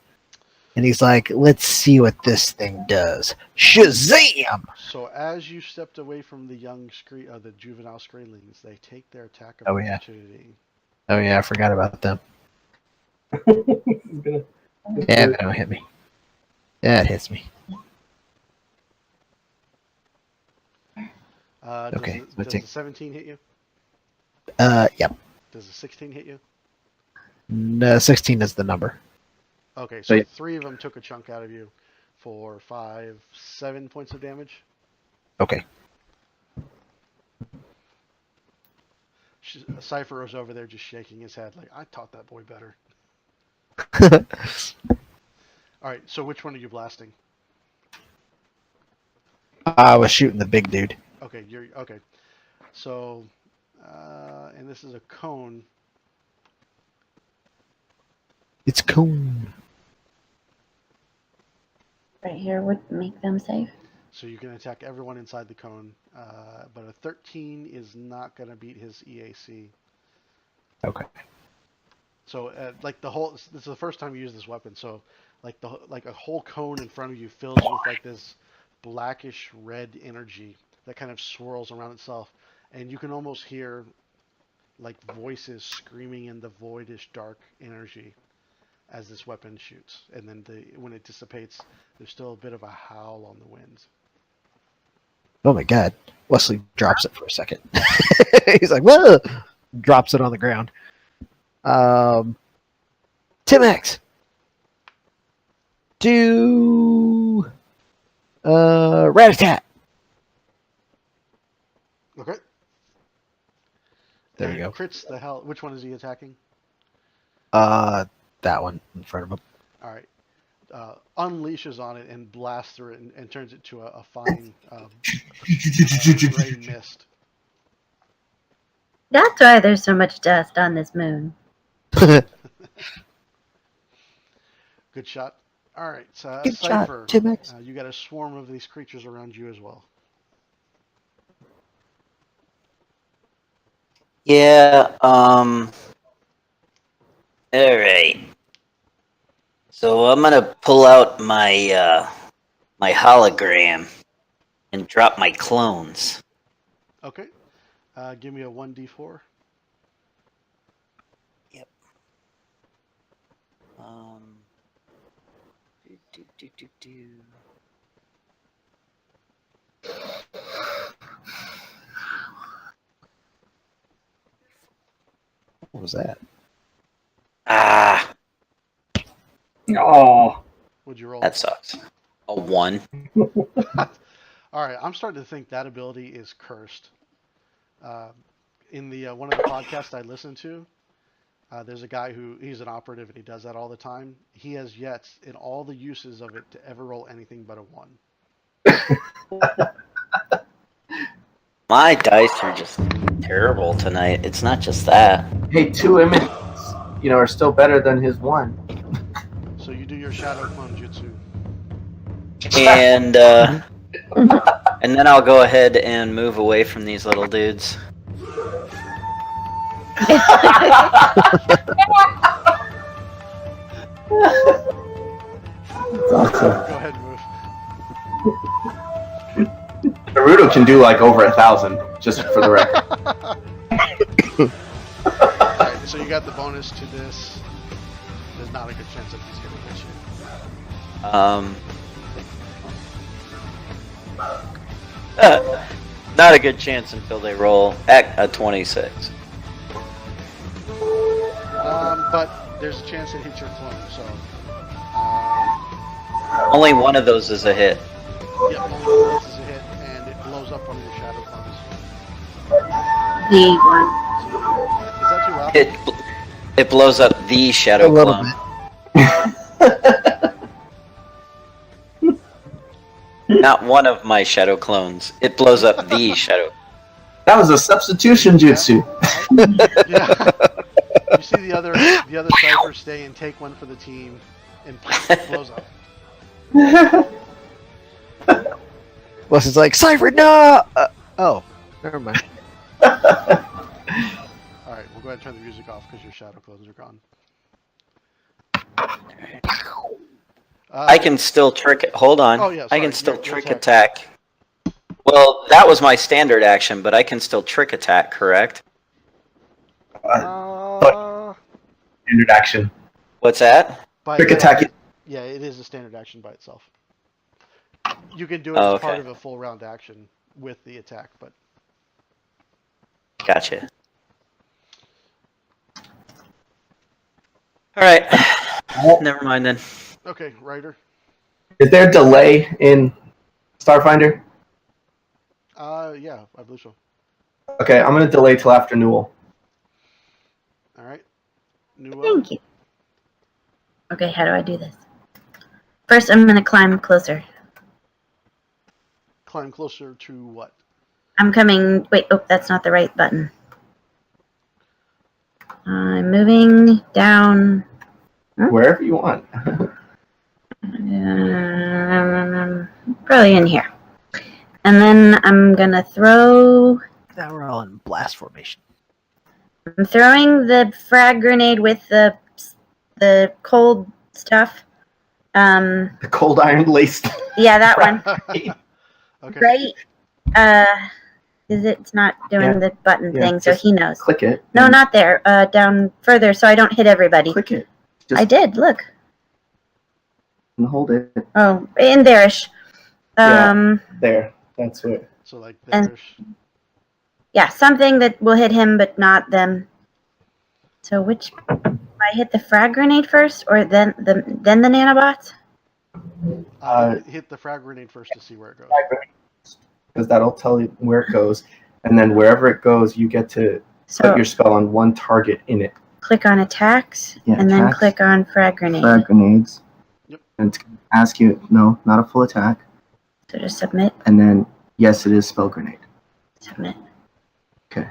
And he's like, let's see what this thing does. Shazam! So as you stepped away from the the juvenile screelings, they take their attack of Oh, yeah. opportunity. Oh yeah, I forgot about them. Yeah, they don't hit me. Yeah, it hits me. Okay, Does let's the see. 17 hit you? Yep. Does the 16 hit you? No, 16 is the number. Okay, So so yeah. 3 of them took a chunk out of you for 5, 7 points of damage. Okay. Cypher was over there just shaking his head like, I taught that boy better. All right, so which one are you blasting? I was shooting the big dude. Okay, you're okay. So, and this is a cone. It's cone. Right here would make them safe. So you can attack everyone inside the cone, but a 13 is not going to beat his EAC. Okay. So, like the whole, this is the first time you use this weapon. So, like a whole cone in front of you fills with like this blackish red energy that kind of swirls around itself, and you can almost hear like voices screaming in the voidish dark energy as this weapon shoots. And then when it dissipates, there's still a bit of a howl on the wind. Oh my god. Wesley drops it for a second. He's like, whoa! Drops it on the ground. Timex. Do rat-a-tat. Okay. There And we go. crits the hell. Which one is he attacking? That one in front of him. All right. Unleashes on it and blasts through it and turns it to a fine gray mist. That's why there's so much dust on this moon. Good shot. All right, so Good Cypher, shot, Timex. you got a swarm of these creatures around you as well. Yeah, all right. So I'm gonna pull out my my hologram and drop my clones. Okay. Give me a 1d4. Yep. Do. What was that? Ah, Oh, Would you roll? that sucks. A 1. All right, I'm starting to think that ability is cursed. In the one of the podcasts I listen to, there's a guy he's an operative and he does that all the time. He has yet, in all the uses of it, to ever roll anything but a 1. My dice are just terrible tonight. It's not just that. Hey, 2 images, are still better than his 1. So you do your shadow clone jutsu. And and then I'll go ahead and move away from these little dudes. Awesome. Go ahead and move. Naruto can do like over 1,000, just for the record. Alright, so you got the bonus to this. There's not a good chance that he's going to hit you. Not a good chance until they roll at a 26. But there's a chance it hits your clone, so... Only one of those is a hit. yeah, only this is a hit, and it blows up one of your shadow clones. The one. Is that too loud? It blows up the shadow A little clone. bit. Not one of my shadow clones. It blows up the shadow. That was a substitution jutsu. Yeah. You see the other Cypher stay and take one for the team, and it blows up. Wes like, Cypher, no! Oh, never mind. Alright, we'll go ahead and turn the music off because your shadow clones are gone. I can still trick it. Hold on. Oh, yeah, I sorry, can still your trick attack. attack. Well, that was my standard action, but I can still trick attack, correct? Standard action. What's that? By Trick itself, attack. yeah, it is a standard action by itself. You can do it Oh, as part okay. of a full round action with the attack, but Gotcha. All right. Never mind then. Okay, Ryder. Is there a delay in Starfinder? Yeah, I believe so. Okay, I'm gonna delay till after Newell. All right. Nua. Thank you. Okay, how do I do this? First, I'm going to climb closer. Climb closer to what? I'm coming. Wait, oh, that's not the right button. I'm moving down. Wherever you want. Probably in here. And then I'm going to throw. Now we're all in blast formation. I'm throwing the frag grenade with the cold stuff. The cold iron laced. Yeah, that one. Okay. Right. It's not doing the button thing, so he knows. Click it. No, not there. Down further, so I don't hit everybody. Click it. I did. Look. And hold it. Oh, in there-ish. There. That's it. So like And- there's. Yeah, something that will hit him, but not them. So which? I hit the frag grenade first, or then the nanobots? Hit the frag grenade first to see where it goes. Because that'll tell you where it goes, and then wherever it goes, you get to So put your spell on one target in it. click on attacks, Yeah, and then attacks. click on frag grenade. Frag grenades. Yep. And it's gonna ask you, no, not a full attack. So just submit, And then, yes, it is spell grenade. submit. Okay.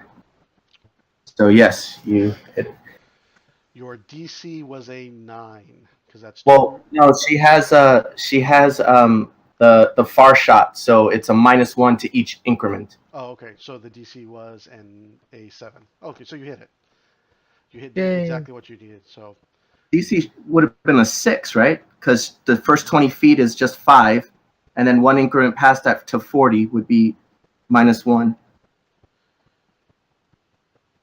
So yes, you hit it. Your DC was a 9 because that's. Well, no, she has the far shot, so it's a -1 to each increment. Oh, okay. So the DC was a 7. Okay, so you hit it. You hit Yay. exactly what you needed. So DC would have been a 6, right? Because the first 20 feet is just 5, and then one increment past that to 40 would be -1.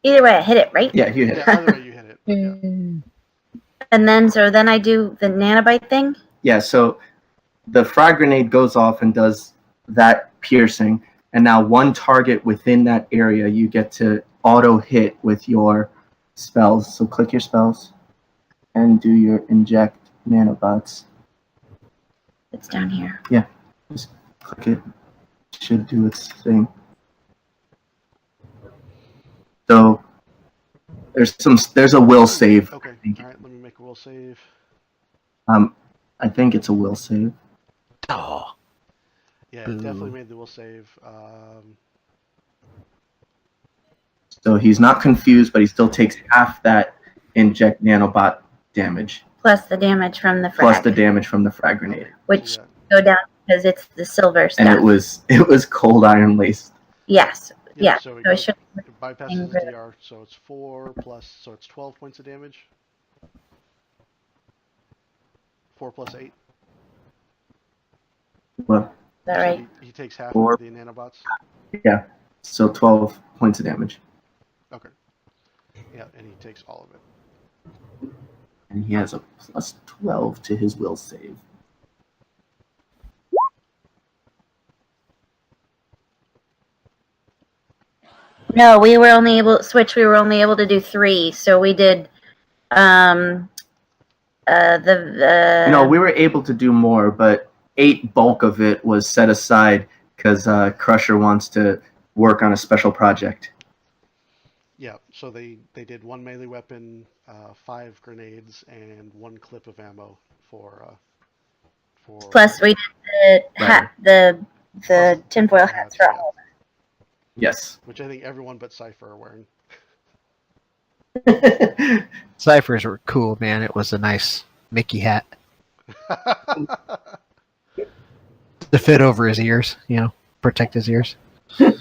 Either way, I hit it, right? Yeah, you hit yeah, it. either way you hit it. Yeah. And then I do the nanobite thing. Yeah, so the frag grenade goes off and does that piercing, and now one target within that area you get to auto hit with your spells. So click your spells and do your inject nanobots. It's down here. Just click it. Should do its thing. So there's a will save. Okay. All right. Let me make a will save. I think it's a will save. Oh, Yeah, Boo. definitely made the will save. So he's not confused, but he still takes half that inject nanobot damage, Plus the damage from the frag. plus the damage from the frag grenade. Which yeah. go down because it's the silver stuff. And it was cold iron laced. Yes. Yeah. So it, So it goes, should. it bypasses the DR. So it's 4 plus. So it's 12 points of damage. 4 plus 8. Well, Is that So right? he takes half 4. of the nanobots. yeah. So 12 points of damage. Okay. Yeah, and he takes all of it. And he has a plus 12 to his will save. No, we were only able We were only able to do 3, so we did. No, we were able to do more, but 8 bulk of it was set aside because Crusher wants to work on a special project. Yeah, so they did 1 melee weapon, 5 grenades, and 1 clip of ammo for. Plus we did the hat, the tinfoil hats for all. Yes. Which I think everyone but Cypher are wearing. ciphers were cool, man. It was a nice Mickey hat to fit over his ears, protect his ears. All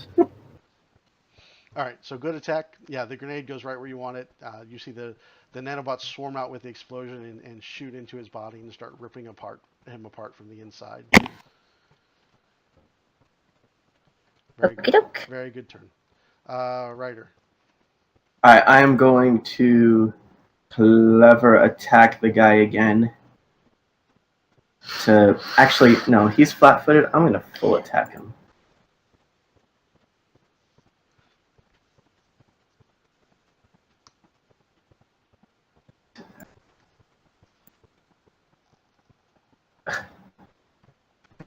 right, so good attack. Yeah, the grenade goes right where you want it. You see the nanobots swarm out with the explosion and shoot into his body and start ripping him apart from the inside. Very Okie good, doke. very good turn. Ryder. Alright, I am going to clever attack the guy again. Actually, no, he's flat-footed. I'm going to full attack him.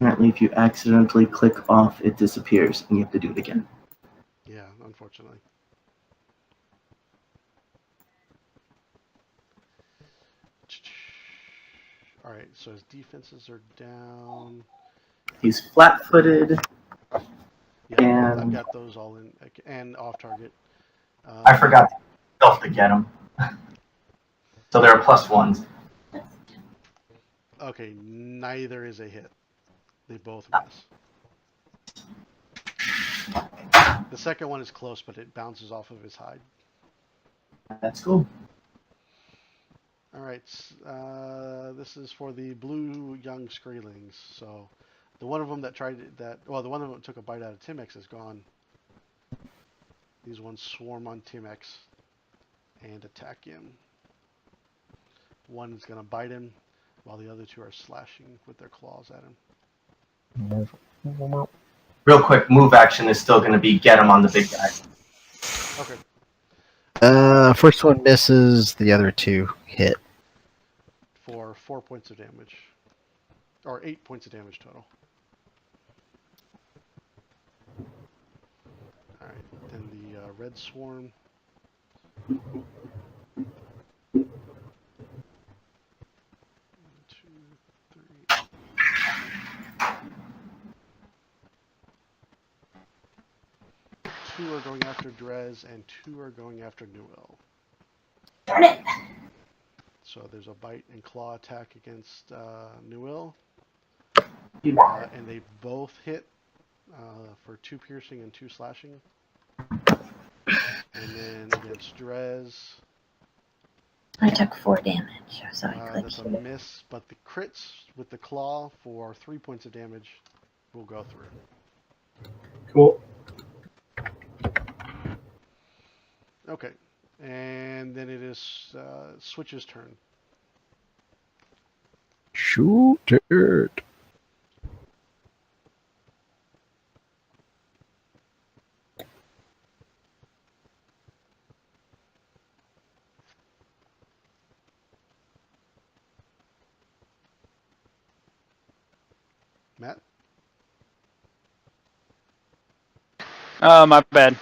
Apparently, if you accidentally click off, it disappears, and you have to do it again. Yeah, unfortunately. All right, so his defenses are down. He's flat-footed. Yeah, I've And got those all in and off target. I forgot to get him. So there are +1s. Okay, neither is a hit. They both miss. The second one is close, but it bounces off of his hide. That's cool. All right, this is for the blue young Screelings. So, the one of them that the one of them that took a bite out of Timex is gone. These ones swarm on Timex and attack him. One is gonna bite him, while the other two are slashing with their claws at him. Real quick, move action is still going to be get him on the big guy. Okay. First one misses, the other two hit. For 4 points of damage, or 8 points of damage total. All right, then the red swarm. Two are going after Drez, and 2 are going after Newell. Darn it! So there's a bite and claw attack against Newell, You and they both hit for 2 piercing and 2 slashing. And then against Drez, I took 4 damage, so I clicked that's a here. miss, but the crits with the claw for 3 points of damage will go through. Cool. Okay, and then it is Switch's turn. Shoot it. Matt? My bad.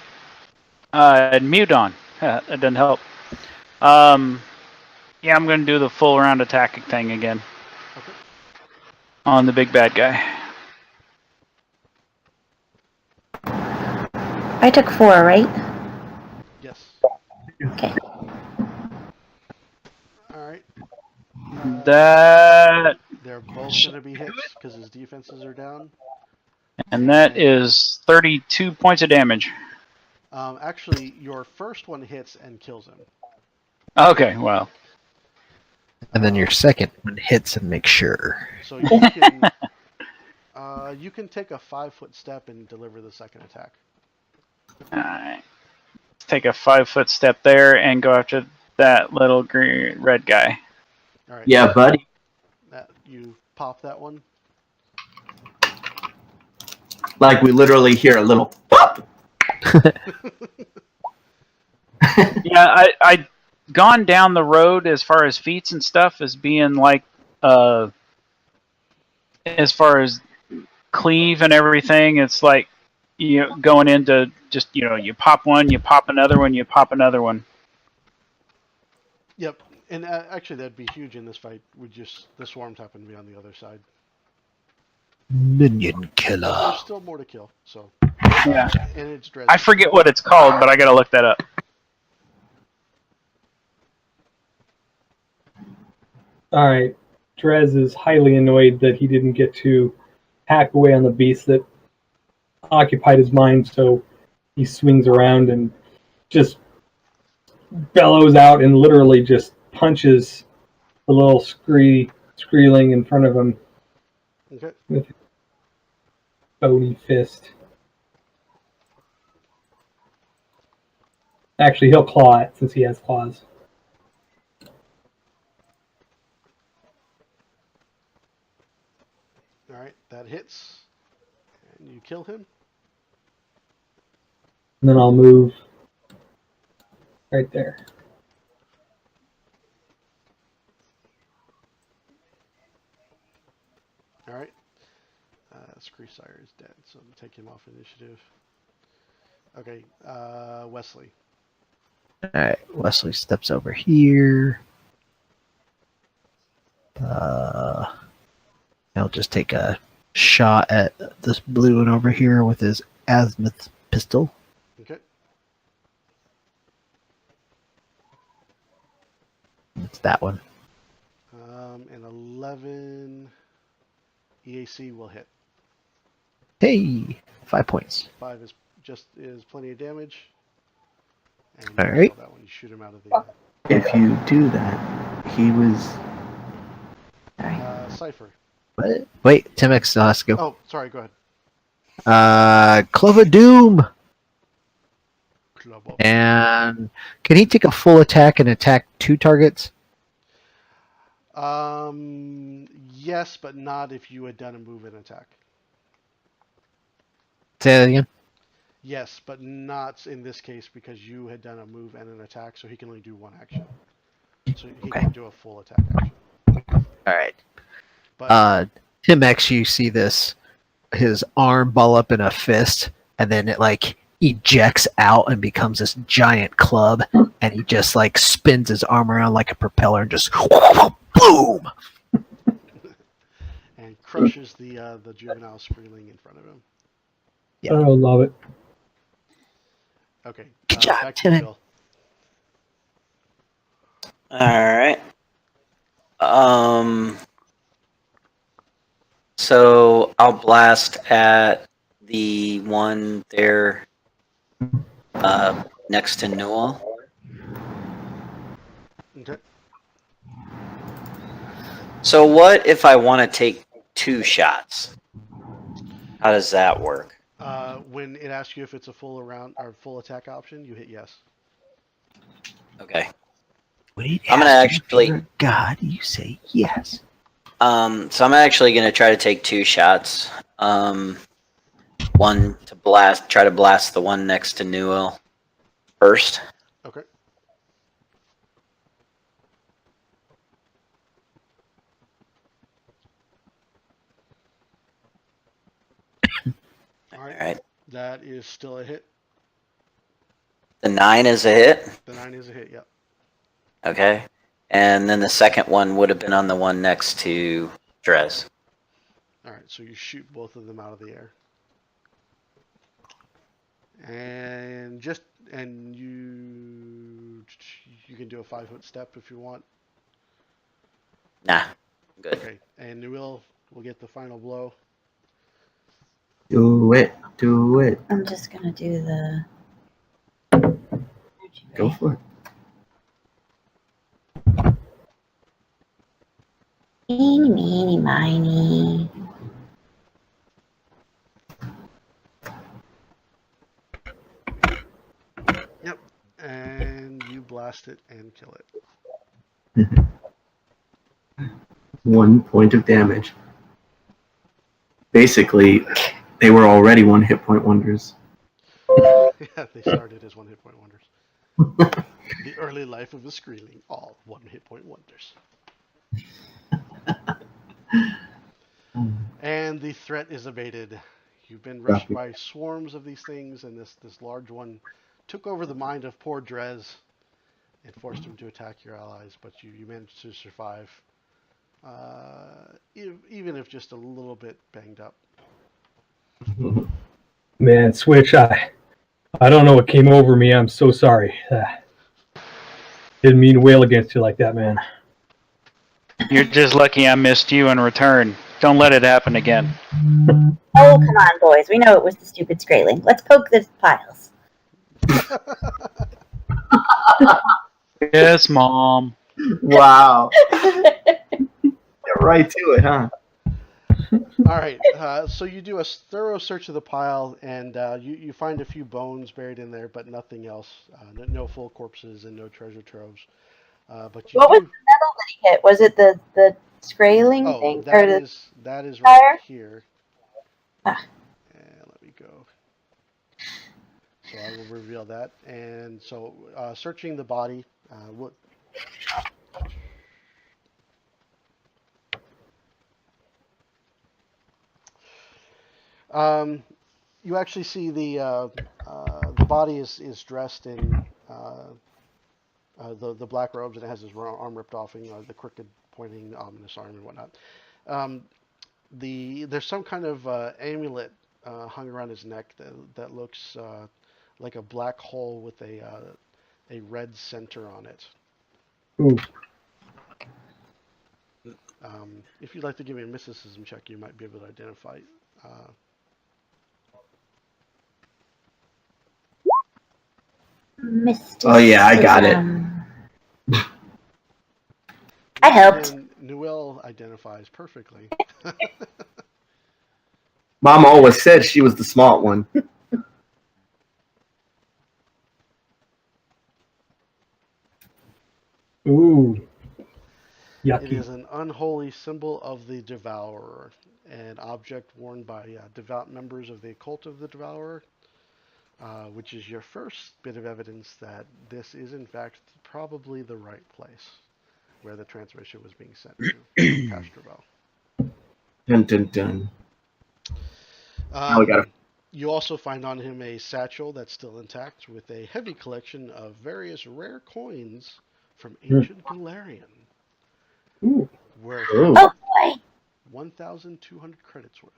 Mute on. That didn't help. Yeah, I'm going to do the full round attacking thing again. Okay. On the big bad guy. I took 4, right? Yes. Okay. All right. That They're both going to be hits because his defenses are down. and that is 32 points of damage. Actually, your first one hits and kills him. Okay, well. And then your second one hits and makes sure. So you can take a 5-foot step and deliver the second attack. Alright. Take a 5-foot step there and go after that little green red guy. All right. Yeah, buddy. You pop that one. Like we literally hear a little pop. Yeah, I'd gone down the road as far as feats and stuff as being like, as far as cleave and everything, it's like, you know, going into just, you know, you pop one, you pop another one, you pop another one. Yep. And actually, that'd be huge in this fight. The swarms happen to be on the other side. Minion But killer. there's still more to kill. So. Yeah. And it's Dresden. I forget what it's called, but I gotta look that up. All right. Drez is highly annoyed that he didn't get to hack away on the beast that occupied his mind, so he swings around and just bellows out and literally just punches the little Screeling in front of him Okay. with his bony fist. Actually, he'll claw it since he has claws. All right. That hits. And you kill him. And then I'll move right there. All right. Scree Sire is dead, so take him off initiative. Okay, Wesley. All right, Wesley steps over here. He'll just take a shot at this blue one over here with his azimuth pistol. Okay. It's that one. An 11 EAC will hit. Hey, 5 points. 5 is plenty of damage. And All you right. kill that one. You shoot him out of the If you do that, he was. Cypher. What? Wait, Timex still has to go. Oh, sorry. Go ahead. Clover Doom. Club up. And can he take a full attack and attack 2 targets? Yes, but not if you had done a move and attack. Say that again. Yes, but not in this case because you had done a move and an attack, so he can only do 1 action. So he Okay. can't do a full attack action. All right. But Timex, you see this, his arm ball up in a fist, and then it like ejects out and becomes this giant club, and he just like spins his arm around like a propeller and just boom. and crushes the juvenile Spreeling in front of him. Yeah. Oh, love it. Okay. Good job, back to Timmy. Bill. All right. So I'll blast at the one there next to Newell. Okay. So what if I want to take 2 shots? How does that work? When it asks you if it's a full round or full attack option, you hit yes. Okay. Wait, I'm gonna actually. God, you say yes. So I'm actually gonna try to take 2 shots. One to try to blast the one next to Newell first. Okay. All right. All right. That is still a hit. The 9 is a hit. The 9 is a hit. Yep. Okay. And then the second one would have been on the one next to Drez. All right. So you shoot both of them out of the air. And you can do a 5-foot step if you want. Nah. Good. Okay. And Newell will get the final blow. Do it. Do it. I'm just gonna do the. Go for it. Meeny, meeny, miny. Yep. And you blast it and kill it. 1 point of damage. Basically, they were already 1 hit point wonders. Yeah, they started as 1 hit point wonders. The early life of a Screeling, all 1 hit point wonders. And the threat is abated. You've been rushed by swarms of these things, and this large one took over the mind of poor Drez and forced him to attack your allies, but you managed to survive, even if just a little bit banged up. Man, Switch, I don't know what came over me. I'm so sorry. Didn't mean to wail against you like that, man. You're just lucky I missed you in return. Don't let it happen again. Oh, come on, boys. We know it was the stupid Skraeling. Let's poke the piles. Yes, Mom. Wow. Get right to it, huh? All right, so you do a thorough search of the pile, and you find a few bones buried in there, but nothing else. No full corpses and no treasure troves. But you What was do. the metal that he hit? Was it the Skraeling Oh, thing? that Or the is fire? right here. Ah. And let me go. So I will reveal that. And so, searching the body, what? You actually see the body is dressed in the black robes, and it has his arm ripped off, and the crooked pointing ominous arm and whatnot. Um, there's some kind of amulet hung around his neck that looks like a black hole with a red center on it. Ooh. If you'd like to give me a mysticism check, you might be able to identify. Mysticism. Oh yeah, I got it. I helped. And Newell identifies perfectly. Mom always said she was the smart one. Ooh. It Yucky. is an unholy symbol of the Devourer, an object worn by devout members of the cult of the Devourer, which is your first bit of evidence that this is, in fact, probably the right place where the transmission was being sent to from Castroville. Dun dun dun. Now we gotta. You also find on him a satchel that's still intact with a heavy collection of various rare coins from ancient Galarian. Ooh. Worth Ooh. Oh boy. 1,200 credits worth.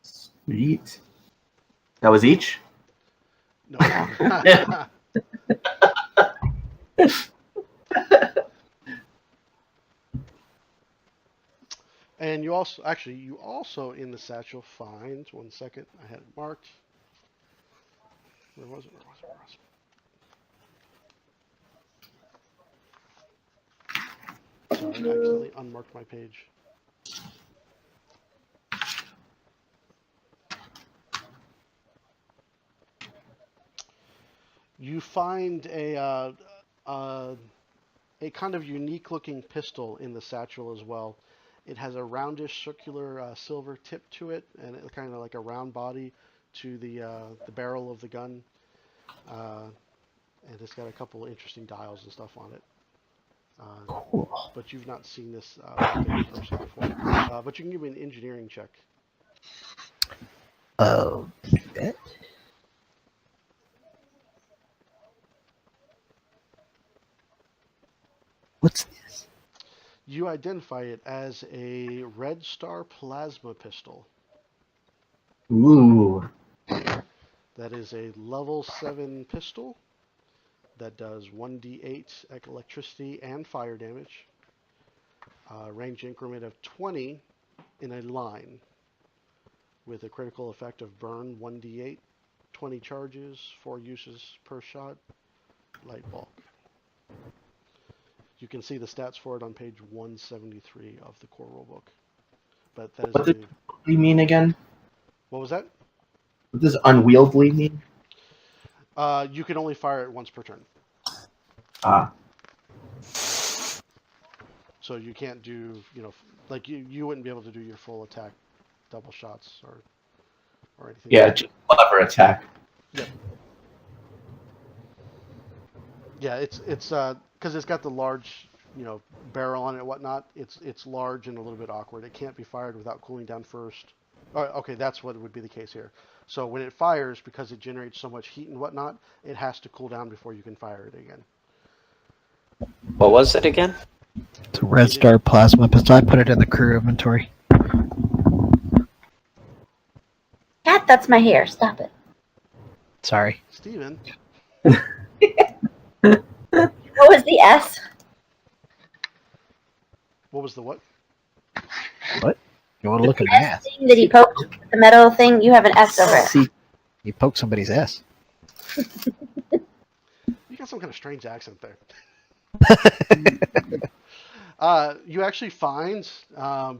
Sweet. That was each? No. And you also in the satchel find, one second, I had it marked. Where was it? Sorry, I accidentally unmarked my page. You find a kind of unique looking pistol in the satchel as well. It has a roundish circular silver tip to it, and it's kind of like a round body to the barrel of the gun. And it's got a couple interesting dials and stuff on it. Cool. But you've not seen this weapon in person before. But you can give me an engineering check. Oh. What's this? You identify it as a Red Star plasma pistol. Ooh. That is a level 7 pistol that does 1d8 electricity and fire damage. Range increment of 20 in a line with a critical effect of burn 1d8, 20 charges, 4 uses per shot, light bulk. You can see the stats for it on page 173 of the core rulebook. But that is What does unwieldy mean again? What was that? What does unwieldy mean? You can only fire it once per turn. Ah. So you can't do, like you wouldn't be able to do your full attack double shots or anything. Yeah, like just clever attack. Yep. Yeah, it's because it's got the large, barrel on it and whatnot. It's large and a little bit awkward. It can't be fired without cooling down first. Okay, that's what would be the case here. So when it fires, because it generates so much heat and whatnot, it has to cool down before you can fire it again. What was it again? It's a Red Star plasma pistol. I put it in the crew inventory. Cat, that's my hair. Stop it. Sorry. Steven. What was the S? What was the what? What? You want to look at S math? thing that he poked, the metal thing, you have an S over it. See, You poke somebody's ass. You got some kind of strange accent there. You actually find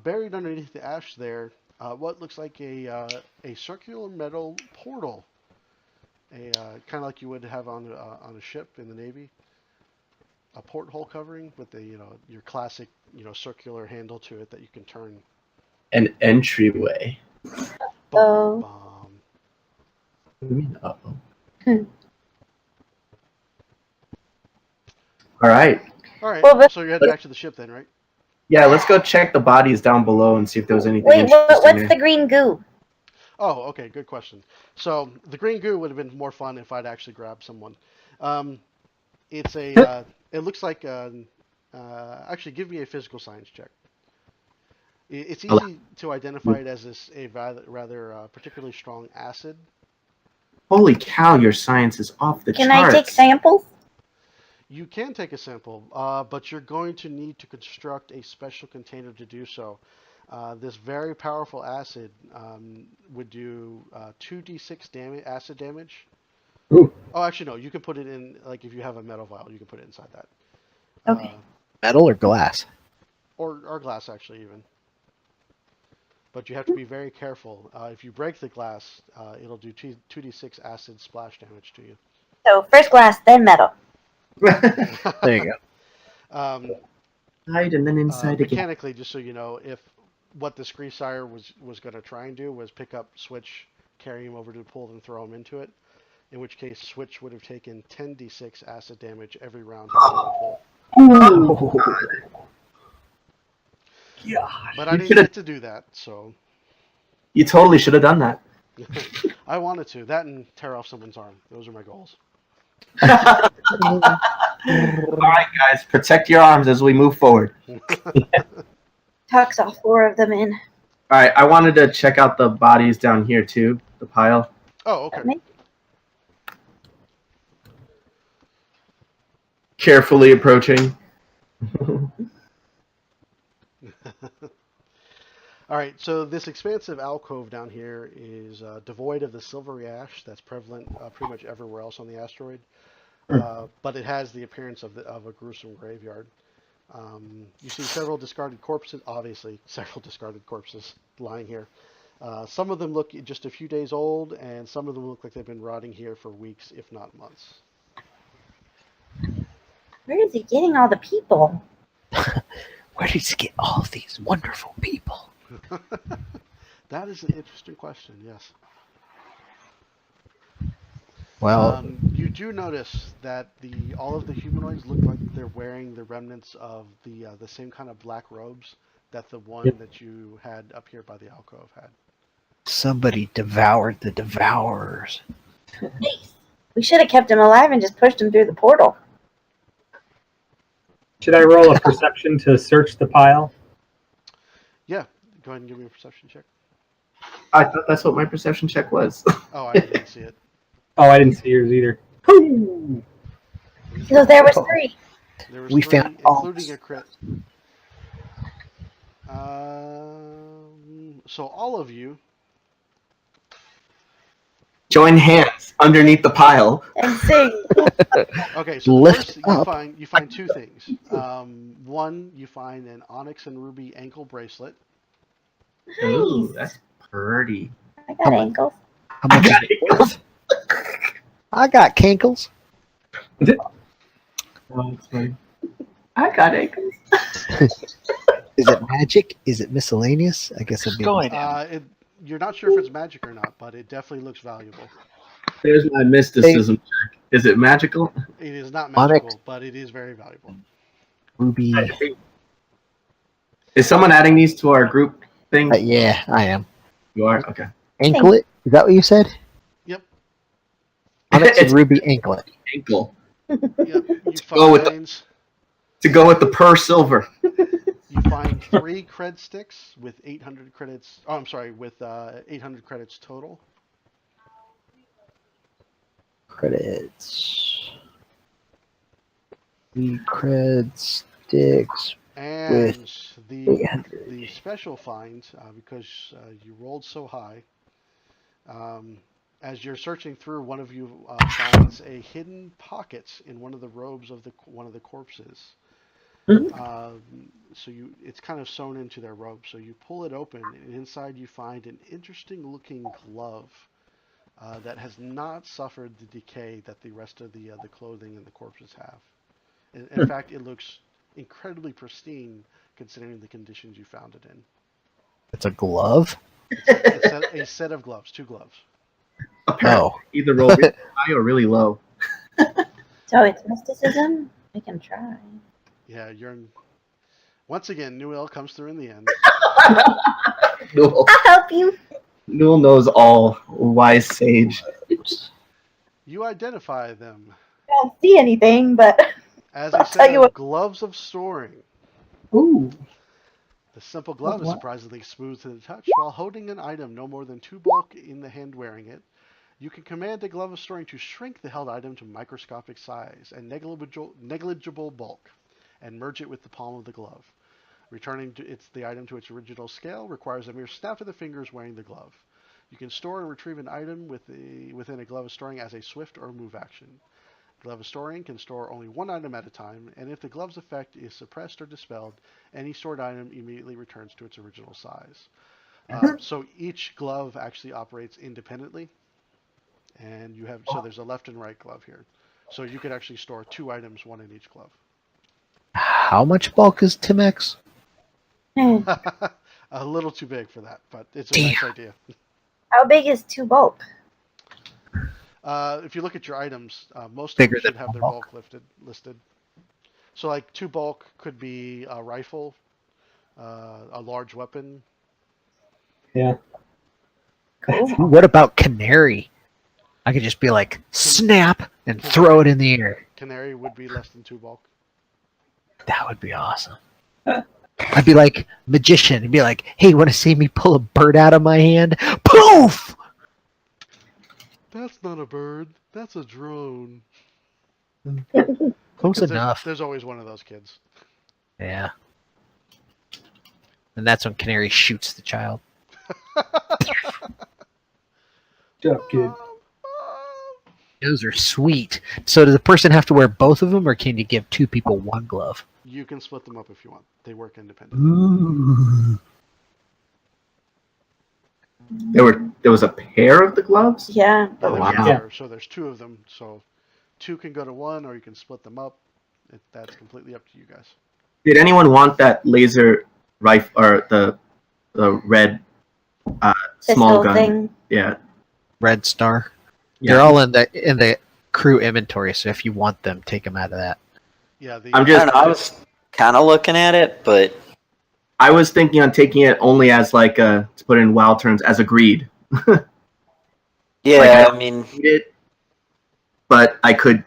buried underneath the ash there what looks like a circular metal portal, kind of like you would have on a ship in the Navy, a porthole covering with the your classic circular handle to it that you can turn. an entryway. Oh. What do you mean, uh-oh? All right. All right. Well, but- So you're heading back to the ship then, right? Yeah, let's go check the bodies down below and see if there was anything Wait, interesting what's there. the green goo? Oh, okay, good question. So the green goo would have been more fun if I'd actually grabbed someone. It's a. It looks like. Actually, give me a physical science check. It's easy to identify it as a rather particularly strong acid. Holy cow, your science is off the Can charts. I take samples? You can take a sample, but you're going to need to construct a special container to do so. This very powerful acid would do 2d6 acid damage. Ooh. Oh, actually, no. You can put it in, like, if you have a metal vial, you can put it inside that. Okay. Metal or glass? Or glass, actually, even. But you have to be very careful. If you break the glass, it'll do 2d6 acid splash damage to you. So first glass, then metal. There you go. Inside and then inside again. Mechanically, just so you know, if what the Scree Sire was going to try and do was pick up Switch, carry him over to the pool, and throw him into it, in which case Switch would have taken 10d6 acid damage every round he was in the pool. Yeah. But I didn't get to do that, so You totally should have done that. I wanted to. That and tear off someone's arm. Those are my goals. All right, guys, protect your arms as we move forward. Tucks all 4 of them in. All right, I wanted to check out the bodies down here too, the pile. Oh, okay. Carefully approaching. All right, so this expansive alcove down here is devoid of the silvery ash that's prevalent pretty much everywhere else on the asteroid, but it has the appearance of a gruesome graveyard. You see several discarded corpses, obviously several discarded corpses lying here. Some of them look just a few days old, and some of them look like they've been rotting here for weeks, if not months. Where is he getting all the people? Where did he get all of these wonderful people? That is an interesting question, yes. Well, you do notice that all of the humanoids look like they're wearing the remnants of the same kind of black robes that the one that you had up here by the alcove had. somebody devoured the devourers. Nice. We should have kept him alive and just pushed him through the portal. Should I roll a perception to search the pile? Yeah, go ahead and give me a perception check. I thought that's what my perception check was. Oh, I didn't see it. Oh, I didn't see yours either. Ooh. So there was 3. There was We 3, found all. including a crit. So all of you Join hands underneath the pile. And sing. Okay, so Lift first up. you find 2 things. One, you find an onyx and ruby ankle bracelet. Ooh, Nice. that's pretty. I got ankles. How much is it? I got kinkles. Oh, that's funny. I got ankles. Is it magic? Is it miscellaneous? I guess it'd be. You're not sure if it's magic or not, but it definitely looks valuable. There's my mysticism check. Is it magical? It is not magical, Onyx. but it is very valuable. Ruby. Is someone adding these to our group thing? Yeah, I am. You are? Okay. Anklet? Is that what you said? Yep. Onyx and It's ruby anklet. ankle. Yep. You go with find To go with the per silver. you find 3 cred sticks with 800 credits. Oh, I'm sorry, with 800 credits total. Credits. The cred sticks. And the 800. special find, because you rolled so high, as you're searching through, one of you finds a hidden pocket in one of the robes of one of the corpses. So it's kind of sewn into their robe. So you pull it open, and inside you find an interesting-looking glove that has not suffered the decay that the rest of the clothing and the corpses have. In fact, it looks incredibly pristine considering the conditions you found it in. It's a glove? It's a set of gloves, 2 gloves. Apparently, either roll really high or really low. So it's mysticism? We can try. Yeah, you're in. Once again, Newell comes through in the end. Newell, I'll help you. Newell knows all. Wise sage. You identify them I don't see anything, but as I'll a tell set you of what. gloves of storing. Ooh. The simple glove is What? surprisingly smooth to the touch. While holding an item no more than 2 bulk in the hand wearing it, you can command the glove of storing to shrink the held item to microscopic size and negligible bulk, and merge it with the palm of the glove. Returning the item to its original scale requires a mere snap of the fingers wearing the glove. You can store and retrieve an item within a glove of storing as a swift or move action. Glove of storing can store only one item at a time, and if the glove's effect is suppressed or dispelled, any stored item immediately returns to its original size. So each glove actually operates independently, and there's a left and right glove here. So you could actually store 2 items, one in each glove. How much bulk is Timex? A little too big for that, but it's a nice idea. How big is 2 bulk? If you look at your items, most of Bigger them should than have their bulk. bulk listed. So like 2 bulk could be a rifle, a large weapon. Yeah. What about Canary? I could just be like, snap, and throw it in the air. Canary would be less than 2 bulk. That would be awesome. I'd be like magician and be like, hey, you want to see me pull a bird out of my hand? Poof! That's not a bird. That's a drone. Close 'Cause enough. There's always one of those kids. Yeah. And that's when Canary shoots the child. Good job, kid. Those are sweet. So does the person have to wear both of them, or can you give 2 people 1 glove? You can split them up if you want. They work independently. Ooh. There was a pair of the gloves? Yeah. Yeah, But there's wow. a pair, so there's 2 of them. So 2 can go to 1, or you can split them up. That's completely up to you guys. Did anyone want that laser rifle or the red small pistol gun? thing. Yeah. Red Star. Yeah. They're all in the crew inventory, so if you want them, take them out of that. Yeah, I'm I don't know. I was kind of looking at it, but I was thinking on taking it only as like to put in WoW terms as a greed. yeah, Like, I mean, Need it, but I could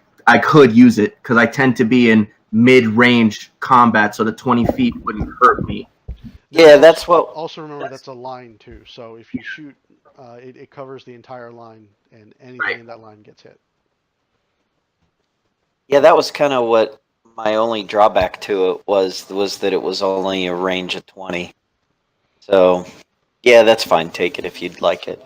use it because I tend to be in mid-range combat, so the 20 feet wouldn't hurt me. yeah, that's what. Also remember that's a line too. So if you shoot, it covers the entire line, and anything in that line gets hit. Yeah, that was kind of what my only drawback to it was that it was only a range of 20. So, yeah, that's fine. Take it if you'd like it.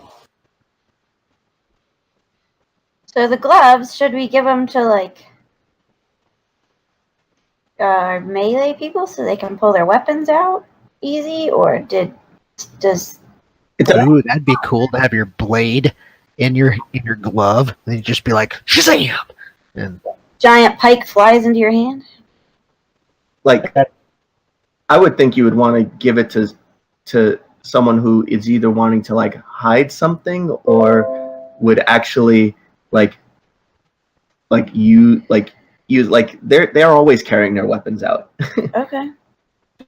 So the gloves, should we give them to like melee people so they can pull their weapons out easy, or does Ooh, that'd be cool to have your blade in your glove, and you just be like, Shazam! And giant pike flies into your hand? Like, I would think you would want to give it to someone who is either wanting to like hide something or would actually they're always carrying their weapons out. Okay.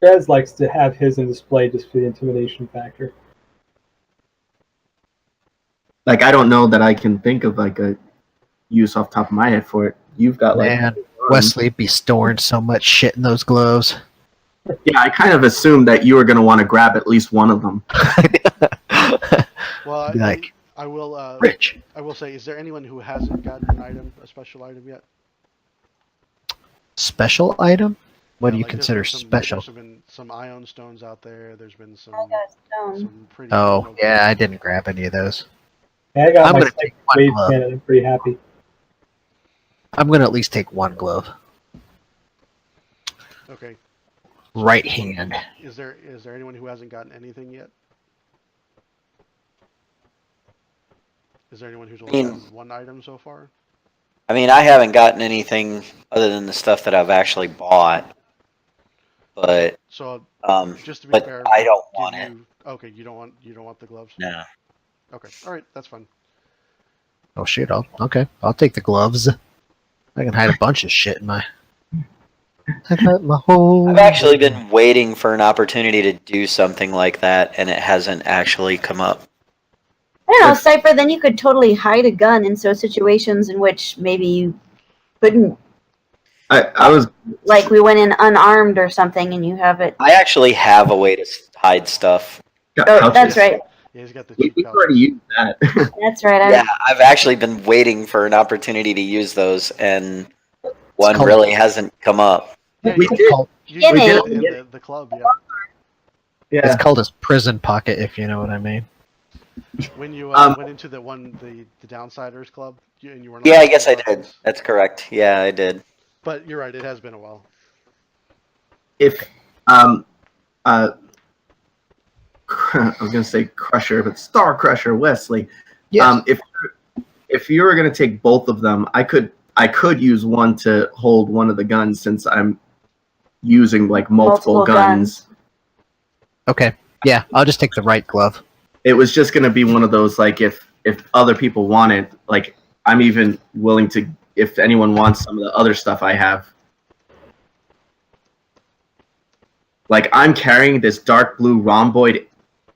Trez likes to have his in display just for the intimidation factor. Like, I don't know that I can think of like a use off the top of my head for it. You've got like man, Wesley'd be storing so much shit in those gloves. Yeah, I kind of assumed that you were going to want to grab at least one of them. Well, Be like, I will. Rich. I will say, is there anyone who hasn't gotten an item, a special item yet? Special item? What do you Like, there's consider been special? There's been some ion stones out there. There's been some I got stone. some pretty. Oh, cool yeah, I gloves. didn't grab any of those. Yeah, I got I'm my gonna second take one wave glove. cannon. I'm pretty happy. I'm going to at least take 1 glove. Okay. Right hand. Is there anyone who hasn't gotten anything yet? Is there anyone who's only mean- gotten 1 item so far? I mean, I haven't gotten anything other than the stuff that I've actually bought. But So just to be but fair, I don't give want it. you. Okay, you don't want the gloves. No. Okay, all right, that's fine. Oh, shit. I'll take the gloves. I can hide a bunch of shit in my... I got my whole. I've actually been waiting for an opportunity to do something like that, and it hasn't actually come up. I don't know, Cypher, then you could totally hide a gun in those situations in which maybe you couldn't, I was like we went in unarmed or something and you have it. I actually have a way to hide stuff. Oh, that's right. Yeah, he's got the We've cheap pouch. already used that. That's right. Yeah, I've actually been waiting for an opportunity to use those, and one called- really hasn't come up. Yeah, We you did. You Get did it. in the club, yeah. Yeah. It's called his prison pocket, if you know what I mean. When you went into the Downsiders club, and you weren't. Yeah, I allowed to guess I take did. weapons. That's correct. Yeah, I did. But you're right. It has been a while. If I was gonna say Crusher, but Star Crusher Wesley. Yes. If you were gonna take both of them, I could use one to hold one of the guns since I'm using like multiple guns. Okay. Yeah, I'll just take the right glove. It was just gonna be one of those like if other people want it, like I'm even willing to if anyone wants some of the other stuff I have. Like I'm carrying this dark blue rhomboid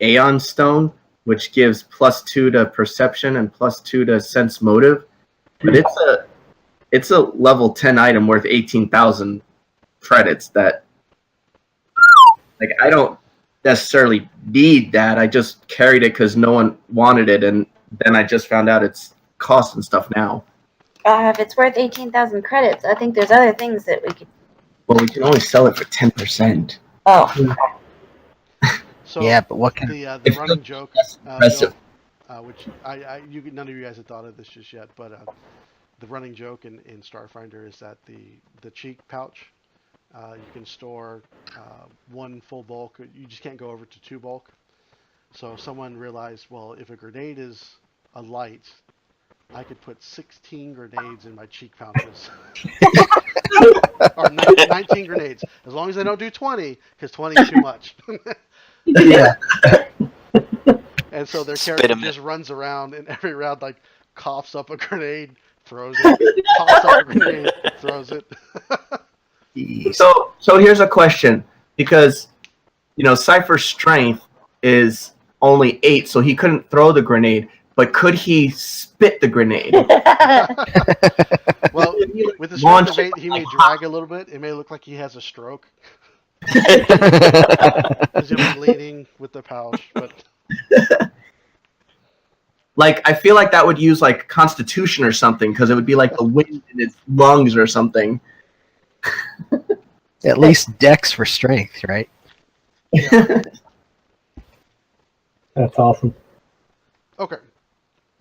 Aeon stone, which gives +2 to perception and +2 to sense motive. But it's a level 10 item worth 18,000 credits that like I don't necessarily need that. I just carried it because no one wanted it, and then I just found out it's cost and stuff now. If it's worth 18,000 credits, I think there's other things that we could. Well, we can only sell it for 10%. Oh, So Yeah, but what can? the If running joke, impressive. which none of you guys have thought of this just yet, but the running joke in Starfinder is that the cheek pouch, you can store one full bulk. You just can't go over to 2 bulk. So if someone realized, well, if a grenade is a light, I could put 16 grenades in my cheek pouches. Or 19 grenades. As long as I don't do 20, because 20 is too much. Yeah. And so their Spit character 'em just runs around and every round like coughs up a grenade, throws it, coughs up a grenade, throws it. So here's a question, because Cypher's strength is only 8, so he couldn't throw the grenade, but could he spit the grenade? Well, with the Launch strength of 8, he may it drag a little bit. It may look like he has a stroke. Because he'll be leaning with the pouch, but Like I feel like that would use like Constitution or something, because it would be like the wind in his lungs or something. At least Dex for strength, right? That's awesome. okay.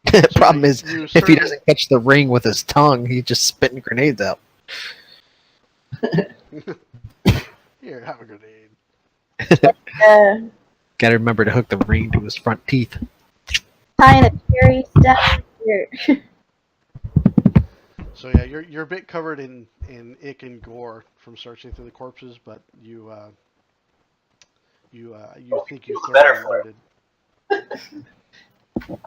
The problem is, you if he certainly- doesn't catch the ring with his tongue, he's just spitting grenades out. Here, have a grenade. Got to remember to hook the ring to his front teeth. tying a cherry stuff here. So yeah, you're a bit covered in ick and gore from searching through the corpses, but you think you've better thoroughly looted.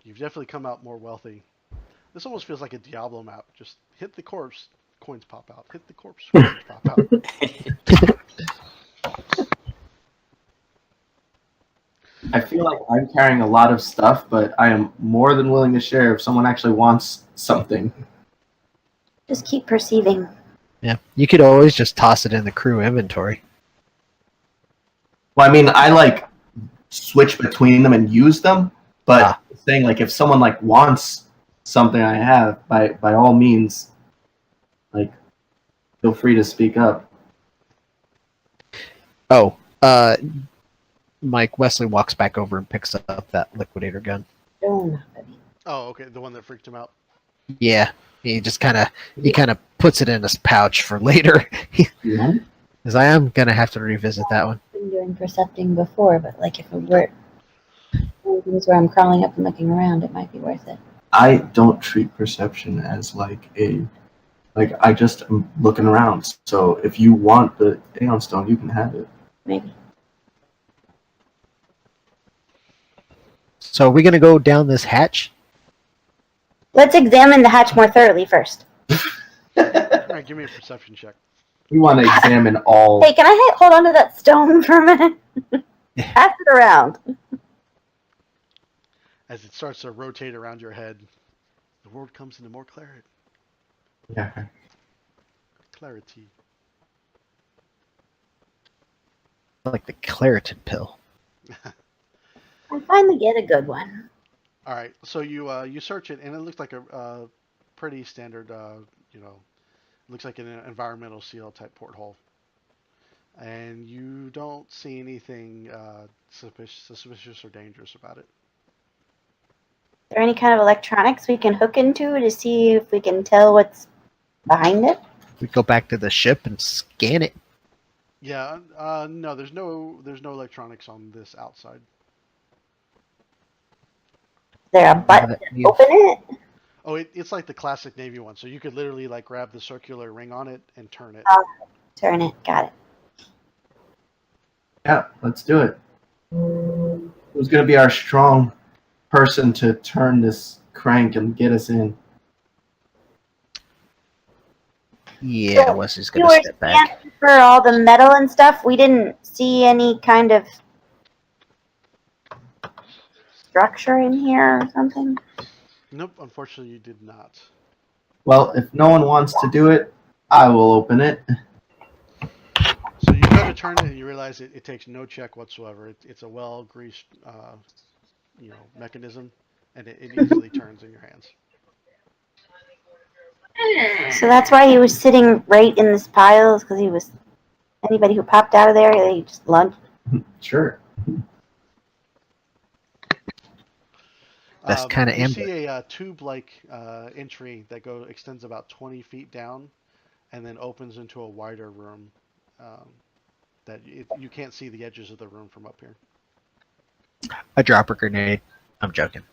You've definitely come out more wealthy. This almost feels like a Diablo map. Just hit the corpse, coins pop out. Hit the corpse, coins pop out. I feel like I'm carrying a lot of stuff, but I am more than willing to share if someone actually wants something. Just keep perceiving. Yeah, you could always just toss it in the crew inventory. Well, I mean, I like switch between them and use them, but saying like if someone like wants something I have, by all means, like feel free to speak up. Oh, Mike Wesley walks back over and picks up that liquidator gun. Don't. Oh, okay, the one that freaked him out. Yeah, he just kind of puts it in his pouch for later. Yeah. Because I am gonna have to revisit that one. I've been doing percepting before, but like if it were things where I'm crawling up and looking around, it might be worth it. I don't treat perception as like I just am looking around. So if you want the Aeon Stone, you can have it. Maybe. So are we gonna go down this hatch? Let's examine the hatch more thoroughly first. All right, give me a perception check. We want to examine all. Hey, can I hold on to that stone for a minute? Pass it around. As it starts to rotate around your head, the world comes into more clarity. Yeah. Clarity. Like the Claritin pill. I finally get a good one. All right, so you search it, and it looks like a pretty standard, looks like an environmental seal type porthole, and you don't see anything suspicious or dangerous about it. Is there any kind of electronics we can hook into to see if we can tell what's behind it? We go back to the ship and scan it. Yeah, no, there's no electronics on this outside. Is there a button to open it? Oh, it's like the classic Navy one, so you could literally like grab the circular ring on it and turn it. Turn it. Got it. Yeah, let's do it. Who's going to be our strong person to turn this crank and get us in? Yeah, So, Wesley's You gonna were step back. scanning for all the metal and stuff. We didn't see any kind of structure in here or something. Nope, unfortunately you did not. Well, if no one wants to do it, I will open it. So you go to turn it and you realize it takes no check whatsoever. It's a well-greased, mechanism, and it easily turns in your hands. So that's why he was sitting right in this pile, because he was anybody who popped out of there, they just lunged. Sure. That's kind of You amber. see a tube-like entry that extends about 20 feet down, and then opens into a wider room. You can't see the edges of the room from up here. I drop a grenade. I'm joking.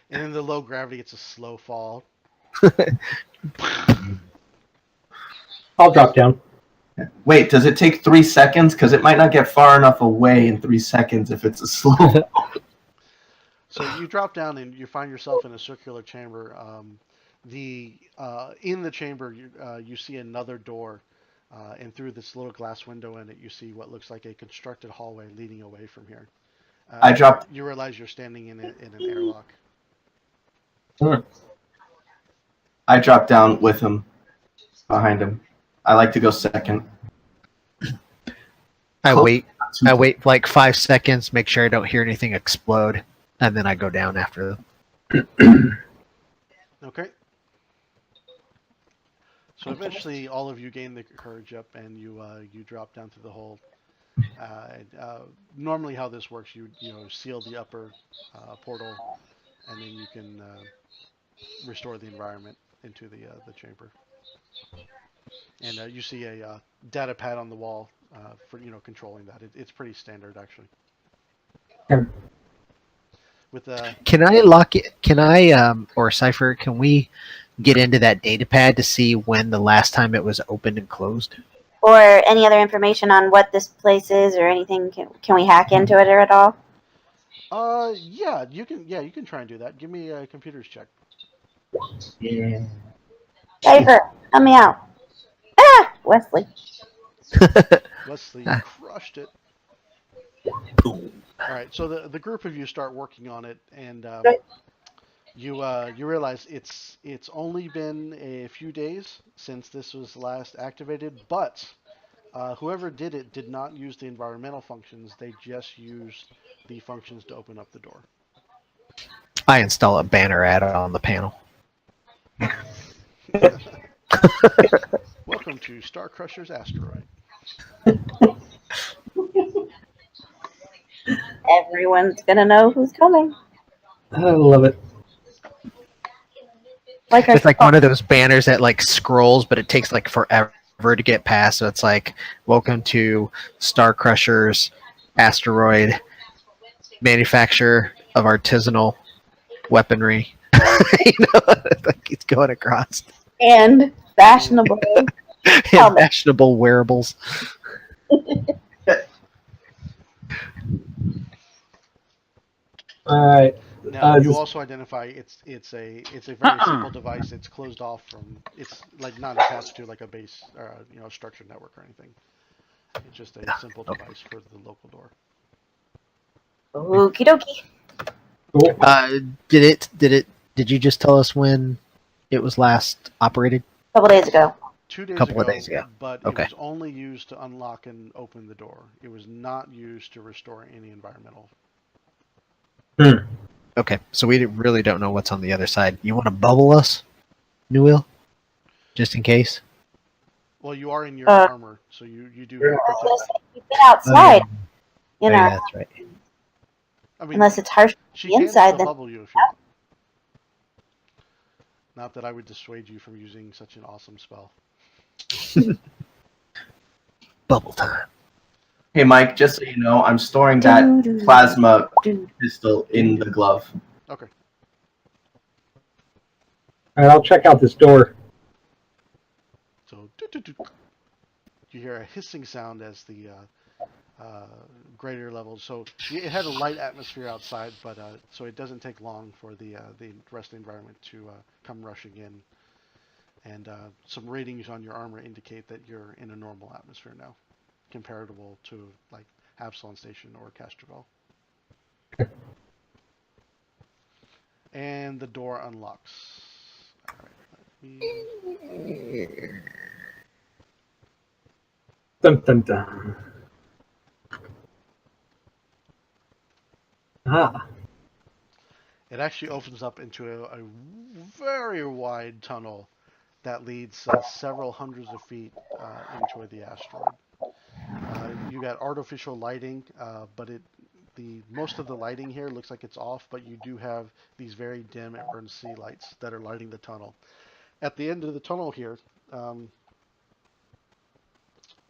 And in the low gravity, it's a slow fall. I'll drop down. Wait, does it take 3 seconds? Because it might not get far enough away in 3 seconds if it's a slow. So you drop down and you find yourself in a circular chamber. In the chamber, you see another door, and through this little glass window in it, you see what looks like a constructed hallway leading away from here. You realize you're standing in an airlock. I drop down with him, behind him. I like to go second. I wait like 5 seconds, make sure I don't hear anything explode, and then I go down after them. Okay. So eventually, all of you gain the courage up, and you drop down through the hole. Normally, how this works, you seal the upper portal, and then you can restore the environment into the chamber. And you see a data pad on the wall for controlling that. It's pretty standard actually. With Can I lock it? Can I or Cypher? Can we get into that data pad to see when the last time it was opened and closed? Or any other information on what this place is or anything? Can we hack into it or at all? yeah, you can try and do that. Give me a computer's check. Yeah. Cypher, help me out. Ah, Wesley. Wesley crushed it. All right, so the group of you start working on it, and you realize it's only been a few days since this was last activated, but whoever did it did not use the environmental functions. They just used the functions to open up the door. I install a banner ad on the panel. Welcome to Star Crusher's Asteroid. Everyone's gonna know who's coming. I love it. It's like one of those banners that like scrolls, but it takes like forever to get past. So it's like, welcome to Star Crusher's Asteroid, manufacturer of artisanal weaponry. Like it's going across. And fashionable. And fashionable wearables. All right. Now you Just also identify it's a very simple device. It's closed off from. It's like not attached to like a base or structured network or anything. It's just a simple Okay. device for the local door. Okie dokie. cool. Did you just tell us when it was last operated? A couple days ago. 2 days Couple ago, of days ago. but Okay. it was only used to unlock and open the door. It was not used to restore any environmental. Okay, so we really don't know what's on the other side. You want to bubble us, New Will, just in case? Well, you are in your Uh, armor, so you do have protection. You've been outside, Oh, yeah, that's right. I mean, unless it's harsh she the can inside, still then bubble you if you want. Not that I would dissuade you from using such an awesome spell. Bubble time. Hey, Mike, just so you know, I'm storing that plasma pistol in the glove. Okay. All right, I'll check out this door. So you hear a hissing sound as the greater levels. So it had a light atmosphere outside, but so it doesn't take long for the rest of the environment to come rushing in. And some ratings on your armor indicate that you're in a normal atmosphere now, comparable to like Absalon Station or Castrovel. And the door unlocks. All right, let me... Dun, dun, dun. Ah, It actually opens up into a very wide tunnel that leads several hundreds of feet into the asteroid. You got artificial lighting, but most of the lighting here looks like it's off, but you do have these very dim emergency lights that are lighting the tunnel. At the end of the tunnel here,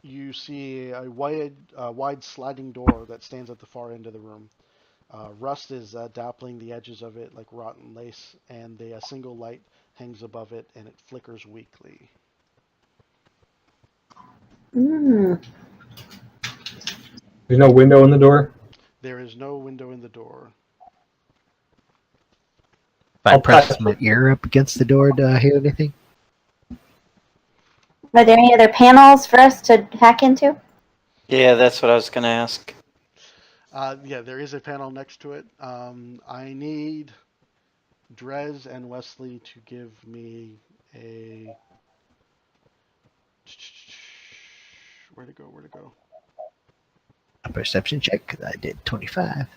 you see a wide sliding door that stands at the far end of the room. Rust is dappling the edges of it like rotten lace, and a single light hangs above it, and it flickers weakly. Mm. there's no window in the door. There is no window in the door. If I I'll press touch my it. ear up against the door, do I hear anything? Are there any other panels for us to hack into? Yeah, that's what I was gonna ask. Yeah, there is a panel next to it. I need Drez and Wesley to give me a... Where to go? A perception check, because I did 25.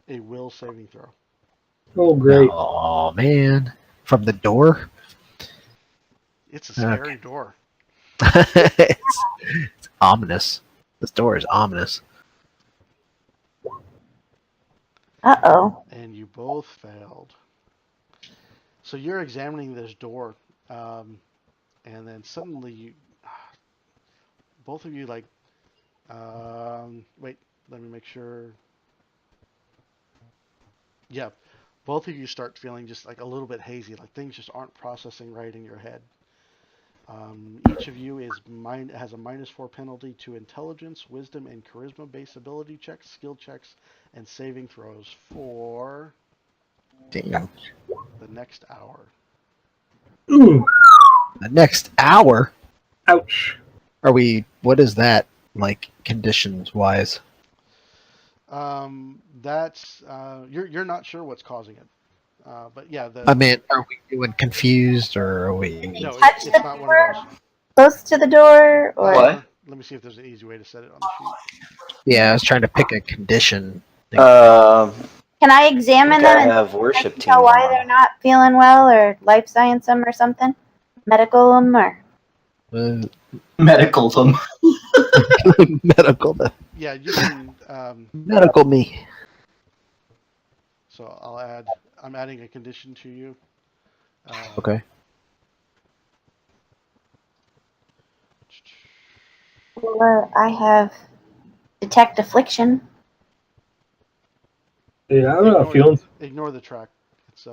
A will saving throw. Oh, great. Oh, man. From the door? It's a scary door. It's ominous. This door is ominous. Uh-oh. And you both failed. So you're examining this door, and then suddenly both of you like, wait, let me make sure. Yeah, both of you start feeling just like a little bit hazy, like things just aren't processing right in your head. Each of you has a -4 penalty to intelligence, wisdom, and charisma-based ability checks, skill checks, and saving throws for Damn. the next hour. Ooh, The next hour? ouch. What is that, like, conditions-wise? That's you're not sure what's causing it, but yeah, I mean, are we doing confused, or are we... no, Touch it's the not one of door those. close to the door, or What? Let me see if there's an easy way to set it on the sheet. Yeah, I was trying to pick a condition. I can I examine think I them and have I worship can team tell why on. they're not feeling well, or life science them or something? Medical them, or Medical them. medical, Yeah, you can. medical me. So I'm adding a condition to you. Okay. or I have detect affliction. Yeah, I don't know. Ignore Feelings. ignore the track. It's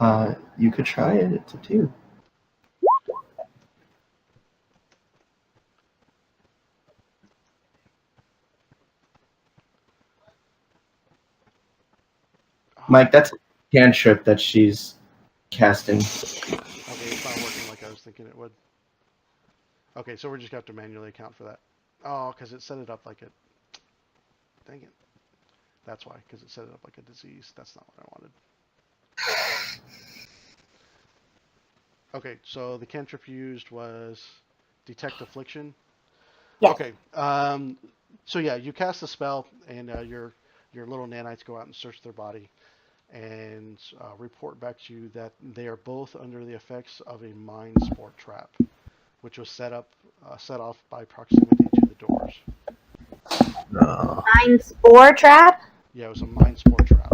You could try it. It's up to you. Mike, that's a cantrip that she's casting. Okay, it's not working like I was thinking it would. Okay, so we're just going to have to manually account for that. Oh, because it set it up like it. Dang it. That's why, because it set it up like a disease. That's not what I wanted. Okay, so the cantrip used was Detect Affliction. Yes. Okay, so yeah, you cast the spell, and your little nanites go out and search their body, and report back to you that they are both under the effects of a mind spore trap, which was set off by proximity to the doors. Mind spore trap? Yeah, it was a mind spore trap.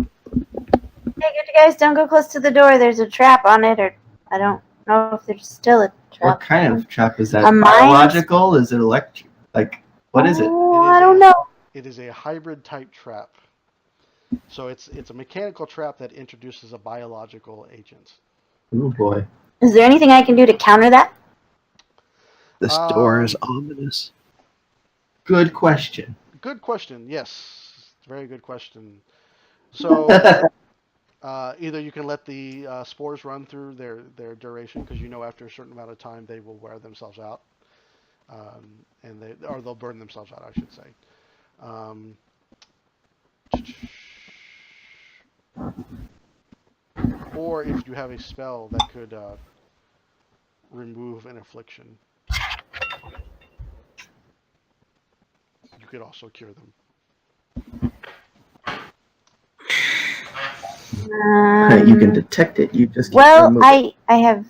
Hey, you guys don't go close to the door. There's a trap on it, or I don't know if there's still a trap. What kind of trap is that? A mind- Biological? Is it electric? Like, what is it? Oh, I don't know. It is a hybrid type trap. So it's a mechanical trap that introduces a biological agent. Oh boy. Is there anything I can do to counter that? This door is ominous. Good question. Good question. Yes, very good question. So either you can let the spores run through their duration, because you know after a certain amount of time they will wear themselves out, and they'll burn themselves out, I should say. Or if you have a spell that could remove an affliction, you could also cure them. You can detect it. You just Well, remove it. I have.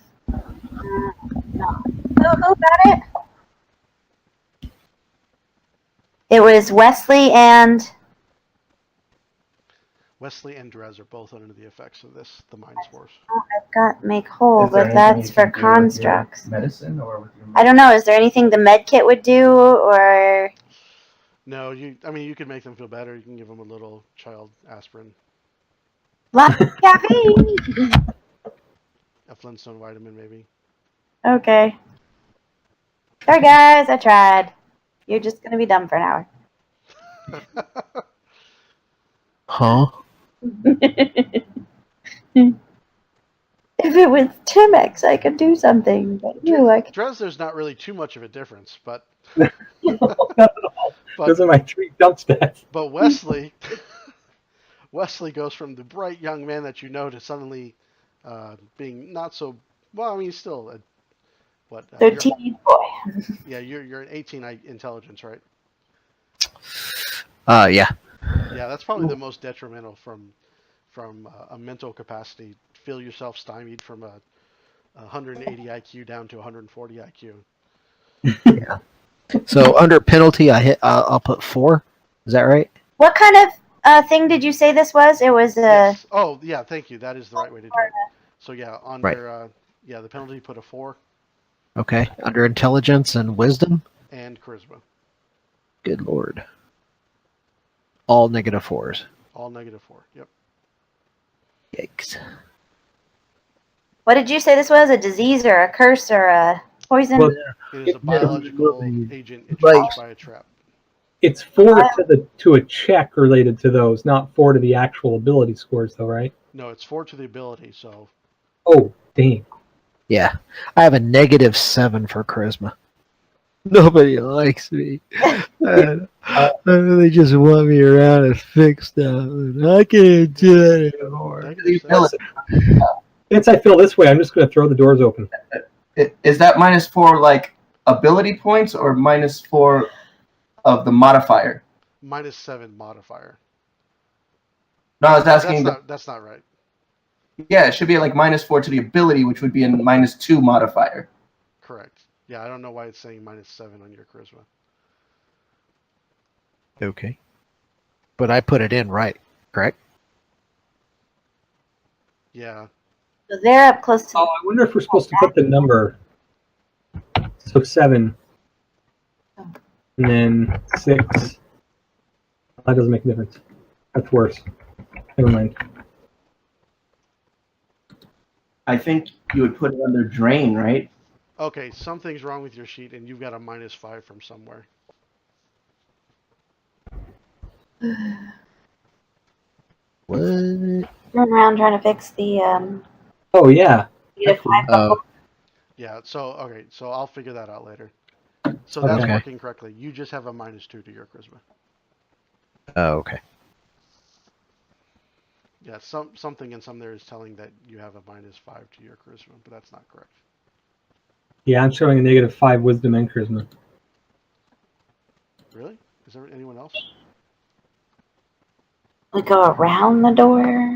No. Who got it? It was Wesley and. Wesley and Drez are both under the effects of the mind spores. Oh, I've got make whole, Is there but anything that's you for can do with your constructs. medicine or with your I don't know. Is there anything the med kit would do, or? No, you can make them feel better. You can give them a little child aspirin, Lots of caffeine. a Flintstone vitamin, maybe. Okay. Sorry, guys. I tried. You're just gonna be dumb for an hour. Huh? If it was Timex, I could do something, but you, I can. Drez, there's not really too much of a difference, but Not at all. Those are my 3 jump stats. but Wesley goes from the bright young man that you know to suddenly being not so well. I mean, he's still a, what? 13 boy. Yeah, you're an 18 intelligence, right? Yeah. Yeah, that's probably the most detrimental from a mental capacity. Feel yourself stymied from a 180 IQ down to 140 IQ. Yeah. So under penalty, I'll put 4. Is that right? What kind of thing did you say this was? It was Yes. Oh, yeah. Thank you. That is the right way to do it. So yeah, under the penalty, put a 4 Okay. Under intelligence and wisdom. and charisma. Good lord. All -4s. All -4. Yep. Yikes. What did you say this was? A disease or a curse or a poison? Well, It is a biological agent introduced Right. by a trap. it's 4 to a check related to those, not 4 to the actual ability scores, though, right? No, it's 4 to the ability. So Oh, dang. Yeah. I have a -7 for charisma. Nobody likes me. They just want me around to fix stuff. And I can't do it anymore. -7. Since I feel this way, I'm just going to throw the doors open. Is that -4 like ability points or -4 of the modifier? -7 modifier. No, I was asking. That's not right. Yeah, it should be like -4 to the ability, which would be a -2 modifier. Correct. Yeah, I don't know why it's saying -7 on your charisma. Okay. But I put it in right, correct? Yeah. So they're up close to. Oh, I wonder if we're supposed to put the number. So 7. And then 6. That doesn't make a difference. That's worse. Never mind. I think you would put it under drain, right? Okay, something's wrong with your sheet, and you've got a -5 from somewhere. What? Run around trying to fix the Oh yeah. -5 Oh, bubble. Yeah. So okay, so I'll figure that out later. So Okay. that's Okay. working correctly. You just have a -2 to your charisma. oh, okay. Yeah, something in some there is telling that you have a -5 to your charisma, but that's not correct. Yeah, I'm showing a -5 wisdom and charisma. Really? Is there anyone else? We go around the door.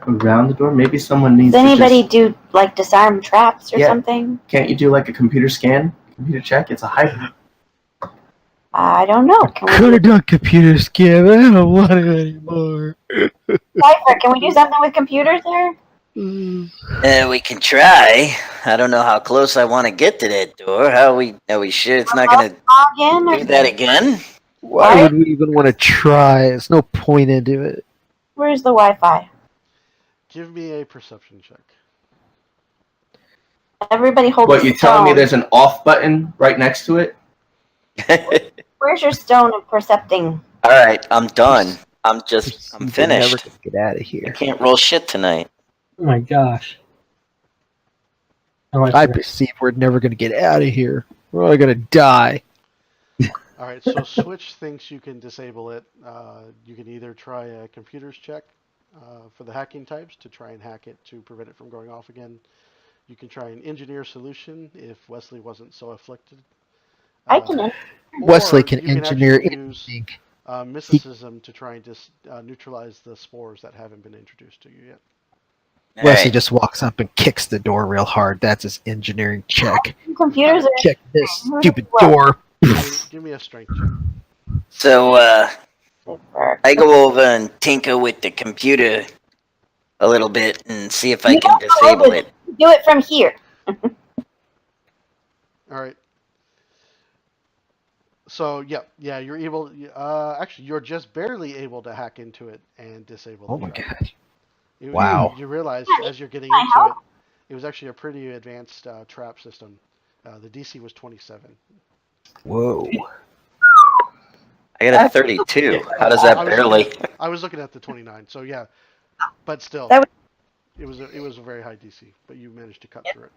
Around the door. Maybe someone needs Does anybody to just. do like disarm traps or Yeah. something? Can't you do like a computer scan, computer check? It's a hyper. I don't know. Can Could we have done computer scan, but I don't want it anymore. Cypher, can we do something with computers there? We can try. I don't know how close I want to get to that door. Are we sure it's not going to Log in? do that again? Why would we even want to try? There's no point into it. Where's the Wi-Fi? Give me a perception check. Everybody hold What, a you telling me stone. there's an off button right next to it? Where's your stone of percepting? All right, I'm done. I'm We're never finished. gonna get out of I here. can't roll shit tonight. Oh my gosh. Oh, I I forgot. perceive we're never gonna get out of here. We're all gonna die. All right, so Switch thinks you can disable it. You can either try a computers check for the hacking types to try and hack it to prevent it from going off again. You can try an engineer solution if Wesley wasn't so afflicted. I can. Or Wesley can you engineer actually use anything. mysticism to try and neutralize the spores that haven't been introduced to you yet. All Wesley right. just walks up and kicks the door real hard. That's his engineering check. Computers are. Check this stupid door. Give me a strength check. So I go over and tinker with the computer a little bit and see if I can disable it. Do it from here. All right. So yeah, you're able. Actually, you're just barely able to hack into it and disable. Oh the my trap. god. You, Wow. You realize as you're getting into it, it was actually a pretty advanced trap system. The DC was 27. Whoa. I got a 32. How does that barely? I was looking at the 29. So yeah, but still, it was a very high DC. But you managed to cut through it.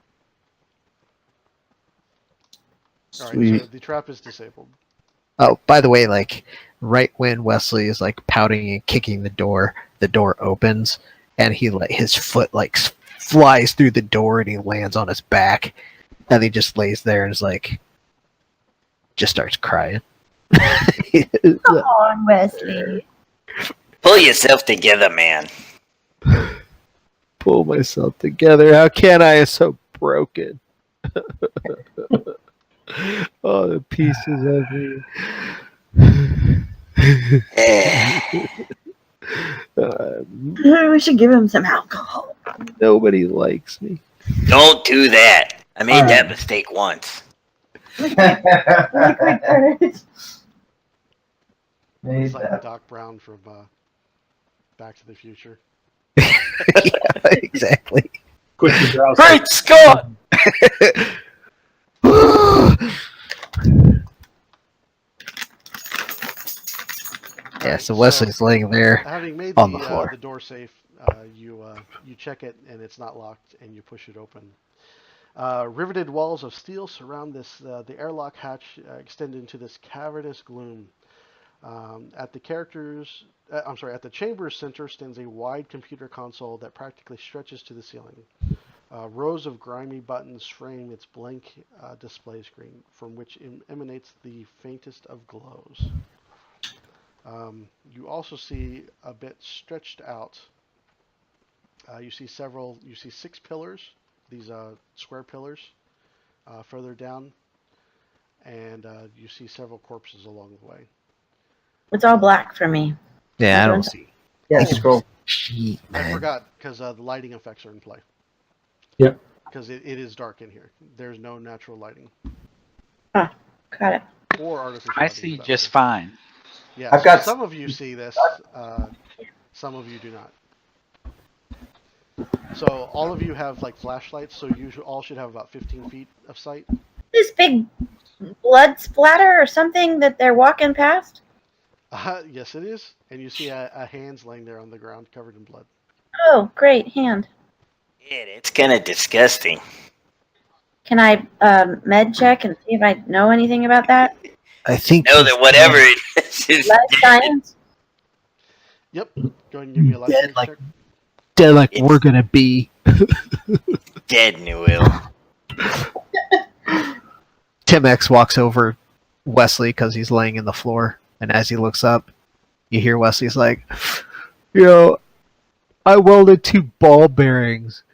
All right, Sweet. so the trap is disabled. Oh, by the way, like right when Wesley is like pouting and kicking the door opens, and he like his foot like flies through the door, and he lands on his back, and he just lays there and is like, just starts crying. Come on, Wesley. Pull yourself together, man. Pull myself together. How can I? It's so broken. All the pieces of me. We should give him some alcohol. Nobody likes me. Don't do that. I made that mistake once. It's like Doc Brown from Back to the Future. Yeah, exactly. Quick to browse. Great Scott! Yeah, so Wesley's laying there Having made on the floor. the door safe, you check it and it's not locked, and you push it open. Riveted walls of steel surround the airlock hatch extend into this cavernous gloom. At the chamber's center stands a wide computer console that practically stretches to the ceiling. Rows of grimy buttons frame its blank display screen, from which emanates the faintest of glows. You also see a bit stretched out. You see 6 pillars, these square pillars, further down, and you see several corpses along the way. It's all black for me. Yeah, I don't see. Yeah, scroll. Shit, I man. forgot because the lighting effects are in play. Yep. Because it is dark in here. There's no natural lighting Got it. or artificial. I lighting, see for that just matter. fine. Yeah, I've so got- some of you see this, some of you do not. So all of you have like flashlights, so you all should have about 15 feet of sight. This big blood splatter or something that they're walking past? Yes, it is. And you see a hand's laying there on the ground, covered in blood. Oh, great hand. Yeah, it's kind of disgusting. Can I med check and see if I know anything about that? I think Know he's that whatever dead. it is Life dead. science? Yep. Go ahead and give me a life Dead science like check. dead like It's- we're gonna be. Dead, Newell. Tim X walks over Wesley because he's laying in the floor, and as he looks up, you hear Wesley's like, I welded 2 ball bearings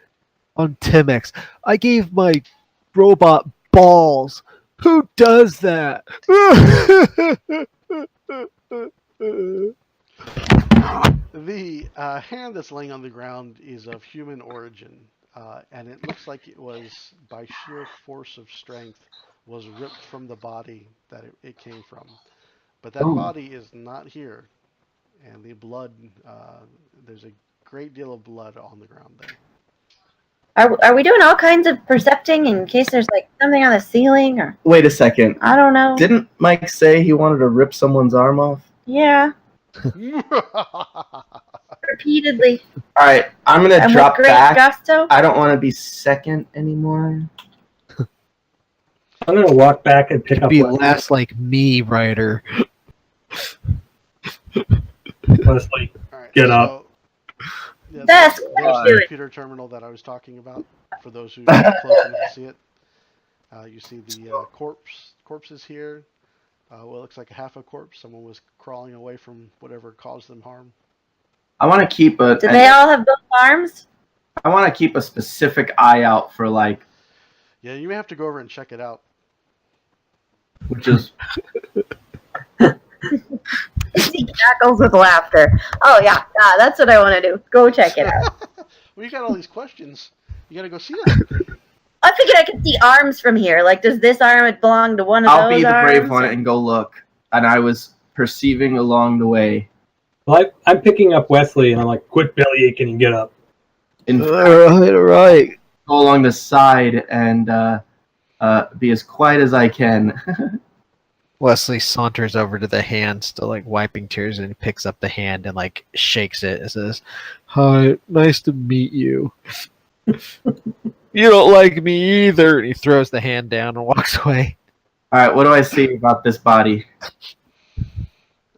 on Tim X. I gave my robot balls. Who does that? The hand that's laying on the ground is of human origin, and it looks like it was, by sheer force of strength, was ripped from the body that it came from. But that body is not here, and the blood, there's a great deal of blood on the ground there. Are we doing all kinds of percepting in case there's like something on the ceiling or Wait a second. I don't know. Didn't Mike say he wanted to rip someone's arm off? Yeah, repeatedly. All right, I'm gonna And drop with great back. gusto. I don't want to be second anymore. I'm gonna walk back and pick up Be Wesley. last like me, Ryder. Wesley. All right, Get up. Yeah, Desk, there's what are the you doing? computer terminal that I was talking about. For those who are close enough to see it, you see the corpses here. Well, it looks like half a corpse. Someone was crawling away from whatever caused them harm. I want to keep a. Do they all have both arms? I want to keep a specific eye out for like, Yeah, you may have to go over and check it out. which is He cackles with laughter. Oh yeah, that's what I want to do. Go check it out. Well, you got all these questions. You got to go see them. I figured I could see arms from here. Like, does this arm belong to one of I'll those be the arms? brave one and go look. And I was perceiving along the way. Well, I'm picking up Wesley, and I'm like, quit belly aching and get up. In Right. go along the side and be as quiet as I can. Wesley saunters over to the hand, still like wiping tears, and he picks up the hand and like shakes it and says, "Hi, nice to meet you." You don't like me either. And he throws the hand down and walks away. All right, what do I see about this body?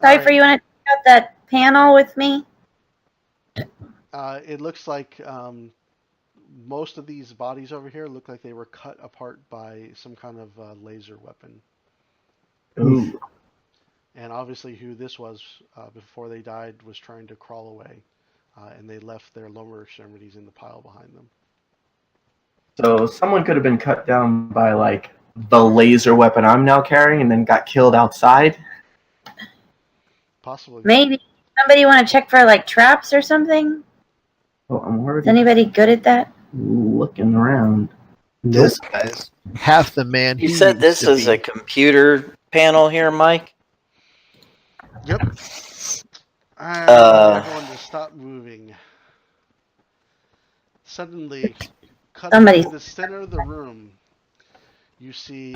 Cypher, you want to check out that panel with me? It looks like most of these bodies over here look like they were cut apart by some kind of laser weapon. Ooh. And obviously who this was before they died was trying to crawl away. And they left their lower extremities in the pile behind them. So someone could have been cut down by like the laser weapon I'm now carrying and then got killed outside. Possibly. Maybe. Somebody want to check for like traps or something? Oh, I'm Is already anybody good at that? looking around. This guy's half the man. You he said needs this to is be. a computer panel here, Mike? Yep. I want everyone to stop moving. Suddenly, cutting Somebody- to the center of the room, you see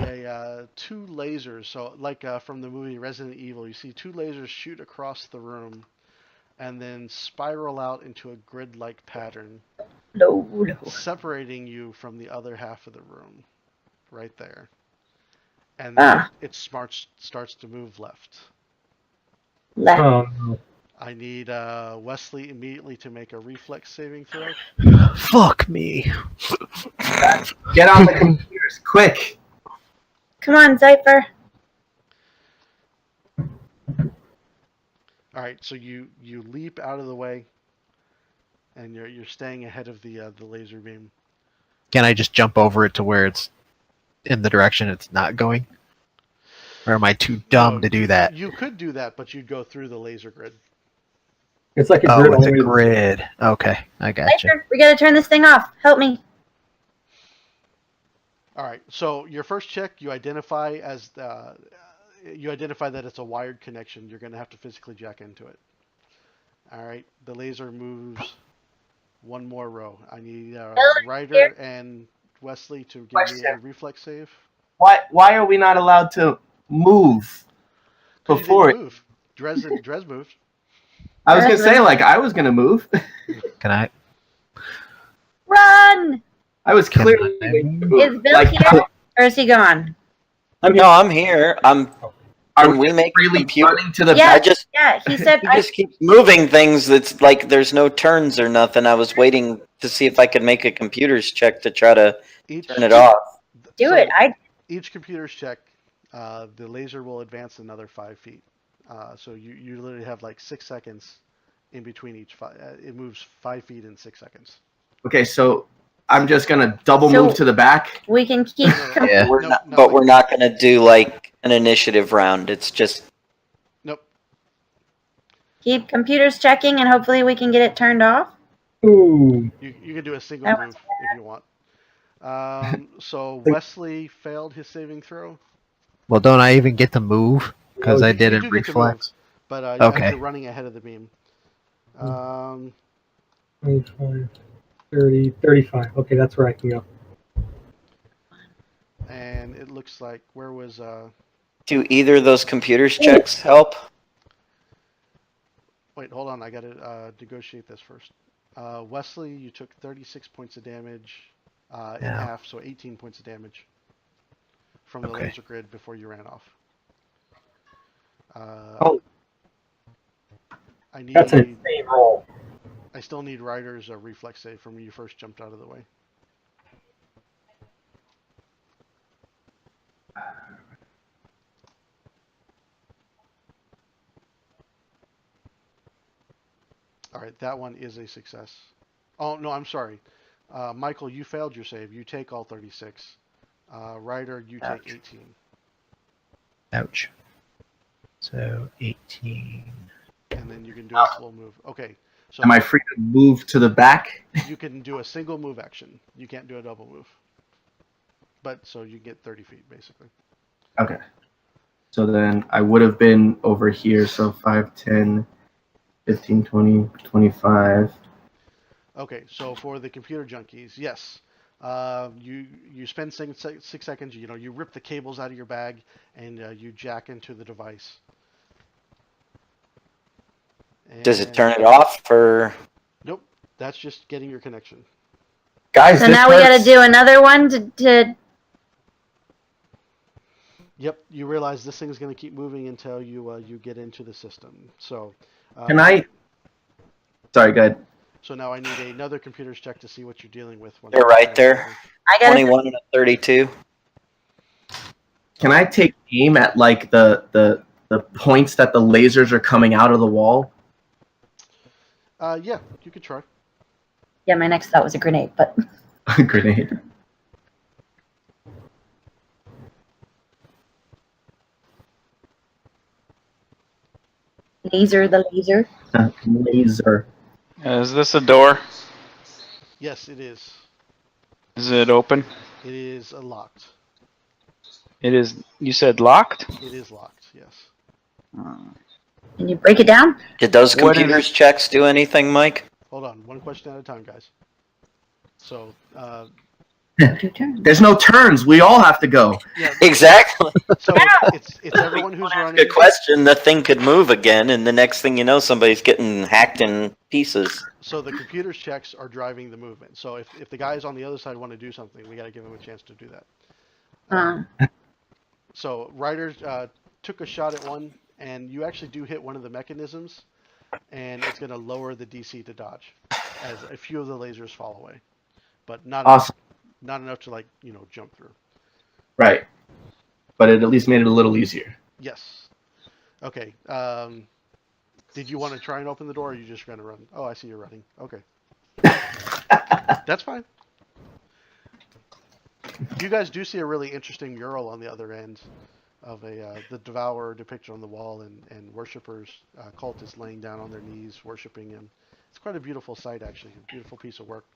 two lasers. So, like from the movie Resident Evil, you see two lasers shoot across the room and then spiral out into a grid-like pattern, No. separating you from the other half of the room, right there. And then it starts to move left. Left. Oh, I need Wesley immediately to make a reflex saving throw. Fuck me. Get on the computers, quick! Come on, Cypher. All right, so you leap out of the way, and you're staying ahead of the laser beam. Can I just jump over it to where it's in the direction it's not going? Or am I too dumb No, to do that? You could do that, but you'd go through the laser grid. it's like a Oh, grid. it's a only- grid. Okay, I gotcha. Cypher, we gotta turn this thing off. Help me. All right, so your first check, you identify that it's a wired connection. You're going to have to physically jack into it. All right, the laser moves One more row. I need Ability Ryder and Wesley to give me a Question. reflex save. Why are we not allowed to move Because you didn't before it? move. Dres moved. I was gonna say like I was gonna move. Can I? Run! I was Can clearly I waiting to move? move. Is Bill Like, here? Or is he gone? I'm No, here. I'm here. are Can we make a really computer? running to the Yeah. I back? just Yeah, he said he just keeps moving things. That's like there's no turns or nothing. I was waiting to see if I could make a computer's check to try to Each turn it off. do so it. I each computer's check, the laser will advance another 5 feet. So you literally have like 6 seconds in between each. It moves 5 feet in 6 seconds. Okay, so I'm just gonna double So- move to the back. we can keep No, Yeah. We're no, not, no, but like- we're not going to do like an initiative round. It's just Nope. keep computers checking and hopefully we can get it turned off. Ooh. You can do a single That move if you want. So Wesley failed his saving throw. Well, don't I even get to move? Because Oh, I you did do a get to reflex. But as Okay. you're running ahead of the beam. 25, 30, 35. Okay, that's where I can go. And it looks like where was do either of those computers checks help? wait, hold on, I gotta negotiate this first. Wesley, you took 36 points of damage in Yeah. half, so 18 points of damage from the Okay. laser grid before you ran off. Oh. I need. That's an insane roll. I still need Ryder's reflex save from when you first jumped out of the way. All right, that one is a success. Oh no, I'm sorry, Michael, you failed your save. You take all 36. Ryder, you take 18. Ouch. So 18. And then you can do a full move. Okay, so Am I free to move to the back? you can do a single move action. You can't do a double move. But so you get 30 feet basically. Okay. So then I would have been over here. So 5, 10, 15, 20, 25. Okay, so for the computer junkies, yes, you spend 6 seconds. You rip the cables out of your bag and you jack into the device. Does it And- turn it off or? Nope, that's just getting your connection. Guys, So this now we got hurts. to do another one to Yep, you realize this thing's going to keep moving until you get into the system. So Can I? Sorry, go ahead. So now I need another computer's check to see what you're dealing with. When They're right there. I got 21 and a 32. Can I take aim at like the points that the lasers are coming out of the wall? Yeah, you could try. Yeah, my next thought was a grenade, but Grenade. laser the laser. Laser. Is this a door? Yes, it is. Is it open? It is locked. It is. You said locked? It is locked. Yes. Can you break it down? Did those What is- computers checks do anything, Mike? Hold on, one question at a time, guys. So, Two turns. There's no turns. We all have to go. yeah. Exactly. So it's everyone who's running. Good question. The thing could move again, and the next thing you know, somebody's getting hacked in pieces. So the computer's checks are driving the movement. So if the guys on the other side want to do something, we got to give them a chance to do that. So Ryder took a shot at one, and you actually do hit one of the mechanisms, and it's going to lower the DC to dodge, as a few of the lasers fall away, but not Awesome. not enough to jump through. Right. But it at least made it a little easier. Yes. Okay. Did you want to try and open the door, or are you just going to run? Oh, I see you're running. Okay. That's fine. You guys do see a really interesting mural on the other end of the Devourer depicted on the wall, and worshippers, cultists laying down on their knees, worshiping him. It's quite a beautiful sight, actually. A beautiful piece of work.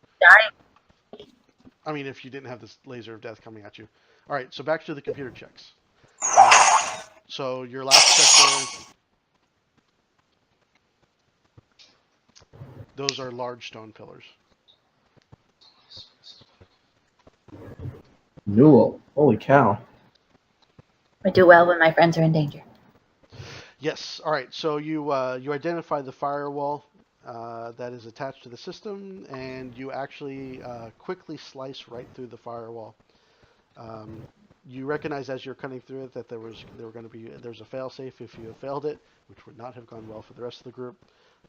I mean, if you didn't have this laser of death coming at you. All right, so back to the computer checks. So your last check there, those are large stone pillars. Newell. Holy cow. I do well when my friends are in danger. Yes. All right. So you identify the firewall that is attached to the system, and you actually quickly slice right through the firewall. You recognize as you're cutting through it that there's a failsafe if you have failed it, which would not have gone well for the rest of the group.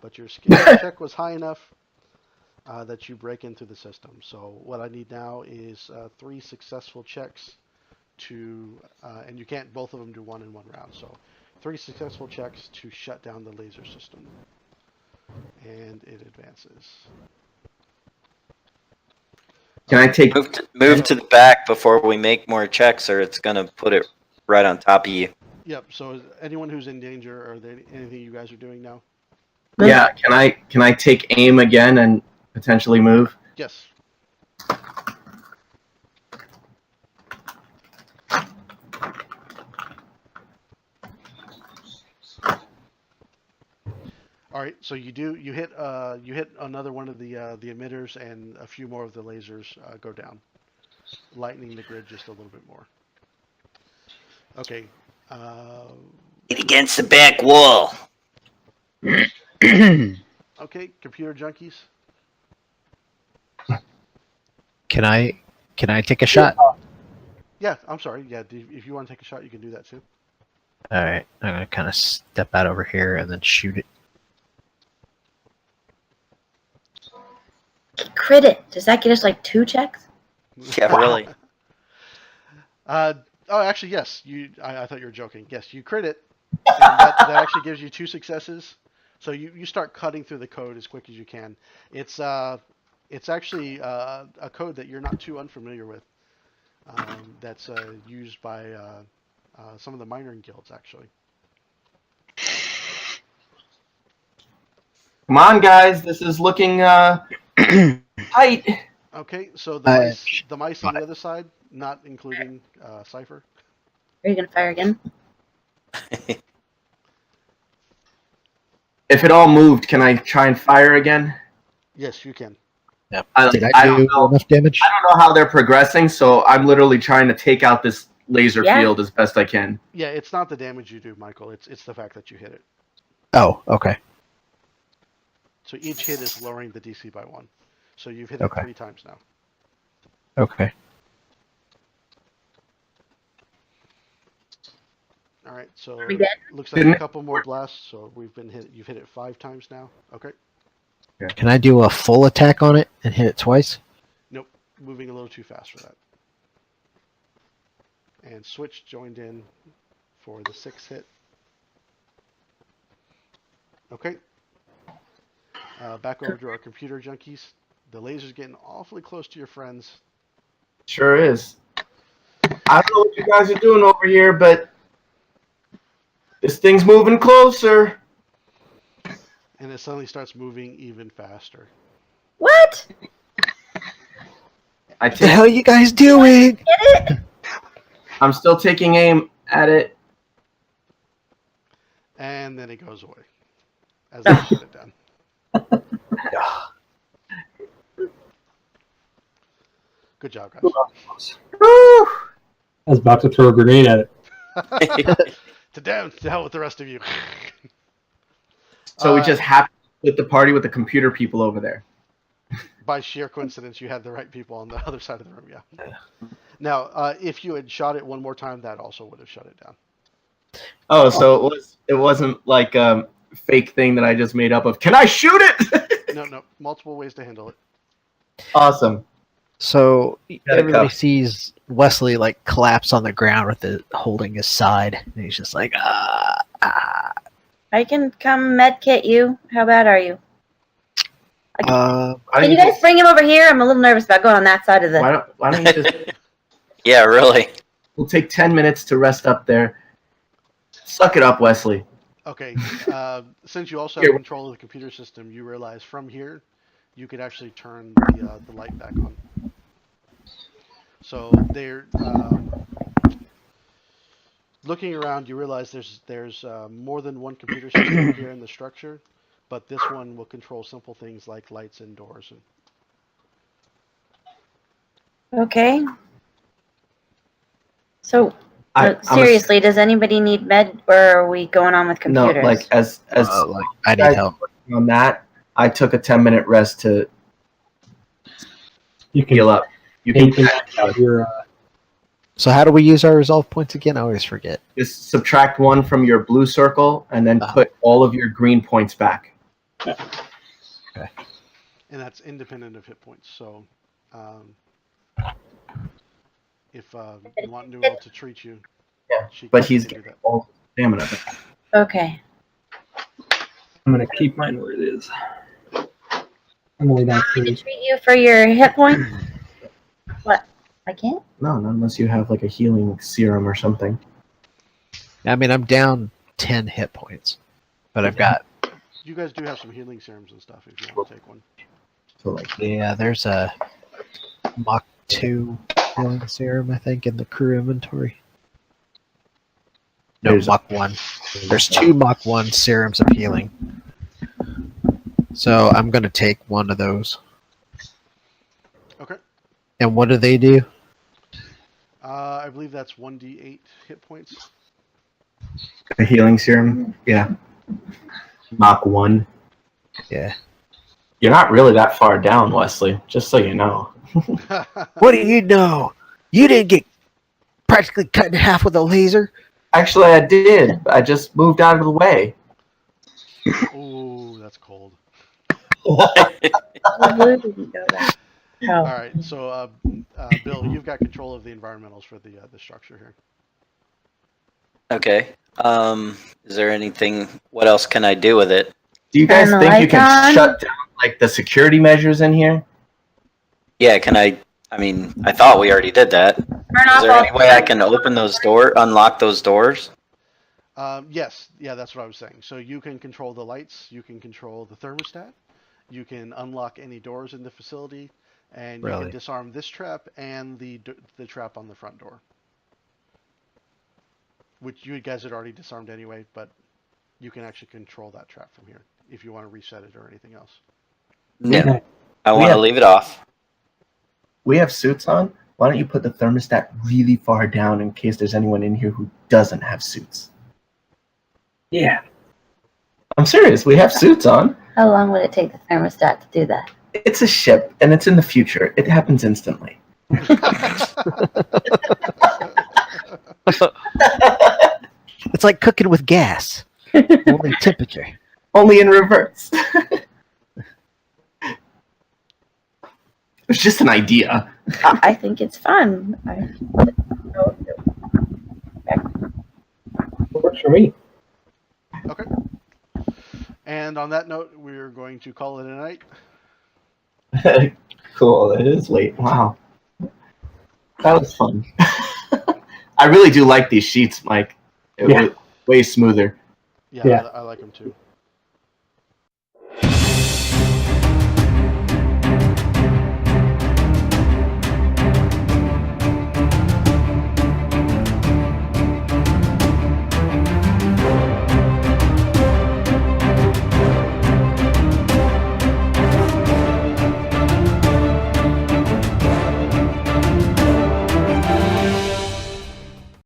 But your skill check was high enough that you break into the system. So what I need now is 3 successful checks to, and you can't both of them do one in one round. So 3 successful checks to shut down the laser system, and it advances. Can I take... Move to the back before we make more checks, or it's gonna put it right on top of you. Yep. So is anyone who's in danger, or there anything you guys are doing now? Yeah, can I take aim again and potentially move? Yes. All right, so you hit another one of the emitters, and a few more of the lasers go down, lightening the grid just a little bit more. Okay. Get against the back wall. Okay, computer junkies. Can I take a shot? Yeah, I'm sorry. Yeah, if you want to take a shot, you can do that too. All right, I'm gonna kind of step out over here and then shoot it. Crit it. Does that get us like 2 checks? Yeah, really. Oh, actually, yes. I thought you were joking. Yes, you crit it, and that actually gives you 2 successes. So you start cutting through the code as quick as you can. It's actually a code that you're not too unfamiliar with. That's used by some of the minering guilds, actually. Come on, guys. This is looking tight. Okay, so the mice on the other side, not including Cypher. Are you gonna fire again? If it all moved, can I try and fire again? Yes, you can. Yep. I Did I do don't know. enough damage? I don't know how they're progressing, so I'm literally trying to take out this laser field as best I can. Yeah, it's not the damage you do, Michael. It's the fact that you hit it. Oh, okay. So each hit is lowering the DC by 1. So you've hit it 3 times now. Okay. All right, so we good? looks like a couple more blasts. So you've hit it 5 times now. Okay. Can I do a full attack on it and hit it twice? Nope, moving a little too fast for that. And Switch joined in for the 6th hit. Okay. Back over to our computer junkies. The laser's getting awfully close to your friends. Sure is. I don't know what you guys are doing over here, but this thing's moving closer. And it suddenly starts moving even faster. What? What the hell are you guys doing? Get it? I'm still taking aim at it. And then it goes away as I shut it down. Good job, guys. I was about to throw a grenade at it. To hell with the rest of you. So we just happened to split the party with the computer people over there. By sheer coincidence, you had the right people on the other side of the room, yeah. Now, if you had shot it one more time, that also would have shut it down. Oh, so it wasn't like a fake thing that I just made up of, can I shoot it? No, multiple ways to handle it. Awesome. So Gotta everybody go. sees Wesley like collapse on the ground with it holding his side, and he's just like, ah. I can come medkit you. How bad are you? Can you guys bring him over here? I'm a little nervous about going on that side of the... Why don't you just... Yeah, really. We'll take 10 minutes to rest up there. Suck it up, Wesley. Okay, since you also have control of the computer system, you realize from here, you could actually turn the light back on. So they're looking around. You realize there's more than one computer system here in the structure, but this one will control simple things like lights and doors. Okay. So, seriously, does anybody need med, or are we going on with computers? No, like as like I need guys help. working on that, I took a 10-minute rest to You can heal up. You take can out your. So how do we use our resolve points again? I always forget. just subtract 1 from your blue circle and then put all of your green points back. And that's independent of hit points. So, if you want Newell to treat you, Yeah, she but can he's do getting that. all stamina. Okay. I'm gonna keep mine where it is. I'm only down Can I 3. treat you for your hit points? What? I can't? No, not unless you have like a healing serum or something. I mean, I'm down 10 hit points, but I've got You guys do have some healing serums and stuff if you want to take one. So like, there's a Mach 2 healing serum I think in the crew inventory. No, There's- Mach 1. There's 2 Mach 1 serums of healing. So I'm gonna take one of those. Okay. And what do they do? I believe that's 1d8 hit points. a healing serum, yeah. Mach 1. Yeah. You're not really that far down, Wesley, just so you know. What do you know? You didn't get practically cut in half with a laser. Actually, I did. I just moved out of the way. Ooh, that's cold. Blue didn't go there. All Oh. right, so Bill, you've got control of the environmentals for the structure here. Okay. Is there anything? What else can I do with it? Do you guys Turn the think you lights can on. shut down like the security measures in here? Yeah, can I? I mean, I thought we already did that. Turn Is off there all any way I can open those doors, unlock those doors? Yes, yeah, that's what I was saying. So you can control the lights, you can control the thermostat, you can unlock any doors in the facility, and you Really? can disarm this trap and the trap on the front door, which you guys had already disarmed anyway. But you can actually control that trap from here if you want to reset it or anything else. No, I We want to have- leave it off. We have suits on. Why don't you put the thermostat really far down in case there's anyone in here who doesn't have suits? Yeah. I'm serious. We have suits on. How long would it take the thermostat to do that? It's a ship, and it's in the future. It happens instantly. It's like cooking with gas. Only temperature. Only in reverse. It's just an idea. I think it's fun. Works for me. Okay. And on that note, we're going to call it a night. Cool. It is late. Wow. That was fun. I really do like these sheets, Mike. It was way smoother. Yeah, Yeah. I like them too.